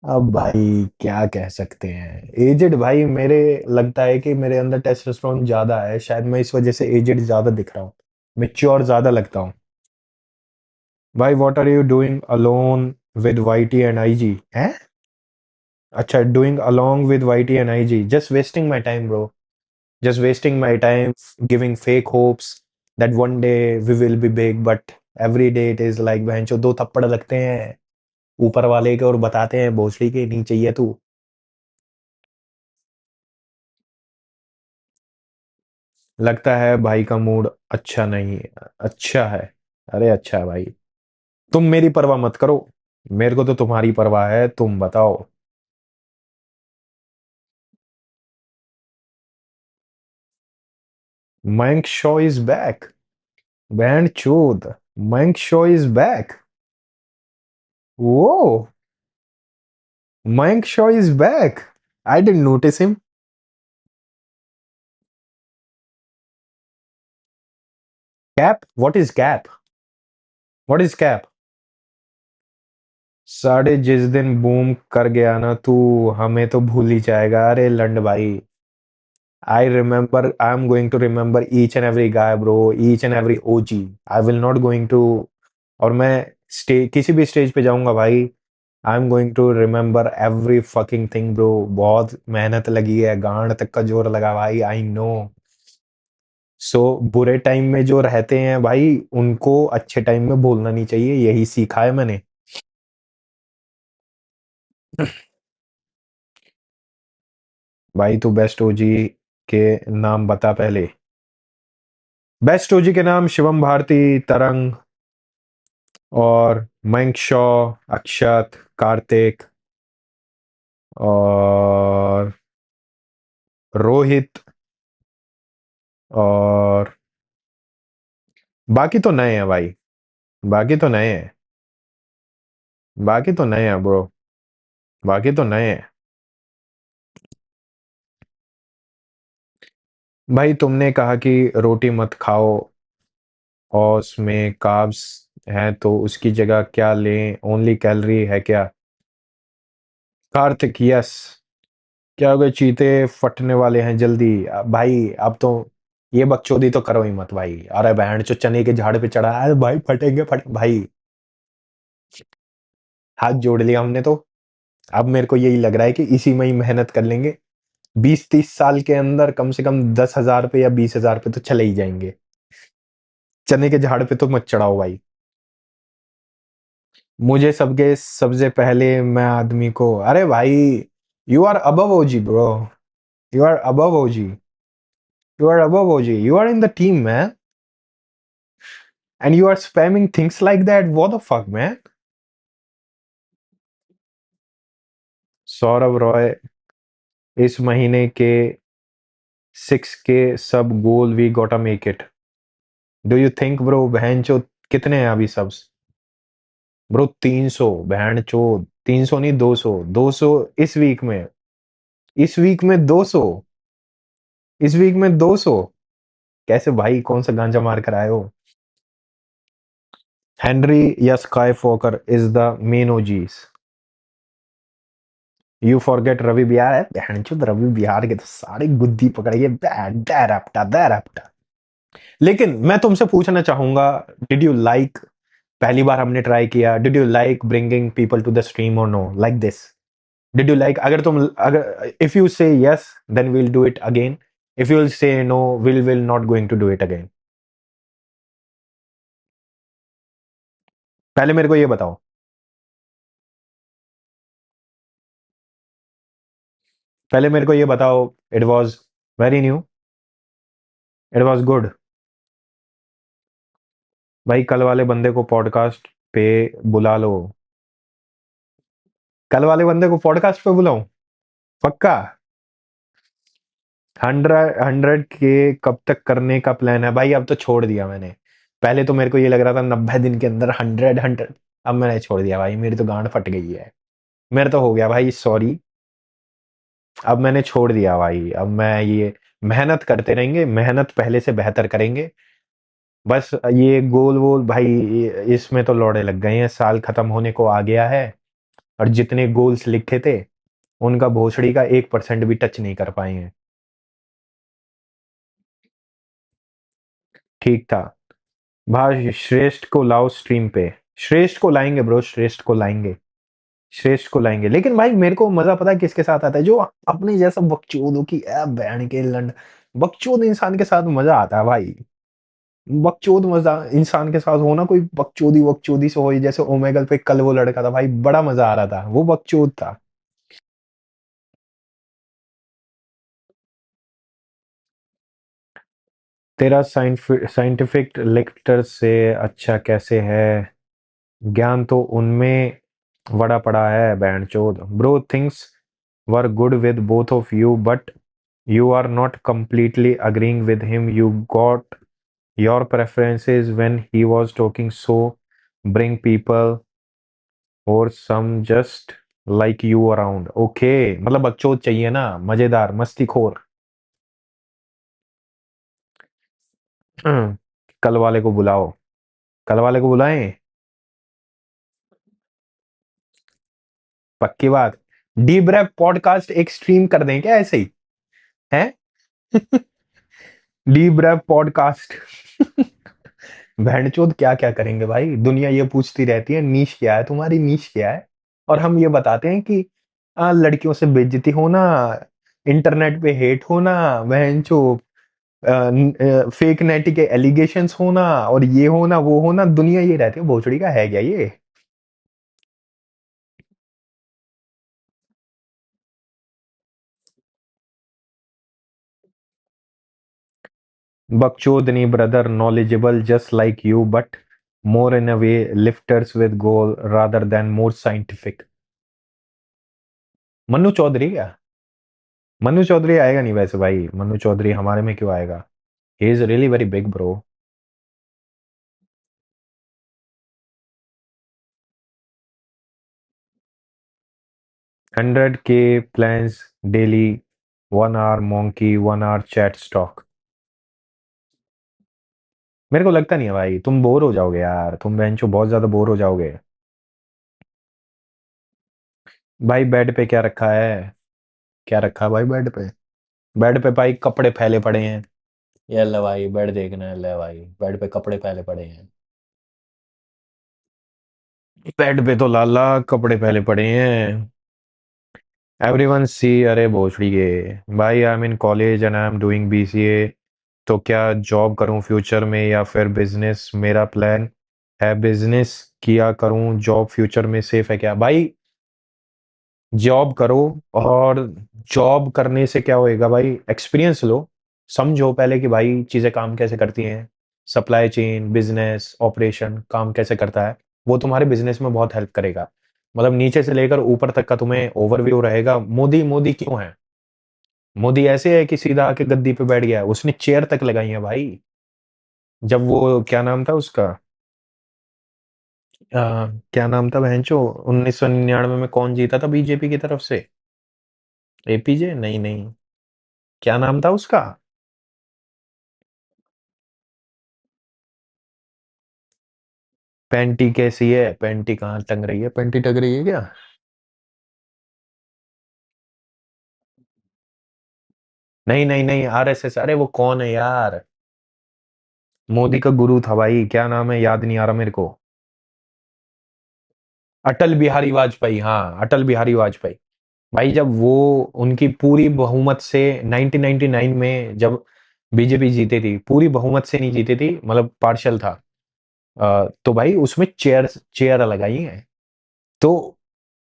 अब भाई क्या कह सकते हैं, एजिड भाई मेरे लगता है कि मेरे अंदर टेस्टोस्टेरोन ज्यादा है, शायद मैं इस वजह से एजिड ज्यादा दिख रहा हूँ. मेच्योर ज्यादा लगता हूँ. भाई what are you doing alone with YT and IG हैं? अच्छा, doing along with YT and IG, just wasting my time bro. Just wasting my time giving fake hopes that one day we will be big, but every day it is like बहनचो दो थप्पड़ लगते हैं ऊपर वाले के और बताते हैं भोसड़ी के नीचे ही है तू. लगता है भाई का मूड अच्छा नहीं है. अच्छा है. अरे अच्छा है भाई. तुम मेरी परवाह मत करो. मेरे को तो तुम्हारी परवाह है. तुम बताओ. Mayank show is back. बैंड चोद. Mayank show is back. वो Mayank show is back. I didn't notice him. Cap, what is cap? What is cap? साढ़े जिस दिन बूम कर गया ना तू, हमें तो भूल ही जाएगा. अरे लंड भाई, I remember, I am going to remember each and every guy bro, each and every OG. I will not going to. और मैं किसी भी स्टेज पे जाऊंगा भाई, I am going to remember every fucking thing bro. बहुत मेहनत लगी है, गांड तक का जोर लगा भाई, आई नो. सो बुरे टाइम में जो रहते हैं भाई, उनको अच्छे टाइम में बोलना नहीं चाहिए, यही सीखा है मैंने. भाई तू बेस्ट ओजी के नाम बता पहले. बेस्ट ओजी के नाम शिवम भारती, तरंग, और मयंक शॉ, अक्षत, कार्तिक, और रोहित, और बाकी तो नए हैं भाई. बाकी तो नए हैं. बाकी तो नए हैं ब्रो. बाकी तो नए हैं. भाई तुमने कहा कि रोटी मत खाओ और उसमें कार्ब्स हैं, तो उसकी जगह क्या लें? ओनली कैलोरी है क्या? कार्तिक यस. क्या हो गया, चीते फटने वाले हैं जल्दी. भाई अब तो ये बकचोदी तो करो ही मत भाई. अरे बहन चो चने के झाड़ पे चढ़ा है. अरे भाई फटेंगे फट भाई. हाथ जोड़ लिया हमने तो. अब मेरे को यही लग रहा है कि इसी में ही मेहनत कर लेंगे. 20-30 साल के अंदर कम से कम 10,000 पे या 20,000 पे तो चले ही जाएंगे. चने के झाड़ पे तो मत चढ़ाओ भाई. मुझे सबके सबसे पहले मैं आदमी को, अरे भाई you are above OG bro. You are above OG. You are above OG. You are in the team man. and you are spamming things like that. What the fuck, man? Saurabh Roy इस महीने के 6 के सब गोल वी गोटा make it. Do you think bro? बहन चो कितने हैं अभी सबs? ब्रो 300. बहन चो 300 नहीं, 200. 200 इस वीक में. इस वीक में 200. इस वीक में 200. कैसे भाई? कौन सा गांजा मार कर आए हो? हेनरी या Sky Fokker is the main OGs. You forget Ravi Bihar है. बहन चो रवि बिहार के तो सारे गुद्दी पकड़ के दैरप्टा. लेकिन मैं तुमसे पूछना चाहूंगा, डिड यू लाइक, पहली बार हमने ट्राई किया, did you like bringing people to the stream और no like this? Did you like? अगर if you say yes then we'll do it again. If you will say no will not going to do it again. पहले मेरे को ये बताओ. पहले मेरे को ये बताओ. It was very new. It was good. भाई कल वाले बंदे को पॉडकास्ट पे बुला लो. कल वाले बंदे को पॉडकास्ट पे बुलाऊं? पक्का? 100 के कब तक करने का प्लान है भाई? अब तो छोड़ दिया मैंने. पहले तो मेरे को ये लग रहा था 90 दिन के अंदर 100. अब मैंने छोड़ दिया भाई. मेरी तो गांड फट गई है. मेरा तो हो गया भाई. सॉरी. अब मैंने छोड़ दिया भाई. अब मैं ये मेहनत करते रहेंगे. मेहनत पहले से बेहतर करेंगे. बस ये गोल वोल भाई, इसमें तो लौड़े लग गए हैं. साल खत्म होने को आ गया है और जितने गोल्स लिखे थे उनका भोसड़ी का 1% भी टच नहीं कर पाए हैं. ठीक था. भाई श्रेष्ठ को लाओ स्ट्रीम पे. श्रेष्ठ को लाएंगे ब्रो. श्रेष्ठ को लाएंगे. श्रेष्ठ को लाएंगे. लेकिन भाई मेरे को मजा पता है किसके साथ आता है? जो अपने जैसा बकचोदों की बैंड के लंड बकचोद इंसान के साथ मजा आता है भाई. बकचोद मजा इंसान के साथ होना, कोई बकचोदी बकचोदी से हो, जैसे ओमेगल पे कल वो लड़का था भाई, बड़ा मजा आ रहा था. वो बकचोद था. तेरा साइंटिफिक लेक्चर से अच्छा कैसे है? ज्ञान तो उनमें वड़ा पड़ा है बैंड चोद. Bro things were good with both of you but you are not completely agreeing with him. You got your preferences when he was talking, so bring people or some just like you around. Okay, मतलब बकचोद चाहिए ना, मजेदार मस्तीखोर. कल वाले को बुलाओ. कल वाले को बुलाएं. पक्की बात. डीप रैप पॉडकास्ट एक स्ट्रीम कर दें क्या ऐसे ही? हैं? Deep rap podcast. भेड़चोद क्या क्या करेंगे भाई? दुनिया ये पूछती रहती है नीश क्या है तुम्हारी, नीश क्या है? और हम ये बताते हैं कि लड़कियों से बेइज्जती होना, इंटरनेट पे हेट होना, बहनचो फेक नेटी के एलिगेशंस होना, और ये होना वो होना. दुनिया ये रहती है. भोसड़ी का है क्या ये? बकचोदनी brother, knowledgeable just like you but more in a way lifters with goal rather than more scientific. Mannu Chaudhary क्या? मन्नू चौधरी आएगा नहीं वैसे भाई. मन्नू चौधरी हमारे में क्यों आएगा? He is really very big bro. 100 के plans daily. 1 hour monkey, 1 hour chat stock. मेरे को लगता नहीं है भाई. तुम बोर हो जाओगे यार. तुम बेंचो बहुत ज्यादा बोर हो जाओगे. भाई बेड पे क्या रखा है? क्या रखा है भाई बेड पे? बेड पे भाई कपड़े फैले पड़े हैं. ये ले भाई बेड देखना है. ले भाई बेड पे कपड़े फैले पड़े हैं. बेड पे तो लाला कपड़े फैले पड़े हैं. Everyone see. अरे भोसड़ी के भाई, I M in college and I am doing BCA. तो क्या जॉब करूं फ्यूचर में या फिर बिजनेस? मेरा प्लान है बिजनेस किया करूं. जॉब फ्यूचर में सेफ है क्या भाई? जॉब करो. और जॉब करने से क्या होएगा भाई? एक्सपीरियंस लो. समझो पहले कि भाई चीजें काम कैसे करती हैं. सप्लाई चेन, बिजनेस, ऑपरेशन काम कैसे करता है, वो तुम्हारे बिजनेस में बहुत हेल्प करेगा। मतलब नीचे से लेकर ऊपर तक का तुम्हें ओवरव्यू रहेगा। मोदी मोदी क्यों है? मोदी ऐसे है कि सीधा आके गद्दी पे बैठ गया है, उसने चेयर तक लगाई है भाई। जब वो क्या नाम था उसका, क्या नाम था बहनचो, 1999 में कौन जीता था बीजेपी की तरफ से? एपीजे, नहीं नहीं, क्या नाम था उसका? पैंटी कैसी है? पैंटी कहाँ टंग रही है? पैंटी टंग रही है क्या? नहीं नहीं नहीं, आरएसएस, अरे वो कौन है यार? मोदी का गुरु था भाई, क्या नाम है, याद नहीं आ रहा मेरे को। अटल बिहारी वाजपेयी, हाँ अटल बिहारी वाजपेयी। भाई जब वो उनकी पूरी बहुमत से 1999 में जब बीजेपी जीती थी, पूरी बहुमत से नहीं जीती थी, मतलब पार्शल था। तो भाई उसमें चेयर चेयर लगाई है। तो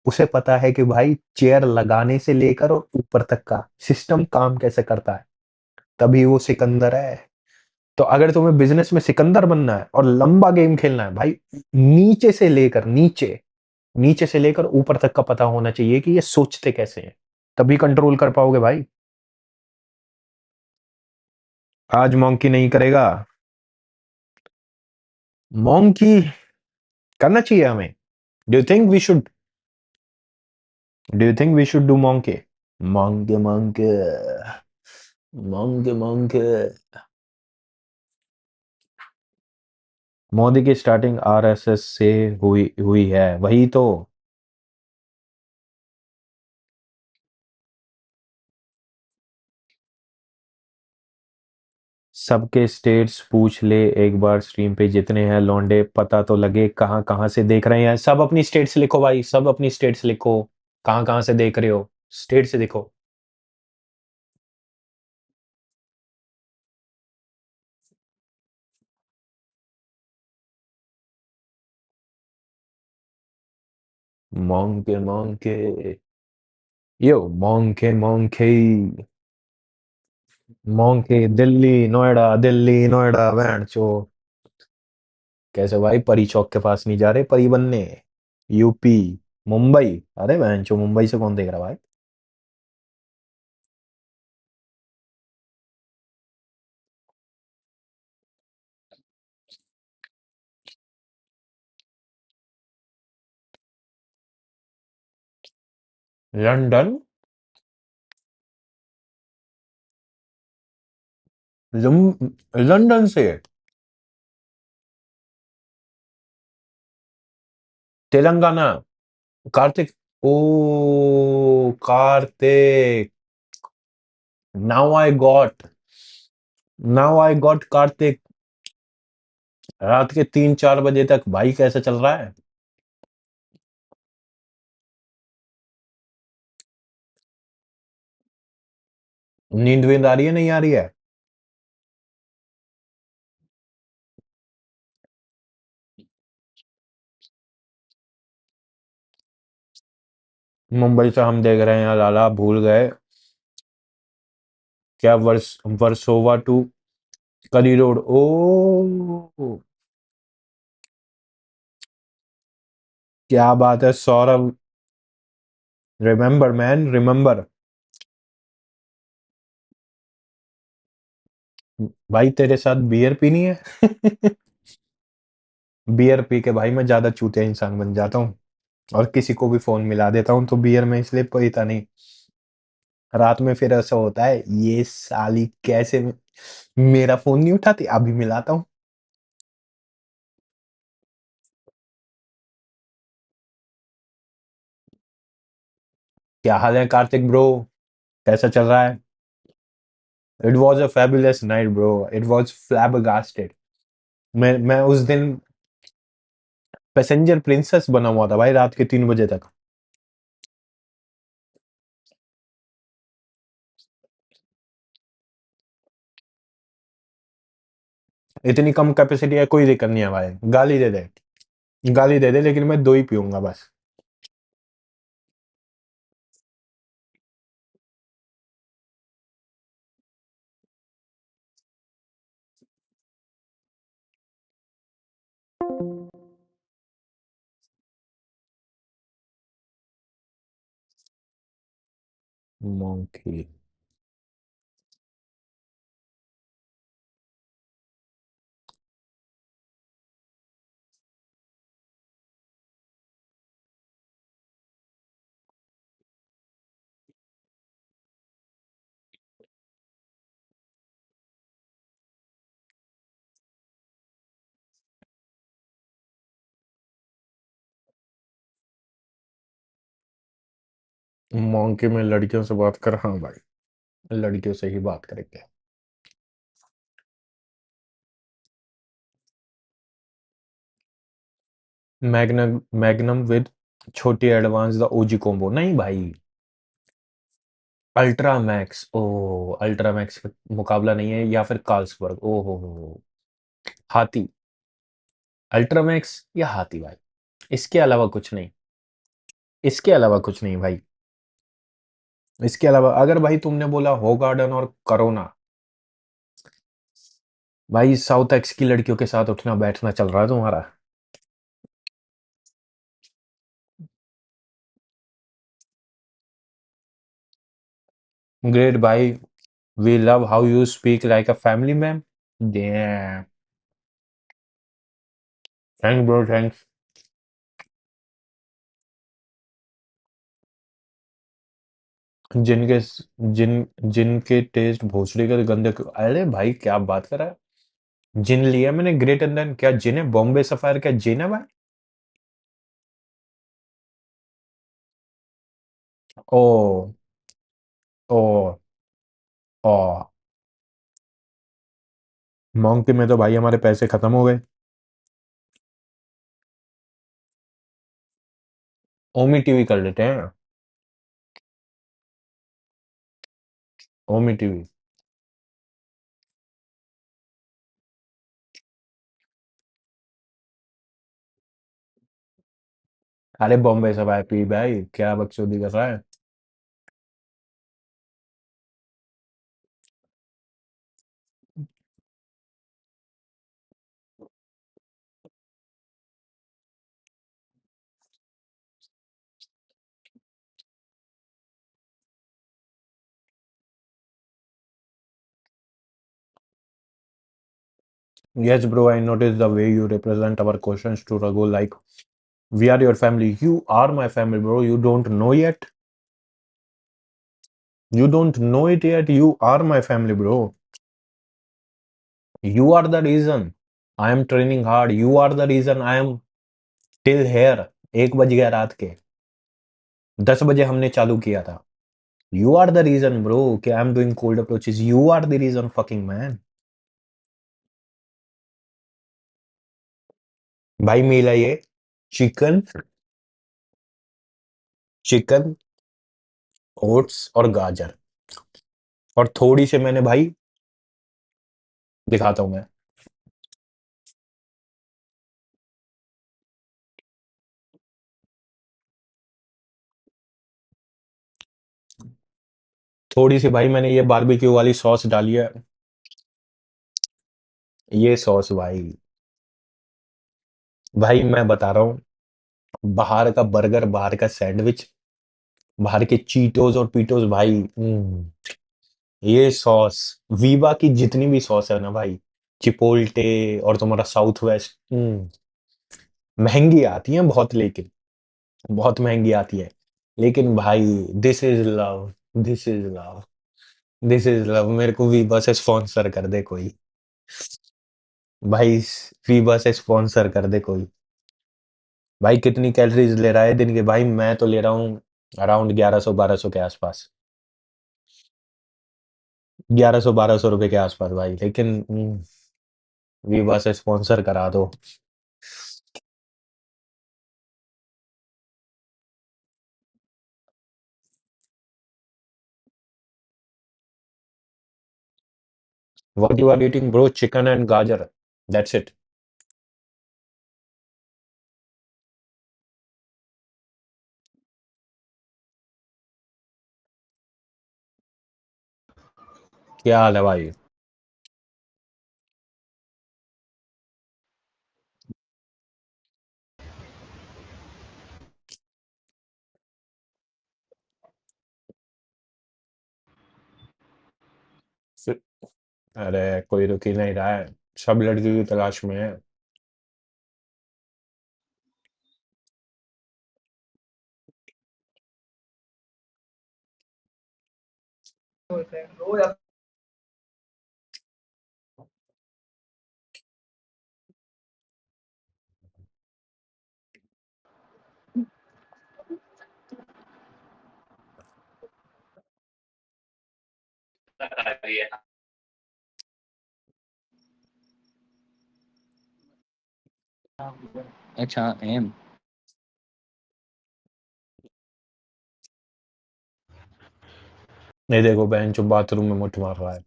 उसे पता है कि भाई चेयर लगाने से लेकर और ऊपर तक का सिस्टम काम कैसे करता है, तभी वो सिकंदर है। तो अगर तुम्हें बिजनेस में सिकंदर बनना है और लंबा गेम खेलना है भाई, नीचे से लेकर नीचे, नीचे से लेकर ऊपर तक का पता होना चाहिए कि ये सोचते कैसे हैं, तभी कंट्रोल कर पाओगे भाई। आज मॉन्की नहीं करेगा। मॉन्की करना चाहिए हमें। Do you think we should, do you think we should do monkey? Monkey monkey monkey monkey. Modi की स्टार्टिंग आरएसएस से हुई हुई है, वही तो। सबके स्टेट्स पूछ ले एक बार, स्ट्रीम पे जितने हैं लौंडे, पता तो लगे कहाँ कहाँ से देख रहे हैं। सब अपनी स्टेट्स लिखो भाई, सब अपनी स्टेट्स लिखो, कहाँ कहाँ से देख रहे हो, स्टेट से देखो। मोंके मोंके, यो मोंके मोंके। मोंके दिल्ली नोएडा, दिल्ली नोएडा, बैंड चो। कैसे भाई परी चौक के पास नहीं जा रहे परी बनने? यूपी, मुंबई, अरे बहन चो मुंबई से कौन देख रहा भाई? लंदन, लंदन से? Telangana, Karthik, oh Karthik, now I got, now I got Karthik. रात के 3-4 बजे तक भाई कैसे चल रहा है? नींद वींद आ रही है, नहीं आ रही है? मुंबई से हम देख रहे हैं लाला, भूल गए क्या? वर्सोवा टू करी रोड, ओ क्या बात है सौरभ, रिमेम्बर मैन रिमेम्बर। भाई तेरे साथ बियर पीनी है? बियर पी के भाई मैं ज्यादा चूतिया इंसान बन जाता हूँ, और किसी को भी फोन मिला देता हूँ, तो बियर में इसलिए पीता नहीं। रात में फिर ऐसा होता है, ये साली कैसे मेरा फोन नहीं उठाती, अभी मिलाता हूँ। क्या हाल है कार्तिक ब्रो, कैसा चल रहा है? It was a fabulous night bro, it was flabbergasted. मैं उस दिन पैसेंजर प्रिंसेस बना हुआ था भाई, रात के 3 बजे तक। इतनी कम कैपेसिटी है, कोई दिक्कत नहीं है भाई, गाली दे दे, गाली दे दे, लेकिन मैं दो ही पीऊंगा बस। मोंकी। मोंकी में लड़कियों से बात कर, हाँ भाई, लड़कियों से ही बात करेंगे। मैग्नम, मैग्नम विद छोटी एडवांस द ओजी कॉम्बो, नहीं भाई। अल्ट्रा मैक्स, ओ, अल्ट्रा मैक्स का मुकाबला नहीं है, या फिर कार्ल्सबर्ग, ओ हो, हाथी। अल्ट्रा मैक्स या हाथी भाई, इसके अलावा कुछ नहीं, इसके अलावा कुछ नहीं भाई। इसके अलावा अगर भाई तुमने बोला हो गार्डन और करोना, भाई साउथ एक्स की लड़कियों के साथ उठना बैठना चल रहा है तुम्हारा। ग्रेट भाई, we love how you speak like a family man. Thanks bro, thanks. जिनके जिन जिनके टेस्ट भोसड़ी के गंदे, अरे भाई क्या बात कर रहा है। जिन लिया मैंने ग्रेट इंडियन, क्या जिन है? बॉम्बे सफायर क्या जिन है भाई? ओ, ओ, ओ, मॉन्क में तो भाई हमारे पैसे खत्म हो गए। ओमी टीवी कर लेते हैं, ओमी टीवी। अरे बॉम्बे सफायर पी भाई, क्या बकचोदी कर रहा है। Yes, bro, I noticed the way you represent our questions to Raghu. Like, we are your family. You are my family, bro. You don't know yet. You don't know it yet. You are my family, bro. You are the reason I am training hard. You are the reason I am till here. 1 बज गया रात के, 10 बजे हमने चालू किया था। You are the reason, bro, कि I am doing cold approaches. You are the reason, fucking man. भाई मिला ये चिकन, चिकन, ओट्स और गाजर, और थोड़ी से मैंने भाई, दिखाता हूं मैं, थोड़ी सी भाई मैंने ये बारबेक्यू वाली सॉस डाली है। ये सॉस भाई, भाई मैं बता रहा हूँ, बाहर का बर्गर, बाहर का सैंडविच, बाहर के चीटोस और पीटोस भाई, ये सॉस, वीवा की जितनी भी सॉस है ना भाई, चिपोल्टे और तुम्हारा साउथ वेस्ट, महंगी आती है बहुत, लेकिन बहुत महंगी आती है, लेकिन भाई this is love, this is love, this is love. मेरे को वीबा से स्पॉन्सर कर दे कोई, भाई वीबा से स्पॉन्सर कर दे कोई। भाई कितनी कैलोरीज ले रहा है दिन के? भाई मैं तो ले रहा हूँ अराउंड 1100 1200 के आसपास, 1100 1200 रुपए के आसपास भाई, लेकिन वीबा से स्पॉन्सर करा दो। What you are eating bro? Chicken and gajar, that's it. क्या हाल है भाई? अरे कोई रुक ही नहीं रहा है, सब लड़की की तलाश में है। अच्छा एम। नहीं देखो बहन जो बाथरूम में मुठ मार रहा है।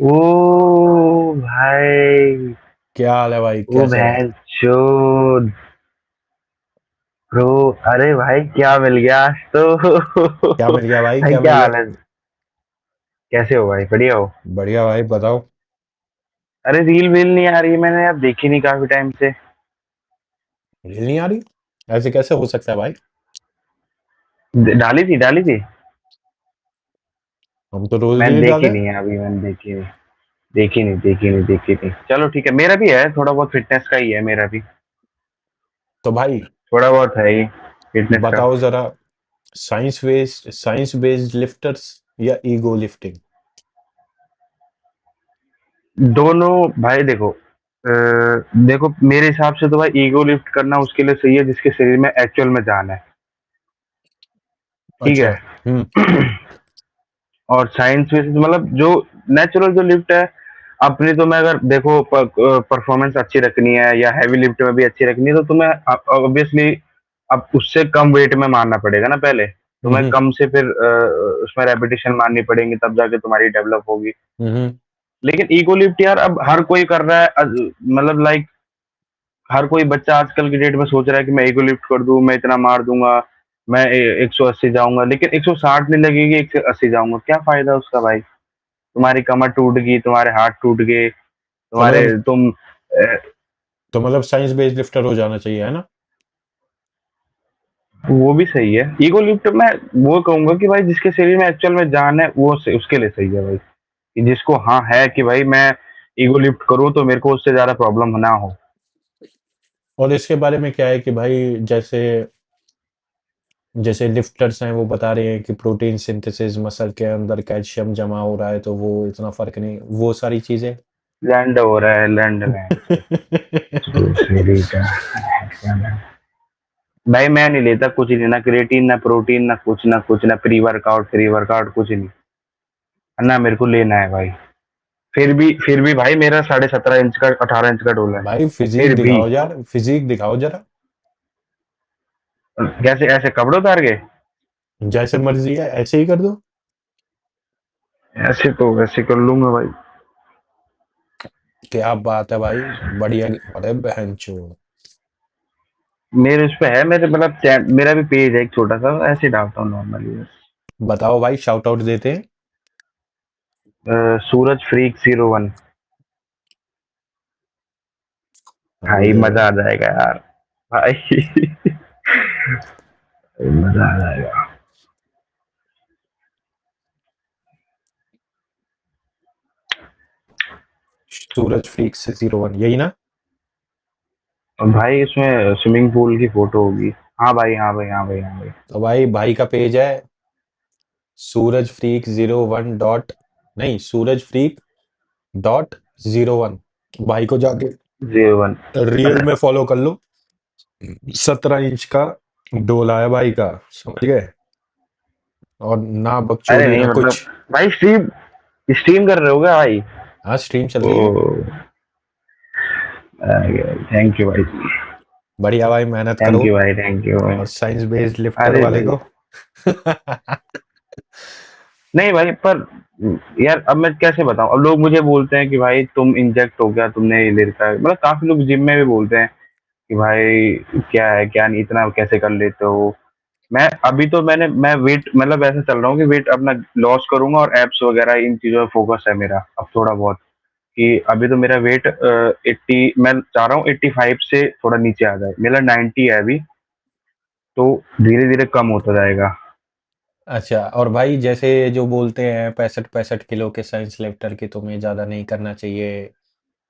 ओ भाई, क्या हाल है भाई, ओ कैसे हो? बहन चोद ब्रो। अरे भाई क्या मिल गया आज तो क्या मिल गया भाई, भाई क्या क्या मिल गया? हाल है? कैसे हो भाई? बढ़िया हो? बढ़िया भाई, बताओ। अरे रील वील नहीं आ रही, मैंने यार देखी नहीं काफी टाइम से। रील नहीं आ रही? ऐसे कैसे हो सकता है भाई? डाली थी। हम तो रोज मैंने रील डालते देखी हैं। नहीं है अभी, मैंने देखी नहीं। चलो ठीक है, मेरा भी है थोड़ा बहुत, फिटनेस का ही है मेरा भी। तो भाई थोड़ा बहुत है ही फिटनेस का। बताओ जरा, साइंस बेस्ड लिफ्टर्स या ईगो लिफ्टिंग? दोनों भाई देखो, देखो मेरे हिसाब से तो भाई ईगो लिफ्ट करना उसके लिए सही है जिसके शरीर में एक्चुअल में जान है। ठीक अच्छा। है। हम्म। और साइंस में मतलब जो नेचुरल जो लिफ्ट है, अपनी तुम्हें अगर देखो परफॉर्मेंस अच्छी रखनी है या हैवी लिफ्ट में भी अच्छी रखनी है, तो तुम्हें ऑब्वियसली अब उससे कम वेट में मारना पड़ेगा ना पहले। तुम्हें हम्म। कम से फिर उसमें रेपिटेशन मारनी पड़ेंगी, तब जाके तुम्हारी डेवलप होगी। हम्म। लेकिन ईगो लिफ्ट यार अब हर कोई कर रहा है, मतलब लाइक हर कोई बच्चा आजकल की डेट में सोच रहा है कि मैं ईगो लिफ्ट कर दूं, मैं इतना मार दूंगा, मैं 180 जाऊंगा, लेकिन 160 नहीं लगेगी, 180 जाऊंगा, क्या फायदा उसका भाई? तुम्हारी कमर टूट गई, तुम्हारे हाथ टूट गए, तो तुम्हारे मतलब तुम तो मतलब साइंस बेस्ड लिफ्टर हो जाना चाहिए, है ना? वो भी सही है। ईगो लिफ्ट मैं वो कहूंगा कि भाई जिसके शरीर में एक्चुअल में जान है वो उसके लिए सही है भाई। कि जिसको हाँ है कि भाई मैं ईगो लिफ्ट करूँ तो मेरे को उससे ज्यादा प्रॉब्लम ना हो। और इसके बारे में क्या है कि भाई जैसे जैसे लिफ्टर्स हैं वो बता रहे हैं कि प्रोटीन सिंथेसिस, मसल के अंदर कैल्शियम जमा हो रहा है, तो वो इतना फर्क नहीं, वो सारी चीजें। लैंड हो रहा है, लैंड में तो शरीर का भाई मैं नहीं लेता कुछ नहीं, ना क्रिएटिन ना प्रोटीन ना कुछ ना प्री वर्कआउट कुछ नहीं, ना मेरे को लेना है भाई। फिर भी भाई मेरा 17.5 इंच का 18 इंच का डोला है। भाई फिजिक फिर भी दिखाओ यार, फिजिक दिखाओ जरा। कैसे ऐसे कपड़े उतार के? जैसे मर्जी है ऐसे ही कर दो। ऐसे तो वैसे कर लूंगा भाई। क्या बात है भाई, बढ़िया। अरे बहन चो। मेरे उस पे है, मेरे मतलब मेरा भी पेज है एक छोटा सा, ऐसे डालता हूँ नॉर्मली बस। बताओ भाई, शाउट आउट देते हैं। सूरज फ्रीक 01। अभी भाई दे रहा मजा हूँ। आ जाएगा यार भाई मजा आ जाएगा। सूरज फ्रीक से 01, यही ना? और भाई इसमें स्विमिंग पूल की फोटो होगी। हाँ भाई, हाँ भाई, हाँ भाई, हाँ भाई। तो भाई भाई का पेज है सूरज फ्रीक 01 डॉट, नहीं, सूरज फ्रीक .01। भाई को जाके 01। रियल में फॉलो कर लो। 17 इंच का डोला है भाई का, समझ गए? और ना अरे बकचोदी नहीं ना मतलब कुछ। भाई स्ट्रीम स्ट्रीम कर रहे हो क्या भाई? हाँ स्ट्रीम चल ओ रही है। थैंक यू भाई। बढ़िया भाई, मेहनत थैंक करो। यू भाई, थैंक यू भाई। और साइंस बेस्ड लिफ्टर अरे वाले भाई को नहीं भाई, पर यार अब मैं कैसे बताऊं, अब लोग मुझे बोलते हैं कि भाई तुम इंजेक्ट हो गया, तुमने ये ले रखा है, मतलब काफी लोग जिम में भी बोलते हैं कि भाई क्या है क्या नहीं, इतना कैसे कर लेते हो। मैं अभी तो मैं वेट मतलब ऐसे चल रहा हूँ कि वेट अपना लॉस करूंगा और एप्स वगैरह इन चीजों में फोकस है मेरा अब थोड़ा बहुत। कि अभी तो मेरा वेट 80, मैं चाह रहा हूँ 85 से थोड़ा नीचे आ जाए, मेरा 90 है अभी, तो धीरे धीरे कम होता जाएगा। अच्छा, और भाई जैसे जो बोलते हैं 65-65 किलो के साइंस लेफ्टर की तुम्हें ज़्यादा नहीं करना चाहिए,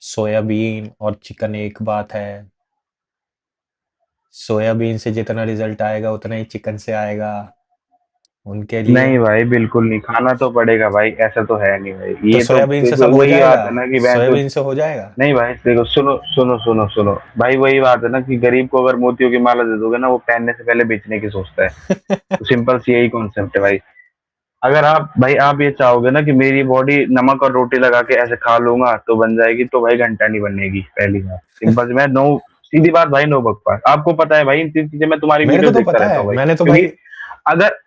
सोयाबीन और चिकन एक बात है, सोयाबीन से जितना रिजल्ट आएगा उतना ही चिकन से आएगा उनके लिए। नहीं भाई बिल्कुल नहीं, खाना तो पड़ेगा भाई, ऐसा तो है नहीं भाई, तो ये तो सोयाबीन से देखो सब हो वही जाएगा, बात है ना कि बहन तो। सोयाबीन से हो जाएगा। नहीं भाई देखो, सुनो सुनो सुनो सुनो भाई, वही बात है ना कि गरीब को अगर मोतियों की माला दे दोगे ना, वो पहनने से पहले बेचने की सोचता है। तो सिंपल सी यही कॉन्सेप्ट है भाई। अगर आप भाई आप ये चाहोगे ना कि मेरी बॉडी नमक और रोटी लगा के ऐसे खा लूंगा तो बन जाएगी, तो भाई घंटा नहीं बनेगी, पहली बात सिंपल सी। मैं नो, सीधी बात भाई, नो बकवास। आपको पता है भाई इन तीन चीजें, मैं तुम्हारी मेरे को वीडियोस तो देखता पता रहता हूँ है, भाई, मैंने तो क्योंकि भाई, अगर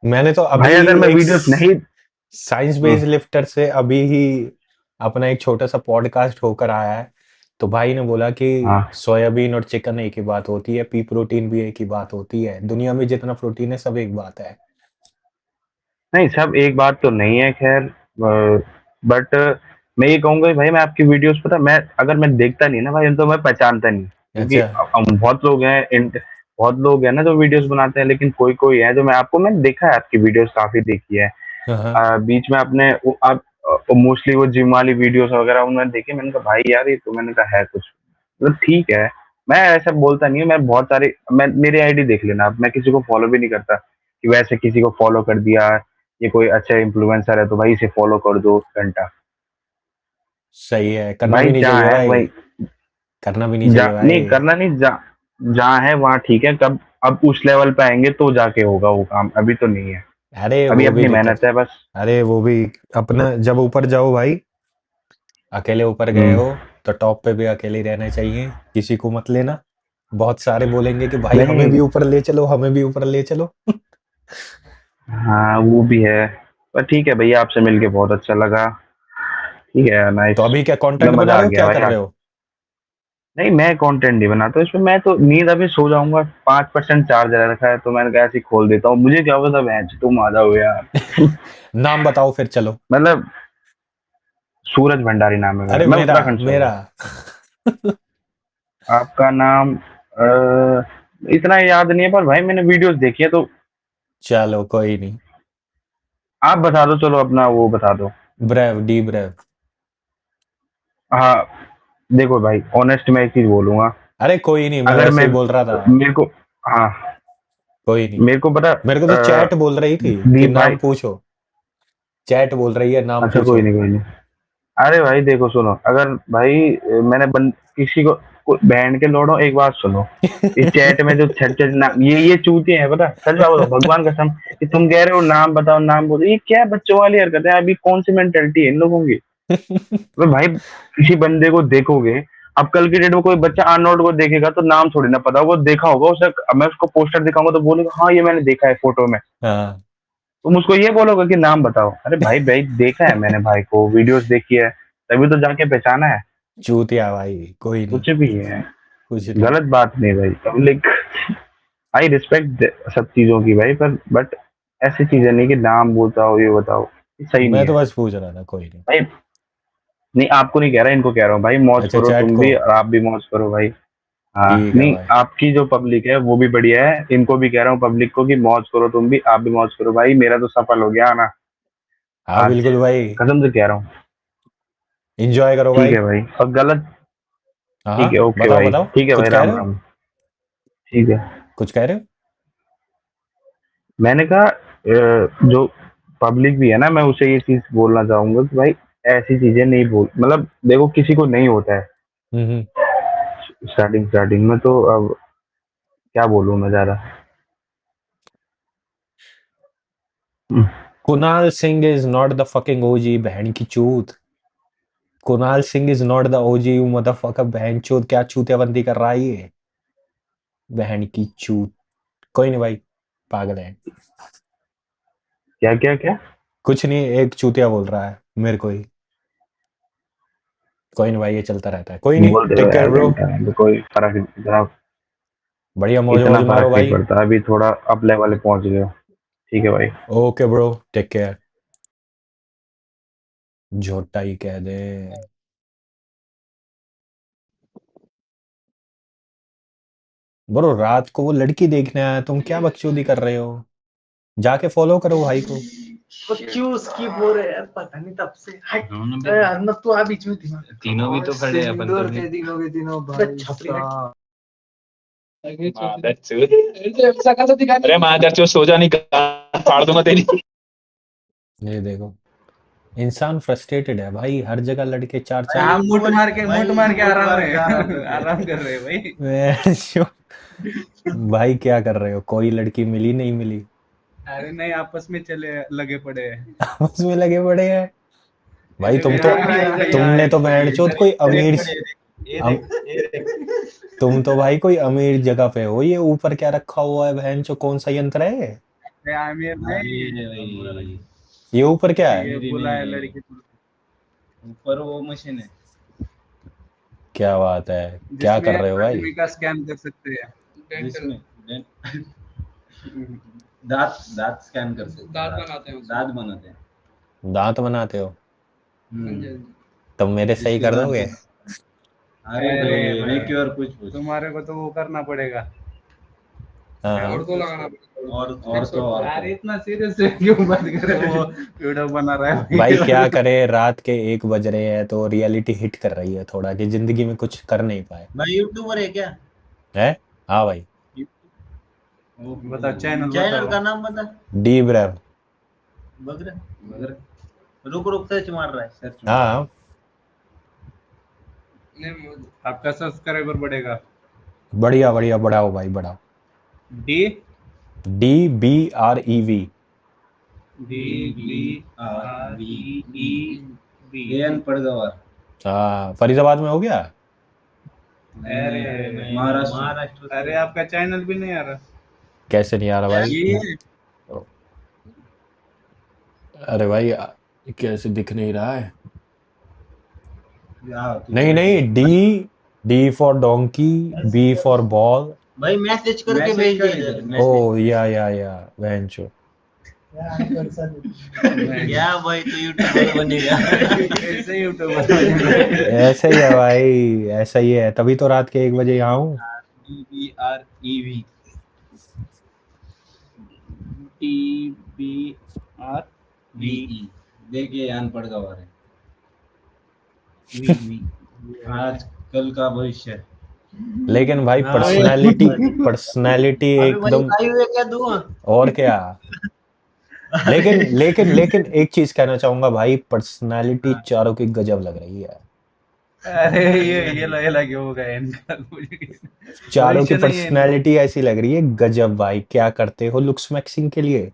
मैंने तो अभी भाई अगर मैं एक वीडियोस नहीं। साइंस हम्म, बेस्ड लिफ्टर से अभी ही अपना एक छोटा सा पॉडकास्ट होकर आया है। तो भाई ने बोला कि हाँ सोयाबीन और चिकन एक ही बात होती है, पी प्रोटीन भी एक ही बात होती है, दुनिया में जितना प्रोटीन है सब एक बात है। नहीं सब एक बात तो नहीं है खैर, बट मैं ये कहूंगा कि भाई मैं आपकी वीडियोस, पता मैं अगर मैं देखता नहीं ना भाई तो मैं पहचानता नहीं, क्योंकि अच्छा। हम बहुत लोग हैं बहुत लोग हैं ना जो वीडियोस बनाते हैं, लेकिन कोई कोई है जो मैंने देखा है, आपकी वीडियोस काफी देखी है। हाँ हाँ। बीच में आपने आप मोस्टली वो जिम वाली वीडियोस वगैरह उन्होंने देखे, मैंने कहा भाई यार ये तो, मैंने कहा है कुछ, मतलब ठीक है। मैं ऐसा बोलता नहीं हूँ, मैं बहुत सारे, मैं मेरी आईडी देख लेना आप, मैं किसी को फॉलो भी नहीं करता कि वैसे किसी को फॉलो कर दिया, ये कोई अच्छा इन्फ्लुएंसर है तो भाई इसे फॉलो कर दो घंटा। सही है, करना भी भाई नहीं जहाँ चाहिए है भाई, वही, करना भी नहीं चाहिए नहीं भाई। करना नहीं, जहाँ है वहाँ ठीक है, कब अब उस लेवल पे आएंगे तो जाके होगा वो काम, अभी तो नहीं है। अरे अभी वो भी अपनी दिक्कत, मेहनत है बस। अरे वो भी अपना, जब ऊपर जाओ भाई, अकेले ऊपर गए हम्म, हो तो टॉप पे भी अकेले ही रहना चाहिए, किसी को मत लेना। बहुत सारे बोलेंगे कि भाई हमें नहीं भी ऊपर ले चलो, हमें भी ऊपर ले चलो। हाँ वो भी है, पर ठीक है भैया, आपसे मिलके बहुत अच्छा लगा। ठीक है, तो नाइस। अभी क्या कंटेंट मतलब बना मजा आ रहे हो, गया क्या भाई कर रहे आप। हो? नहीं मैं कंटेंट नहीं बनाता इसमें, मैं तो नींद अभी सो जाऊंगा, 5% चार्ज रखा है तो मैंने कहा ऐसे ही खोल देता हूँ, मुझे क्या होगा, सब भैंस तुम आ जाओ यार। नाम बताओ फिर चलो। मतलब सूरज भंडारी नाम है मेरा, अरे मैं मेरा उत्तराखंड से मेरा हूँ। आपका नाम इतना याद नहीं है, पर भाई मैंने वीडियोस देखी है तो। चलो कोई नहीं। आप बता दो, चलो अपना वो बता दो। Brave, D brave. हाँ देखो भाई, ऑनेस्ट मैं एक चीज बोलूंगा। अरे कोई नहीं, मैं अगर वैसे मैं ही बोल रहा था। मेरे को, हाँ कोई नहीं, मेरे को पता, मेरे को तो चैट बोल रही थी कि दीप नाम भाई, पूछो, चैट बोल रही है नाम अच्छा पूछो। कोई नहीं कोई नहीं। अरे भाई देखो सुनो, अगर भाई किसी को बैंड के लोड़ो, एक बात सुनो, इस चैट में जो छट छट नाम, ये चूतिए हैं पता, सच बात बताओ भगवान कसम, कि तुम कह रहे हो नाम बताओ नाम बोलो, ये क्या बच्चों वाली हरकत है, अभी कौन सी मेंटेलिटी है इन लोगों की। अबे भाई किसी बंदे को देखोगे, अब कल की डेट में कोई बच्चा अननोन को देखेगा तो नाम थोड़ी ना पता होगा, देखा होगा उसे, मैं उसको पोस्टर दिखाऊंगा तो बोलेगा हाँ ये मैंने देखा है फोटो में। हाँ। तुम उसको ये बोलोगे कि नाम बताओ, अरे भाई भाई देखा है मैंने भाई को, वीडियोस देखी है, तभी तो जाके पहचाना है। चूतिया भाई, कोई नहीं, कुछ भी है, कुछ नहीं। गलत बात नहीं भाई, पब्लिक, आई रिस्पेक्ट सब चीजों की भाई, पर बट ऐसी चीजें नहीं कि नाम बताओ ये बताओ, ये सही नहीं मैं तो है बस पूछ रहा था, कोई नहीं। भाई। नहीं आपको नहीं कह रहा, इनको कह रहा हूँ भाई, मौज अच्छा, करो चैट तुम को। भी और आप भी मौज करो भाई। हाँ ठीक है नहीं, भाई। आपकी जो पब्लिक है वो भी बढ़िया है, इनको भी कह रहा हूँ पब्लिक को कि मौज करो तुम भी, आप भी मौज करो भाई, मेरा तो सफल हो गया ना हाँ आज, बिल्कुल भाई, कसम से कह रहा हूँ। एंजॉय करो ठीक भाई। है भाई, और गलत, हाँ ठीक हाँ, है ओके बताओ भाई, बताओ, ठीक है कुछ भाई, कह राम रहे हो, राम। ठीक है, कुछ कह रहे हो? मैंने कहा जो पब्लिक भी है ना, मैं उसे ये चीज बोलना चाहूंगा कि भाई ऐसी चीजें नहीं बोल, मतलब देखो किसी को नहीं होता है, हम्म। स्टार्टिंग स्टार्टिंग में तो अब क्या बोलूं मैं ज्यादा। Hmm, Kunal Singh is not the fucking OG, बहन की चूत। Kunal Singh is not the OG, you motherfucker, बहन चूत, क्या चूतियाबंदी कर रहा है ये, बहन की चूत। कोई नहीं भाई, पागल है। क्या क्या क्या कुछ नहीं, एक चूतिया बोल रहा है मेरे को ही। कोई नहीं भाई, ये चलता रहता है, कोई नहीं, बोल दे रहे टेक हो केयर यार ब्रो। घंटा में, तो कोई फर्क नहीं, बढ़िया मौज इतना वौज मारो फर्क नहीं भाई। पड़ता, अभी थोड़ा अप लेवल पहुंच गए हो। ठीक है भाई। Okay bro, take care. झोटा ही कह दे। ब्रो रात को वो लड़की देखने आया, तुम क्या बकचोदी कर रहे हो? जाके फॉलो करो भाई को। वो क्यों स्किप हो रहे हैं यार, पता नहीं तब से। हट अर्नब तो आ बीच में थी ना। तीनों भी तो खड़े हैं अपन सिंदूर तो थे तीनों के तीनों भाई साहब। अरे मादरचोद सो जा, नहीं फाड़ दूंगा तेरी। ये देखो, इंसान फ्रस्ट्रेटेड है भाई, हर जगह लड़के चार भाई चार। मुट मार के आराम आराम है आराम कर रहे हैं भाई। भाई क्या कर रहे हो, कोई लड़की मिली नहीं मिली? अरे नहीं, आपस में चले लगे पड़े हैं। आपस में लगे पड़े हैं भाई। अरे तुम तो, भाई, तुमने तो बैंडचोद कोई अमीर, ये अम, देख ये देख। तुम तो भाई कोई अमीर जगह पे हो। ये ऊपर क्या रखा हुआ है बहनचो, कौन सा यंत्र है ये? आमिर नहीं, ये ऊपर क्या है? ये बुलाए लड़की ऊपर वो मशीन है क्या बात है, क्या कर रहे हो भाई? आदमी का स्कैन कर सकते हैं, जिसमें दांत दांत स्कैन कर सकते हैं, दांत बनाते हैं। दांत बनाते हो? हम्म। तुम मेरे सही कर दोगे? अरे नहीं क्यों, और कुछ तुम्हारे को तो वो करना पड़ेगा। हाँ हाँ। और तो लगाना पड़ेगा, और यार इतना सीरियस क्यों बात कर रहे हो? वीडियो बना रहा है भाई क्या करे, रात के 1 बज रहे हैं तो रियलिटी हिट कर रही है थोड़ा, कि जिंदगी में कुछ कर नहीं पाए। भाई यूट्यूबर है क्या? है? हाँ भाई। बता चैनल चैनल का नाम बता। D brave. बगर रुक रुक सर्च मार रहा है। सर्च हाँ आपका सब्सक्राइबर बढ़ेगा। बढ़िया बढ़िया, बढ़ाओ भाई बढ़ाओ। D DBREV। एन पड़गवार। हाँ फरीदाबाद में हो गया। अरे महाराष्ट्र अरे आपका चैनल भी नहीं आ रहा। कैसे नहीं आ रहा भाई? ये अरे भाई कैसे दिख नहीं रहा है? नहीं नहीं, D for donkey, B for ball. भाई मैसेज करके भेज दे। ओ या वेंचो। क्या भाई तू यूट्यूबर बनेगा? ऐसे यूट्यूबर। ऐसे ही है भाई, ऐसा ही है, तभी तो रात के 1 बजे यहाँ हूँ। DBREV TBRVE देखिए अनपढ़ गवार है। आज कल का भविष्य। लेकिन भाई हाँ, पर्सनालिटी अबे भाई एकदम। लाइव है क्या तू? और क्या। लेकिन एक चीज कहना चाहूंगा भाई, पर्सनालिटी चारों की गजब लग रही है। अरे ये लगे हो गए इनका चारों की भविष्य नहीं है इनका। पर्सनालिटी ऐसी लग रही है गजब भाई। क्या करते हो लुक्स मैक्सिंग के लिए?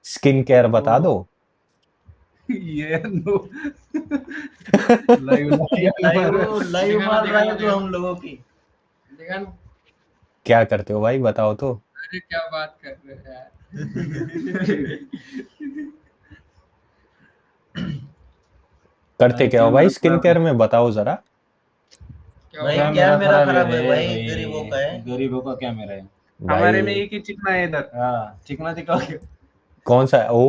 स्किन केयर बता दो। ये नो लाइव मार रहा है तो हम लोगों की। क्या करते हो भाई बताओ तो। अरे क्या बात कर रहे हैं यार। करते क्या हो भाई स्किन केयर में, बताओ जरा। भाई क्या मेरा खराब है भाई, गरीबों का है। गरीबों का क्या मेरा है। भाई हमारे में एक ही चिकना है इधर। हाँ चिकना दिखाओ। कौन सा? ओ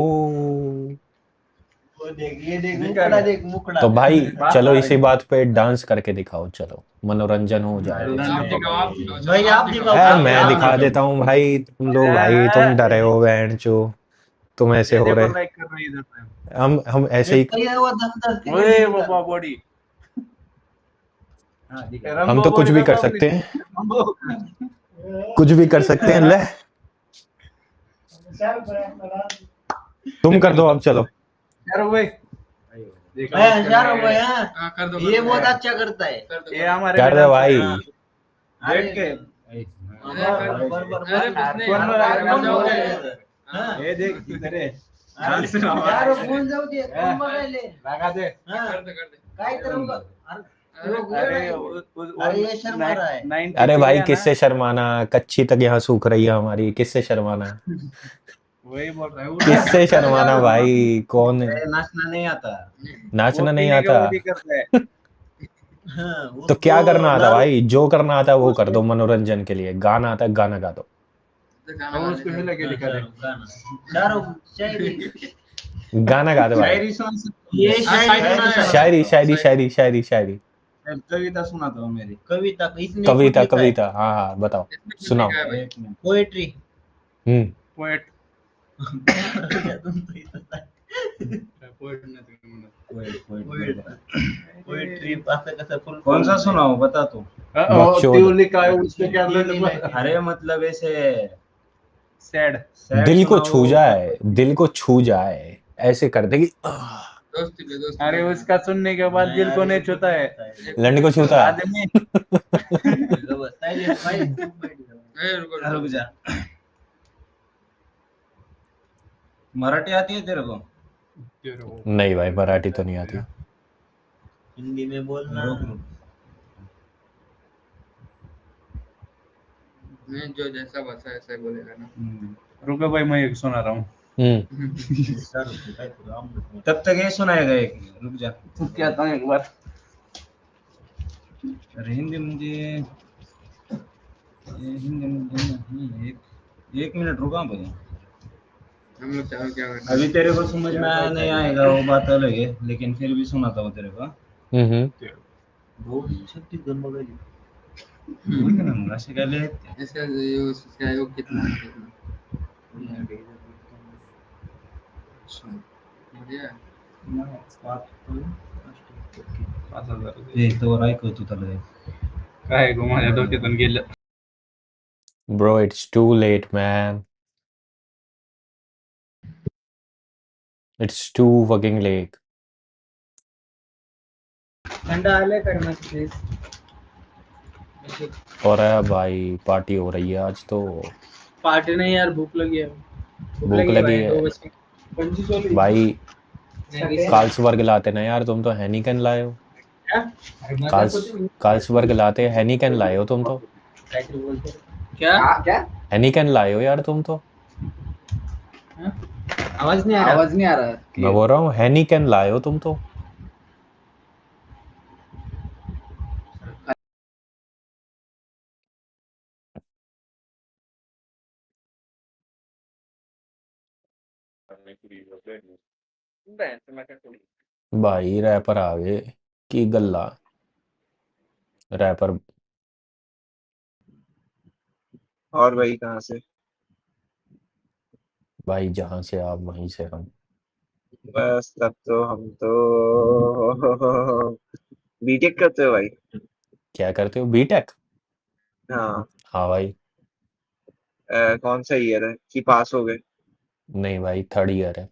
वो देख, ये देख मुकड़ा, देख मुकड़ा। तो भाई चलो इसी बात पे डांस करके दिखाओ, चलो मनोरंजन हो जाएगा। भाई आप दिखाओ। मैं दिखा देता हूँ भाई, तुम लोग भाई तुम डरे हो बैंड चो, तुम ऐसे हो रहे। लाइक कर रहे हैं इधर पे। हम ऐसे ही, ये हुआ 10-10 के ओए लिए बाबा बॉडी। हम तो कुछ भी कर सकते हैं, कुछ भी कर सकते हैं। ले तुम कर दो अब, चलो। यार भाई हजार हो गए। हाँ कर दो ये बहुत अच्छा करता है। ये हमारे कर दे भाई। बैठ के ये देख इधर है। यार फोन जाऊ दे, फोन बघायले लगा दे। काय करूंगा? अरे अरे ये शर्मा रहा है। अरे भाई किससे शर्माना, कच्ची तक यहाँ सूख रही है हमारी, किससे शर्माना? वही बोल रहा है। किससे शर्माना भाई, कौन है? नाचना नहीं आता। नाचना नहीं पीने का आता? वो भी करता है। तो क्या करना आता भाई? जो करना आता है वो कर दो मनोरंजन के लिए। गाना आता है, गाना गा दो। और उसको मिला के दिखा दे। गाना गा दो भाई। शायरी सुन सकते ये शायरी शायरी शायरी शायरी शायरी शायरी। हो? कविता सुना दो मेरी। कविता इसने कविता खुद लिखा है। कविता, हाँ हाँ बताओ, सुनाओ। पोएट्री। हम्म। पोएट पोएट्री आता कसं फुल कौन सा सुनाओ बता तू बकचोद त्योली का है उसमें क्या अरे मतलब ऐसे सैड सैड दिल को छू सुनाओ जाए, दिल को छू जाए, ऐसे कर देगी अरे उसका सुनने के बाद दिल को नहीं छूता है लंड को छूता आदमी रुक जा मराठी आती है तेरे को नहीं भाई मराठी तो नहीं आती। हिंदी में बोलना मैं जो जैसा बसा ऐसा ही बोलेगा ना। रुको भाई मैं एक सुना रहा हूँ हम्म तब तक ये सुनाएगा एक रुक जा तू क्या था एक बार अरे हिंदी मुझे हिंदी मुझे एक मिनट रुका भाई हम लोग चारों क्या करना अभी तेरे को समझ में नहीं आएगा वो बात अलग है लेकिन फिर भी सुनाता हूँ तेरे को हम्म बहुत छत्तीसगढ़ बघायची बोल ना मग असे काय लिहायचे इसका योग कितना कितना बढ़िया ते तो ऐकवतो त्याला काय गो माझ्या डोक्यातून गेलं bro it's too late man, it's too fucking late। थंडा आले करना प्लीज और है भाई पार्टी हो रही है आज तो। पार्टी नहीं यार भूख लगी है भूख लगी है 25 वाली भाई। कार्ल्सबर्ग लाते ना यार, तुम तो हैनिकन लाए हो। कार्ल्सबर्ग लाते हैनिकन लाए हो तुम तो। क्या क्या हैनिकन लाए हो यार तुम तो। आवाज नहीं आ रहा मैं बोल रहा हूँ हैनिकन लाए हो तुम तो। भाई रैपर आ गए की गल्ला रैपर। और भाई कहाँ से? भाई जहाँ से आप वहीं से हम। बस तब तो हम तो बीटेक करते हो भाई? क्या करते हो बीटेक? हाँ। हाँ भाई। कौन सा ईयर है कि पास हो गए? नहीं भाई थर्ड ईयर है।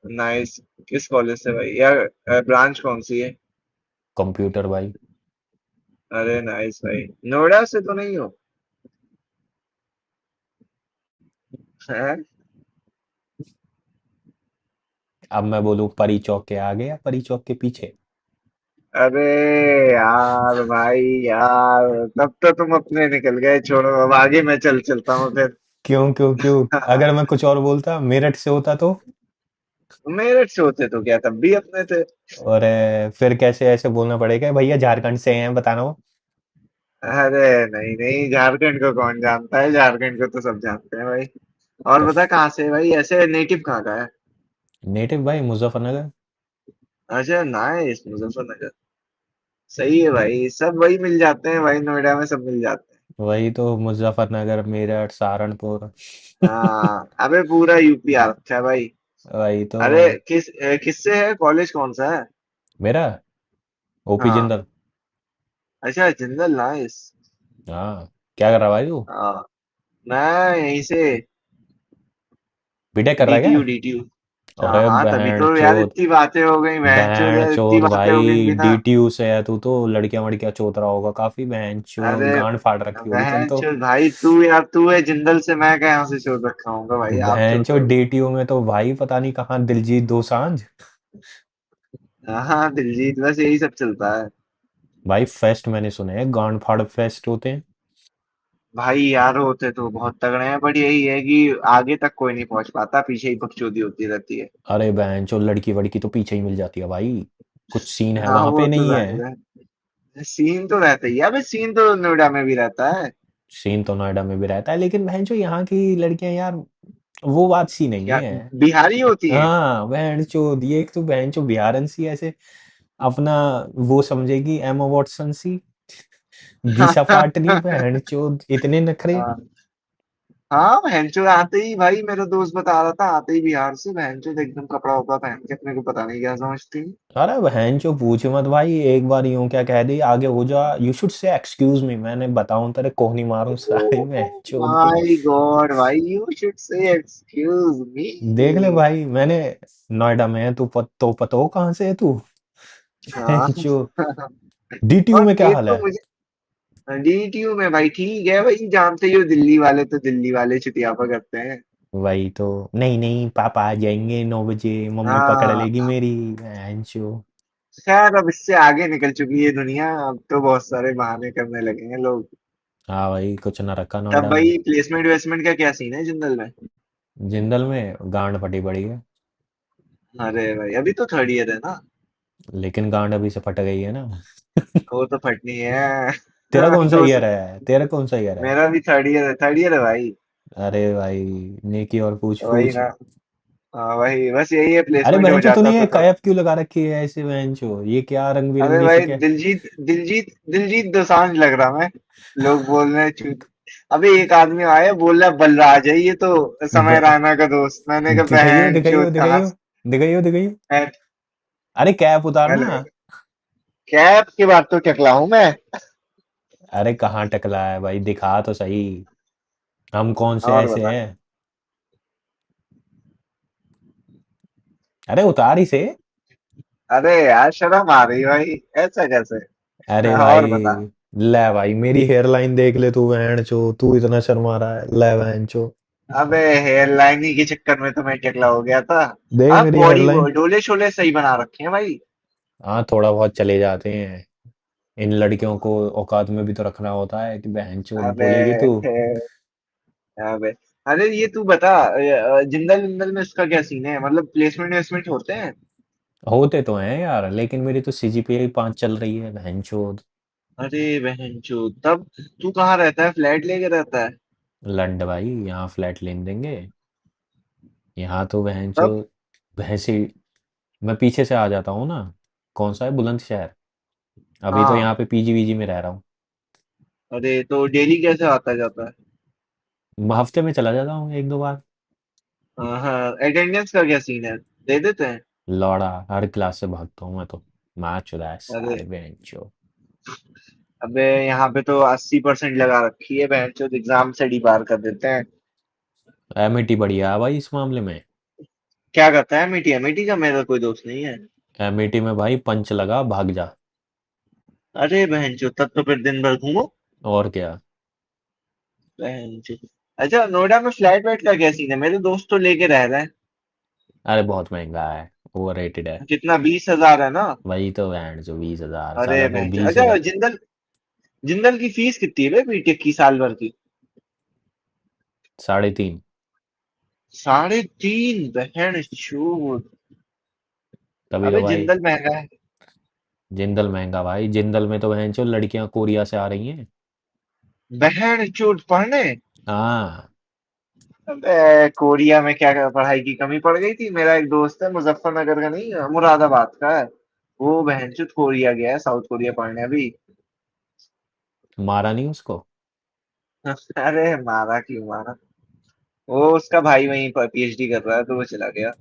नाइस। किस कॉलेज से भाई, या ब्रांच कौन सी है? कंप्यूटर भाई। अरे नाइस भाई, नोएडा से तो नहीं हो? हैं? अब मैं बोलूँ परी चौक के आगे या परी चौक के पीछे? अरे यार भाई यार, तब तो तुम अपने निकल गए, छोड़ो अब आगे मैं चलता हूँ फिर। क्यों क्यों क्यों? अगर मैं कुछ और बोलता मेरठ से होता तो। मेरठ से होते तो क्या तब भी अपने थे। और फिर कैसे ऐसे बोलना पड़ेगा भैया झारखंड से हैं बताना वो। अरे नहीं नहीं, झारखंड को कौन जानता है, झारखंड को तो सब जानते हैं भाई। और तो बता कहाँ से है भाई, ऐसे नेटिव कहाँ का है? नेटिव भाई मुजफ्फरनगर। अच्छा नाइस, मुजफ्फरनगर। सही है भाई, सब वही मिल जाते हैं भाई, नोएडा में सब मिल जाते हैं। वही तो मुजफ्फरनगर मेरठ सहारनपुर हाँ अबे पूरा यूपी आ रखा है भाई। वही तो। अरे किससे है, कॉलेज कौन सा है? मेरा ओपी हाँ। जिंदल। अच्छा जिंदल, नाइस। हाँ क्या कर रहा भाई तू? हाँ मैं यहीं से। बीटेक कर रहा है क्या? DTU DTU. हाँ अरे हाँ, तभी बहन तो यार चोद। इतनी बातें हो गई, बहन चोद बहन यार, इतनी चोद बातें हो गई भाई बिना। डीटीयू से है तू तो लड़कियां वड़कियां चोत रहा होगा काफी बहन चोद अरे गांड फाड़ रखी होगी तुम बहन तो। चोद भाई, तू यार तू है जिंदल से, मैं क्या यहाँ से चोद रखा हूँ भाई, आप बहन चोद चोद रहो। डीटीयू में तो भाई पता नहीं कहाँ दिलजीत दोसांझ। हाँ हाँ, दिलजीत, बस यही सब चलता है। भाई फेस्ट मैंने सुने हैं गांड फाड़ फेस्ट होते हैं। भाई यार होते तो बहुत तगड़े हैं, बट यही है कि आगे तक कोई नहीं पहुंच पाता, पीछे ही बकचोदी होती रहती है। अरे बहन चोद लड़की वड़की तो पीछे ही मिल जाती है भाई। कुछ सीन है हाँ वहां वो पे तो नहीं है? जाहिर है, सीन तो रहता ही है, अबे सीन तो नोएडा में भी रहता है। सीन तो नोएडा में भी रहता है लेकिन बहन चो यहाँ की लड़कियां यार वो बात सी नहीं क्या है। बिहारी होती हैं? हाँ बहन चो ये एक तो बहन चो बिहारन सी ऐसे अपना वो समझेगी एमा वॉटसन सी। दिशा पाटनी बहन चो इतने नखरे। हाँ बहनचोद आते ही भाई, मेरा दोस्त बता रहा था, आते ही बिहार से बहनचोद एकदम कपड़ा वपड़ा पहन के अपने को पता नहीं क्या समझती है। अरे बहन चो पूछ मत भाई, एक बार यूं क्या कह दी आगे हो जा, you should say excuse me, मैंने बताऊं तेरे कोहनी मारूं सारी बहन चोद की। माय गॉड भाई, you should say excuse me. देख ले भाई, मैंने नोएडा में है, तू तो पता हो कहाँ से है तू। हाँ। बहन चो, डीटीयू और में क्या ये हाल तो है? मुझे डीटीयू में भाई ठीक है भाई, जानते ही हो दिल्ली वाले तो दिल्ली वाले चुतियापा करते हैं। वही तो, नहीं नहीं पापा आ जाएंगे 9 बजे, मम्मी पकड़ हाँ। लेगी मेरी बहन चो। खैर अब इससे आगे निकल चुकी है दुनिया, अब तो बहुत सारे बहाने करने लगे हैं लोग। हाँ भाई, कुछ ना रखा तब नोएडा में। भाई प्लेसमेंट वेस्टमेंट का क्या सीन है जिंदल में? जिंदल में गांड फटी पड़ी है। अरे भाई अभी तो थर्ड ईयर है ना। लेकिन गांड अभी से फट गई है ना। वो तो फटनी है। तेरा कौन सा तो ईयर है, तेरा कौन सा ईयर है? मेरा भी थर्ड ईयर है, थर्ड ईयर है भाई। अरे भाई, नेकी और पूछ वही पूछ। ना। हाँ वही बस यही है, अरे प्लेसमेंट हो बहनचो, तूने जाता ये तो सब। कैप क्यों लगा रखी है ऐसे बहनचो, ये क्या रंग अरे बिरंगी सी भाई क्या? दिलजीत दिलजीत दिलजीत दोसांझ लग रहा मैं। लोग बोल रहे हैं चूत। अबे एक आदमी आया बोल रहा है बलराज है ये तो, समय ब- राणा का दोस्त। मैंने कहा दिखाइयो बहन दिखाइयो चोद कहाँ दिखाइयो दिखाइयो दिखाइयो। मैं। अरे कैप उतारना। हेलो। कैप के बाद तो टकला हूं मैं। अरे कहाँ टकला है भाई, दिखा तो सही। हम कौन से और ऐसे बता। हैं? अरे उतार ही से। अरे यार शर्म आ रही भाई, ऐसा कैसे? अरे और बता। भाई, ले भाई मेरी हेयर लाइन देख ले तू, बहन चो तू इतना शर्मा रहा है, ले बहन चो। अबे हेयर लाइन ही के चक्कर में तो मैं टकला हो गया था। देख अब मेरी हेयर बॉडी लाइन। डोले शोले सही बना रखे हैं भाई। हाँ थोड़ा बहुत चले जाते हैं। इन लड़कियों को औकात में भी तो रखना होता है कि बहन चोद अबे बोलेगी तू। अबे अरे ये तू बता, जिंदल विंदल में इसका क्या सीन है, मतलब प्लेसमेंट वेस्टमेंट होते हैं? होते तो हैं यार, लेकिन मेरी तो सीजीपीए 5 चल रही है बहन चोद। अरे बहन चो, तब तू कहाँ रहता है, फ्लैट लेके रहता है? लंड भाई, यहाँ फ्लैट लेन देंगे। यहाँ तो बहन तब चोद, भैंसी। मैं पीछे से आ जाता हूँ ना। कौन सा है, बुलंदशहर। अभी तो हाँ। यहाँ पे पीजी वीजी में रह रहा हूँ। अरे तो डेली कैसे आता जाता है? हफ्ते में चला जाता हूँ 1 2 बार। हाँ हाँ, अटेंडेंस का क्या सीन है, दे देते हैं? लौड़ा, हर क्लास से भागता हूँ मैं तो। माँ चुदा है अरे साले बहन चो। अबे यहाँ पे तो 80% लगा रखी है बहन चो, एग्जाम से डी पार कर देते हैं। एमिटी बढ़िया है भाई इस मामले में। क्या करता है एमिटी? एमिटी का मेरा कोई दोस्त नहीं है। एमिटी में भाई पंच लगा भाग जा। अरे बहन चो, तब तो फिर दिन भर घूमो। और क्या। बहन चो। अच्छा नोएडा में फ्लैट वेट का क्या सीन है, मेरे दोस्त तो लेके रह रहे हैं। अरे बहुत महंगा है, ओवर रेटेड है। कितना, 20,000 है ना? वही तो बैंड जो 20,000 अरे साला, फिर बहन चो, बीस अच्छा हजार जिंदल जिंदल की फीस कितनी है बे बीटेक की साल भर की? 3.5। 3.5? बहन चो। तभी तो अबे भाई। जिंदल महंगा है। जिंदल महंगा भाई, जिंदल में तो बहन चो लड़कियां कोरिया से आ रही हैं। बहन चोट पढ़ने। हाँ। अबे कोरिया में क्या पढ़ाई की कमी पड़ गई थी? मेरा एक दोस्त है मुजफ्फरनगर का, नहीं मुरादाबाद का है। वो बहनचोद कोरिया गया है, साउथ कोरिया पढ़ने अभी। मारा नहीं उसको? अरे मारा क्यों मारा। वो उसका भाई वहीं पर पीएचडी कर रहा है तो वो चला गया।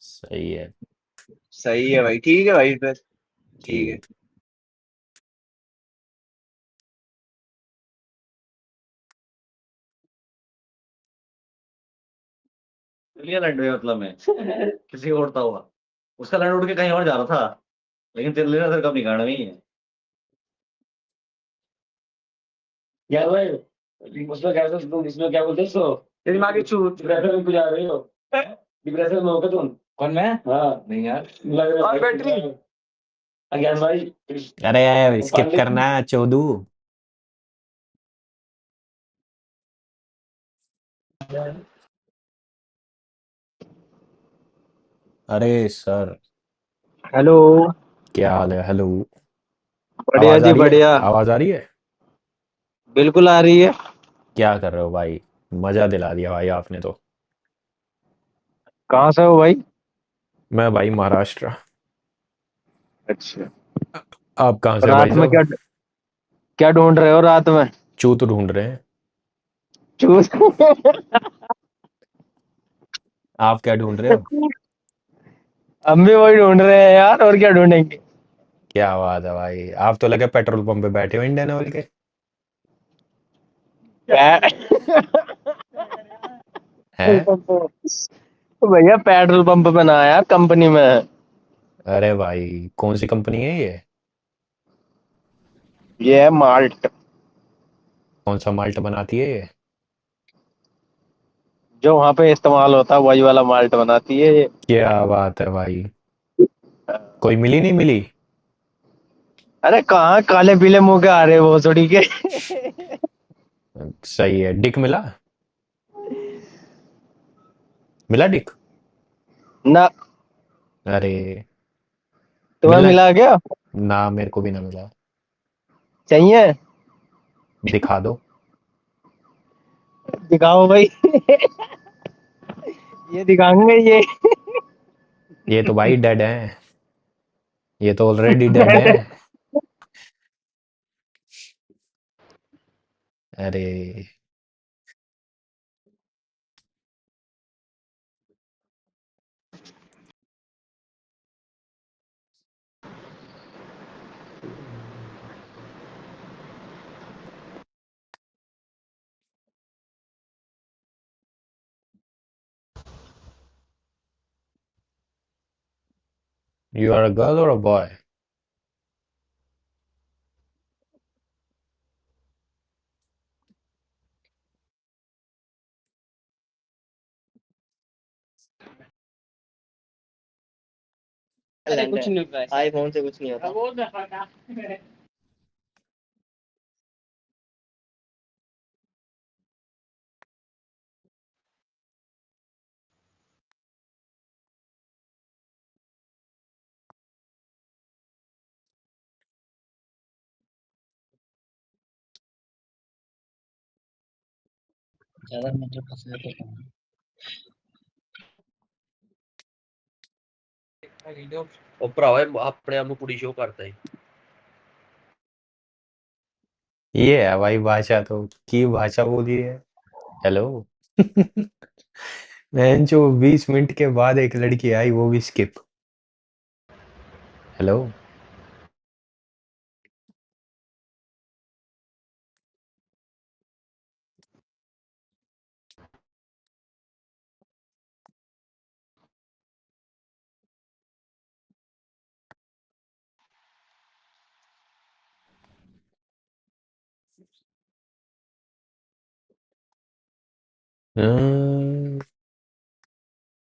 सही है। सही है भाई, ठीक है भाई फिर। ठीक है। ठीक। लिया लैंड हुआ मतलब में किसी और था हुआ। उसका लैंड उड़ के कहीं और जा रहा था। लेकिन तेरे लेना तेरे कंपनी गाड़ में ही है। क्या भाई, उसमें क्या तुम इसमें क्या बोलते हो उसको? तेरी माँ की चूत डिप्रेशन में क्यों जा रहे हो? डिप्रेशन में हो क्या तुम? कौन मैं? हाँ नहीं यार लग रहा है बैटरी। अज्ञान भाई। अरे स्किप पांडे करना है चोदू। अरे सर, हेलो। क्या हाल है? हेलो। बढ़िया आवाज आ जी रही है? बढ़िया। आवाज आ रही है? बिल्कुल आ रही है। क्या कर रहे हो भाई? मजा दिला दिया भाई आपने तो। कहाँ से हो भाई? मैं भाई महाराष्ट्र। अच्छा। आप कहाँ से भाई रात में साहब? क्या क्या ढूंढ रहे हो रात में? चूत ढूंढ रहे हैं। चूस। आप क्या ढूंढ रहे हो? हम भी वही ढूंढ रहे हैं यार, और क्या ढूंढेंगे। क्या बात है भाई, आप तो लगे पेट्रोल पंप पे बैठे हो इंडियन ऑयल के। हैं? तो भैया पेट्रोल पंप पे ना यार, कंपनी में है। अरे भाई, कौन सी कंपनी है ये? ये है माल्ट। कौन सा माल्ट बनाती है ये? जो वहां पे इस्तेमाल होता है वही वाला माल्ट बनाती है ये। क्या बात है भाई, कोई मिली नहीं मिली? अरे कहाँ काले पीले मुंह के आ रहे हो वो थोड़ी के। सही है, डिक मिला? मिला डिक? ना। अरे, तुम्हें मिलना मिला क्या? ना, मेरे को भी ना मिला। चाहिए? दिखा दो। दिखाओ भाई। ये दिखाएंगे ये। ये तो भाई डेड है, ये तो ऑलरेडी डेड है। अरे, यू आर अ गर्ल और अ बॉय? अरे कुछ नहीं होता है, आईफोन से कुछ नहीं होता। ज्यादा मीटर फंसे तो ਉਹ ਭਰਾਵਾ ਇਹ ਆਪਣੇ ਆਪ ਨੂੰ ਕੁੜੀ ਸ਼ੋ ਕਰਦਾ ਏ। ये है भाई भाषा तो, की भाषा बोली है। हेलो। बहन जो 20 मिनट के बाद एक लड़की आई, वो भी स्किप। हेलो।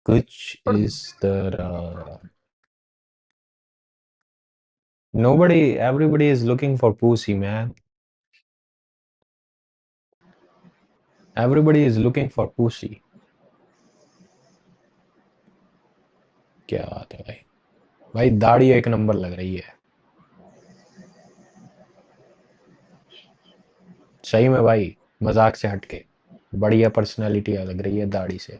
कुछ इस तरह। Nobody, everybody is looking for pussy, man. Everybody is looking for pussy. क्या बात है भाई, भाई दाढ़ी एक नंबर लग रही है। सही में भाई, मजाक से हटके बढ़िया पर्सनालिटी लग रही है दाढ़ी से।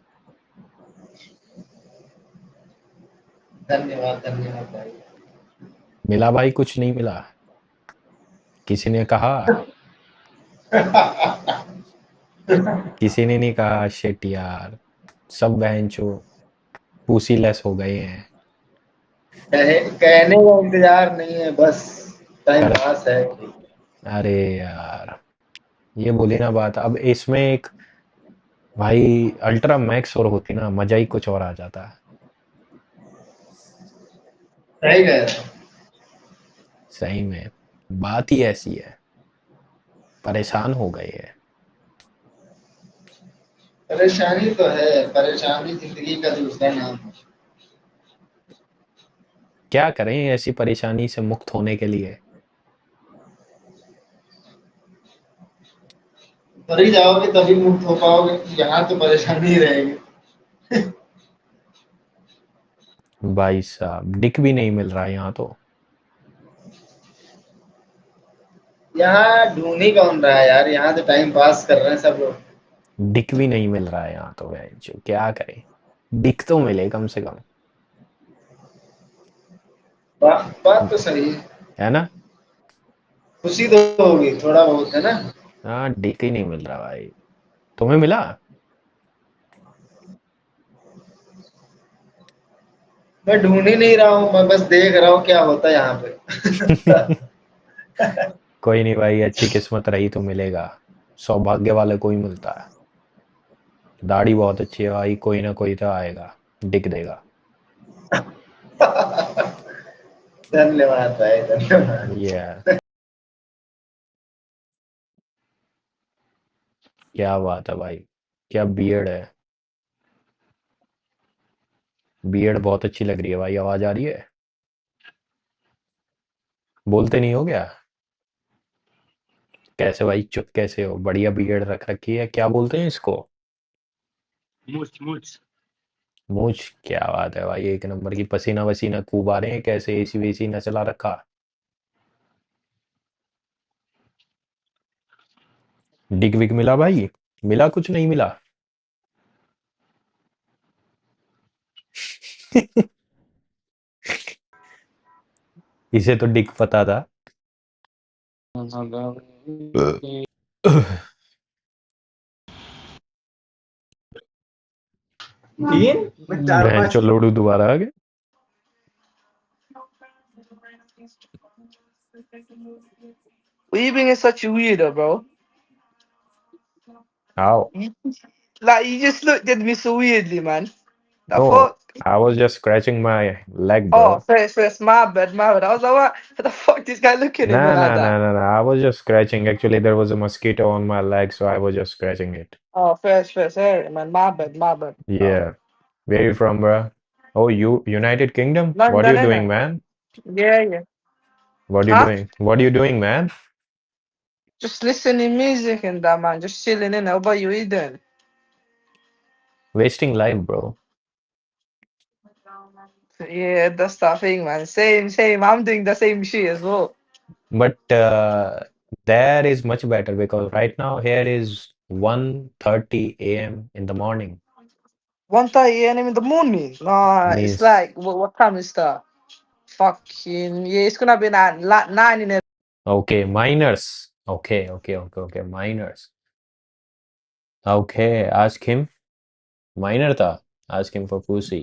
धन्यवाद धन्यवाद भाई। मिला भाई, कुछ नहीं मिला? किसी ने कहा? किसी ने नहीं कहा शिट यार, सब बहनचो पूसी लेस हो गए हैं। कहने का इंतजार नहीं है, बस टाइम कर, पास है। अरे यार, ये बोली ना बात। अब इसमें एक भाई अल्ट्रा मैक्स और होती ना, मजा ही कुछ और आ जाता है। सही कह रहे हो। सही में, बात ही ऐसी है, परेशान हो गए हैं। परेशानी तो है, परेशानी जिंदगी का दूसरा नाम है। क्या करें ऐसी परेशानी से मुक्त होने के लिए? मर ही जाओगे तभी मुक्त हो पाओगे, यहाँ तो परेशानी ही रहेगी। भाई साहब, डिक भी नहीं मिल रहा है यहाँ तो। यहाँ ढूंढ ही कौन रहा है यार, यहाँ तो टाइम पास कर रहे हैं सब लोग। डिक भी नहीं मिल रहा है यहाँ तो भाई, जो क्या करें, डिक तो मिले कम से कम। बात तो सही है। है ना? खुशी तो होगी थोड़ा बहुत, है ना। हाँ, डिक ही नहीं मिल रहा भाई, तुम्हें मिला? मैं ढूंढ ही नहीं रहा हूँ, मैं बस देख रहा हूँ क्या होता है यहाँ पे। कोई नहीं भाई, अच्छी किस्मत रही तो मिलेगा। सौभाग्य वाले को ही मिलता है। दाढ़ी बहुत अच्छी है भाई, कोई ना कोई तो आएगा, दिख देगा। धन्यवाद भाई, धन्यवाद। ये क्या बात है भाई, क्या बियर्ड है। बियर्ड बहुत अच्छी लग रही है भाई। आवाज आ रही है? बोलते नहीं हो क्या? कैसे भाई, चुप कैसे हो? बढ़िया बियर्ड रख रखी है। क्या बोलते हैं इसको? मूछ मूछ। मूछ? क्या बात है भाई, एक नंबर की। पसीना वसीना खूब आ रहे हैं? कैसे एसी वेसी न चला रखा? डिग विग मिला भाई? मिला कुछ नहीं मिला? इसे तो डिग पता था। तीन चार पांच। भैंचो लोडू दोबारा आ गए। What you being such a weirdo, bro? आओ। Like you just looked at me so weirdly, man. The no, fuck? I was just scratching my leg bro. Oh, first, my bad, my bad. I was like, what the fuck? This guy looking at No, me no, like no, that? no, no. I was just scratching. Actually, there was a mosquito on my leg, so I was just scratching it. Oh, first, hey, man, my bad, my bad. Oh, Yeah. Where you from, bro? Oh, you United Kingdom? What are London, you doing, innit? man? Yeah, yeah. What are you Huh? doing? What are you doing, man? Just listening music and that, man. Just chilling in. How about you? What you doing? Wasting life, bro. Yeah, that's the thing, man. Same, same. I'm doing the same shit as well. But there is much better because right now here is 1:30 a.m. in the morning. 1:30 a.m. in the morning. Nah, it's Means like what time is that? Fucking yeah, it's gonna be nine in the. okay, minors. Okay, okay, okay, okay, minors. Okay, ask him. Minor था. Ask him for pussy.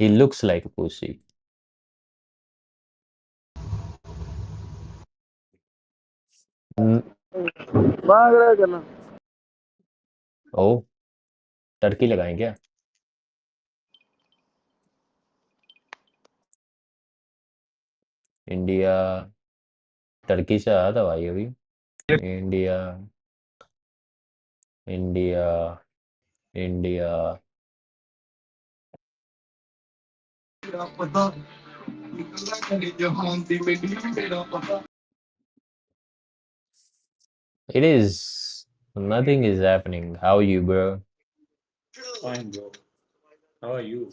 He looks like a pussy. Mm, oh, Turkey लगाएं क्या? India. Turkey से आया था भाई अभी। India, India, India. It is nothing is happening. How are you, bro? Fine, bro. How are you?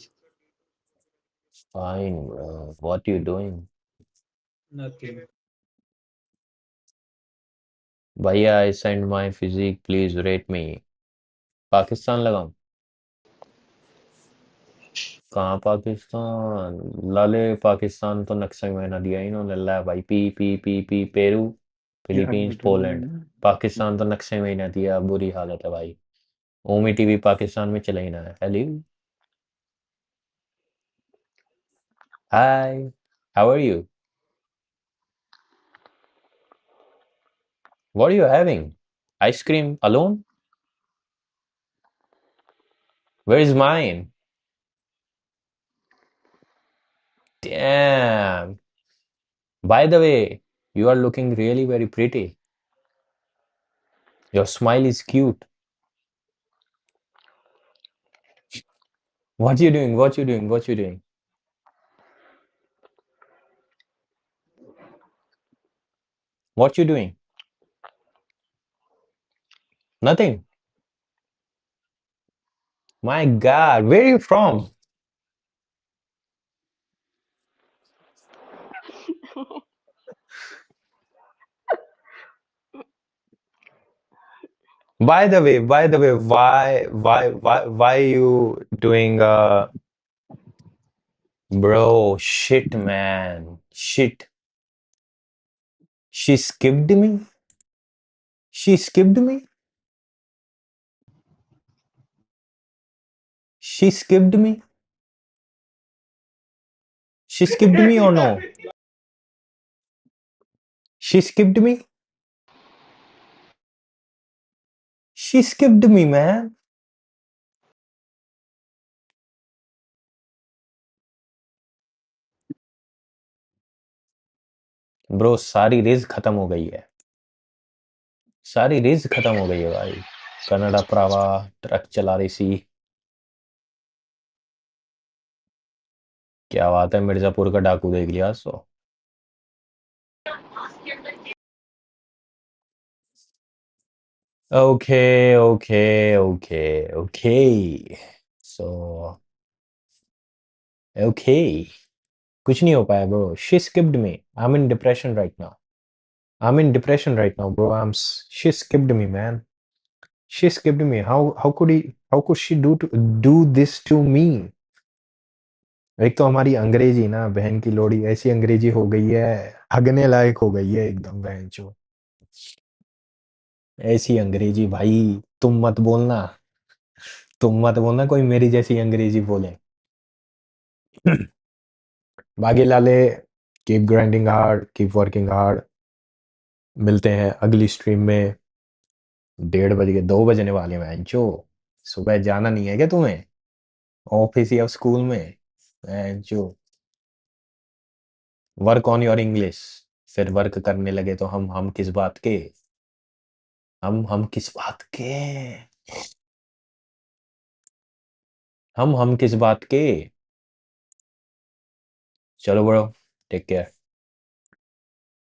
Fine, bro. What you doing? Nothing. भैया, I send my physique. Please rate me. Pakistan लगाऊं? कहाँ पाकिस्तान? लाले पाकिस्तान तो नक्शे में ना दिया इन्होंने। ला भाई, P P P P Peru, Philippines, Poland. Pakistan तो नक्शे में ही ना दिया। बुरी हालत है भाई। ओमी टीवी पाकिस्तान में चला ही ना है। Hello, hi, how are you? What are you having? Ice cream alone? Where is mine? Damn. By the way, you are looking really very pretty. Your smile is cute. What you doing? What you doing? What you doing? What you doing? Nothing. My God, where are you from? By the way, why you doing bro, shit man. Shit. She skipped me? She skipped me? She skipped me? She skipped me or no? She skipped me? She skipped me, man. Bro सारी race खत्म हो गई है, सारी race खत्म हो गई है भाई। कनाडा प्रावा ट्रक चला रही सी। क्या बात है, मिर्जापुर का डाकू देख लिया आज तो। Okay okay okay okay so okay कुछ नहीं हो पाया bro. She skipped me. I am in depression right now. I'm in depression right now, bro. She skipped me, man. She skipped me. How could she do this to me? एक तो हमारी अंग्रेजी ना बहन की लोड़ी ऐसी अंग्रेजी हो गई है, हगने लायक हो गई है एकदम बहन चो। ऐसी अंग्रेजी भाई, तुम मत बोलना, तुम मत बोलना कोई मेरी जैसी अंग्रेजी बोले। बाकी लाले, keep grinding hard, keep working hard. मिलते हैं अगली स्ट्रीम में। 1:30 के 2 बजने वाले हैं जो। सुबह जाना नहीं है क्या तुम्हें ऑफिस या स्कूल में जो। Work on your English. फिर वर्क करने लगे तो हम किस बात के, हम किस बात के, हम किस बात के। चलो ब्रो, टेक केयर।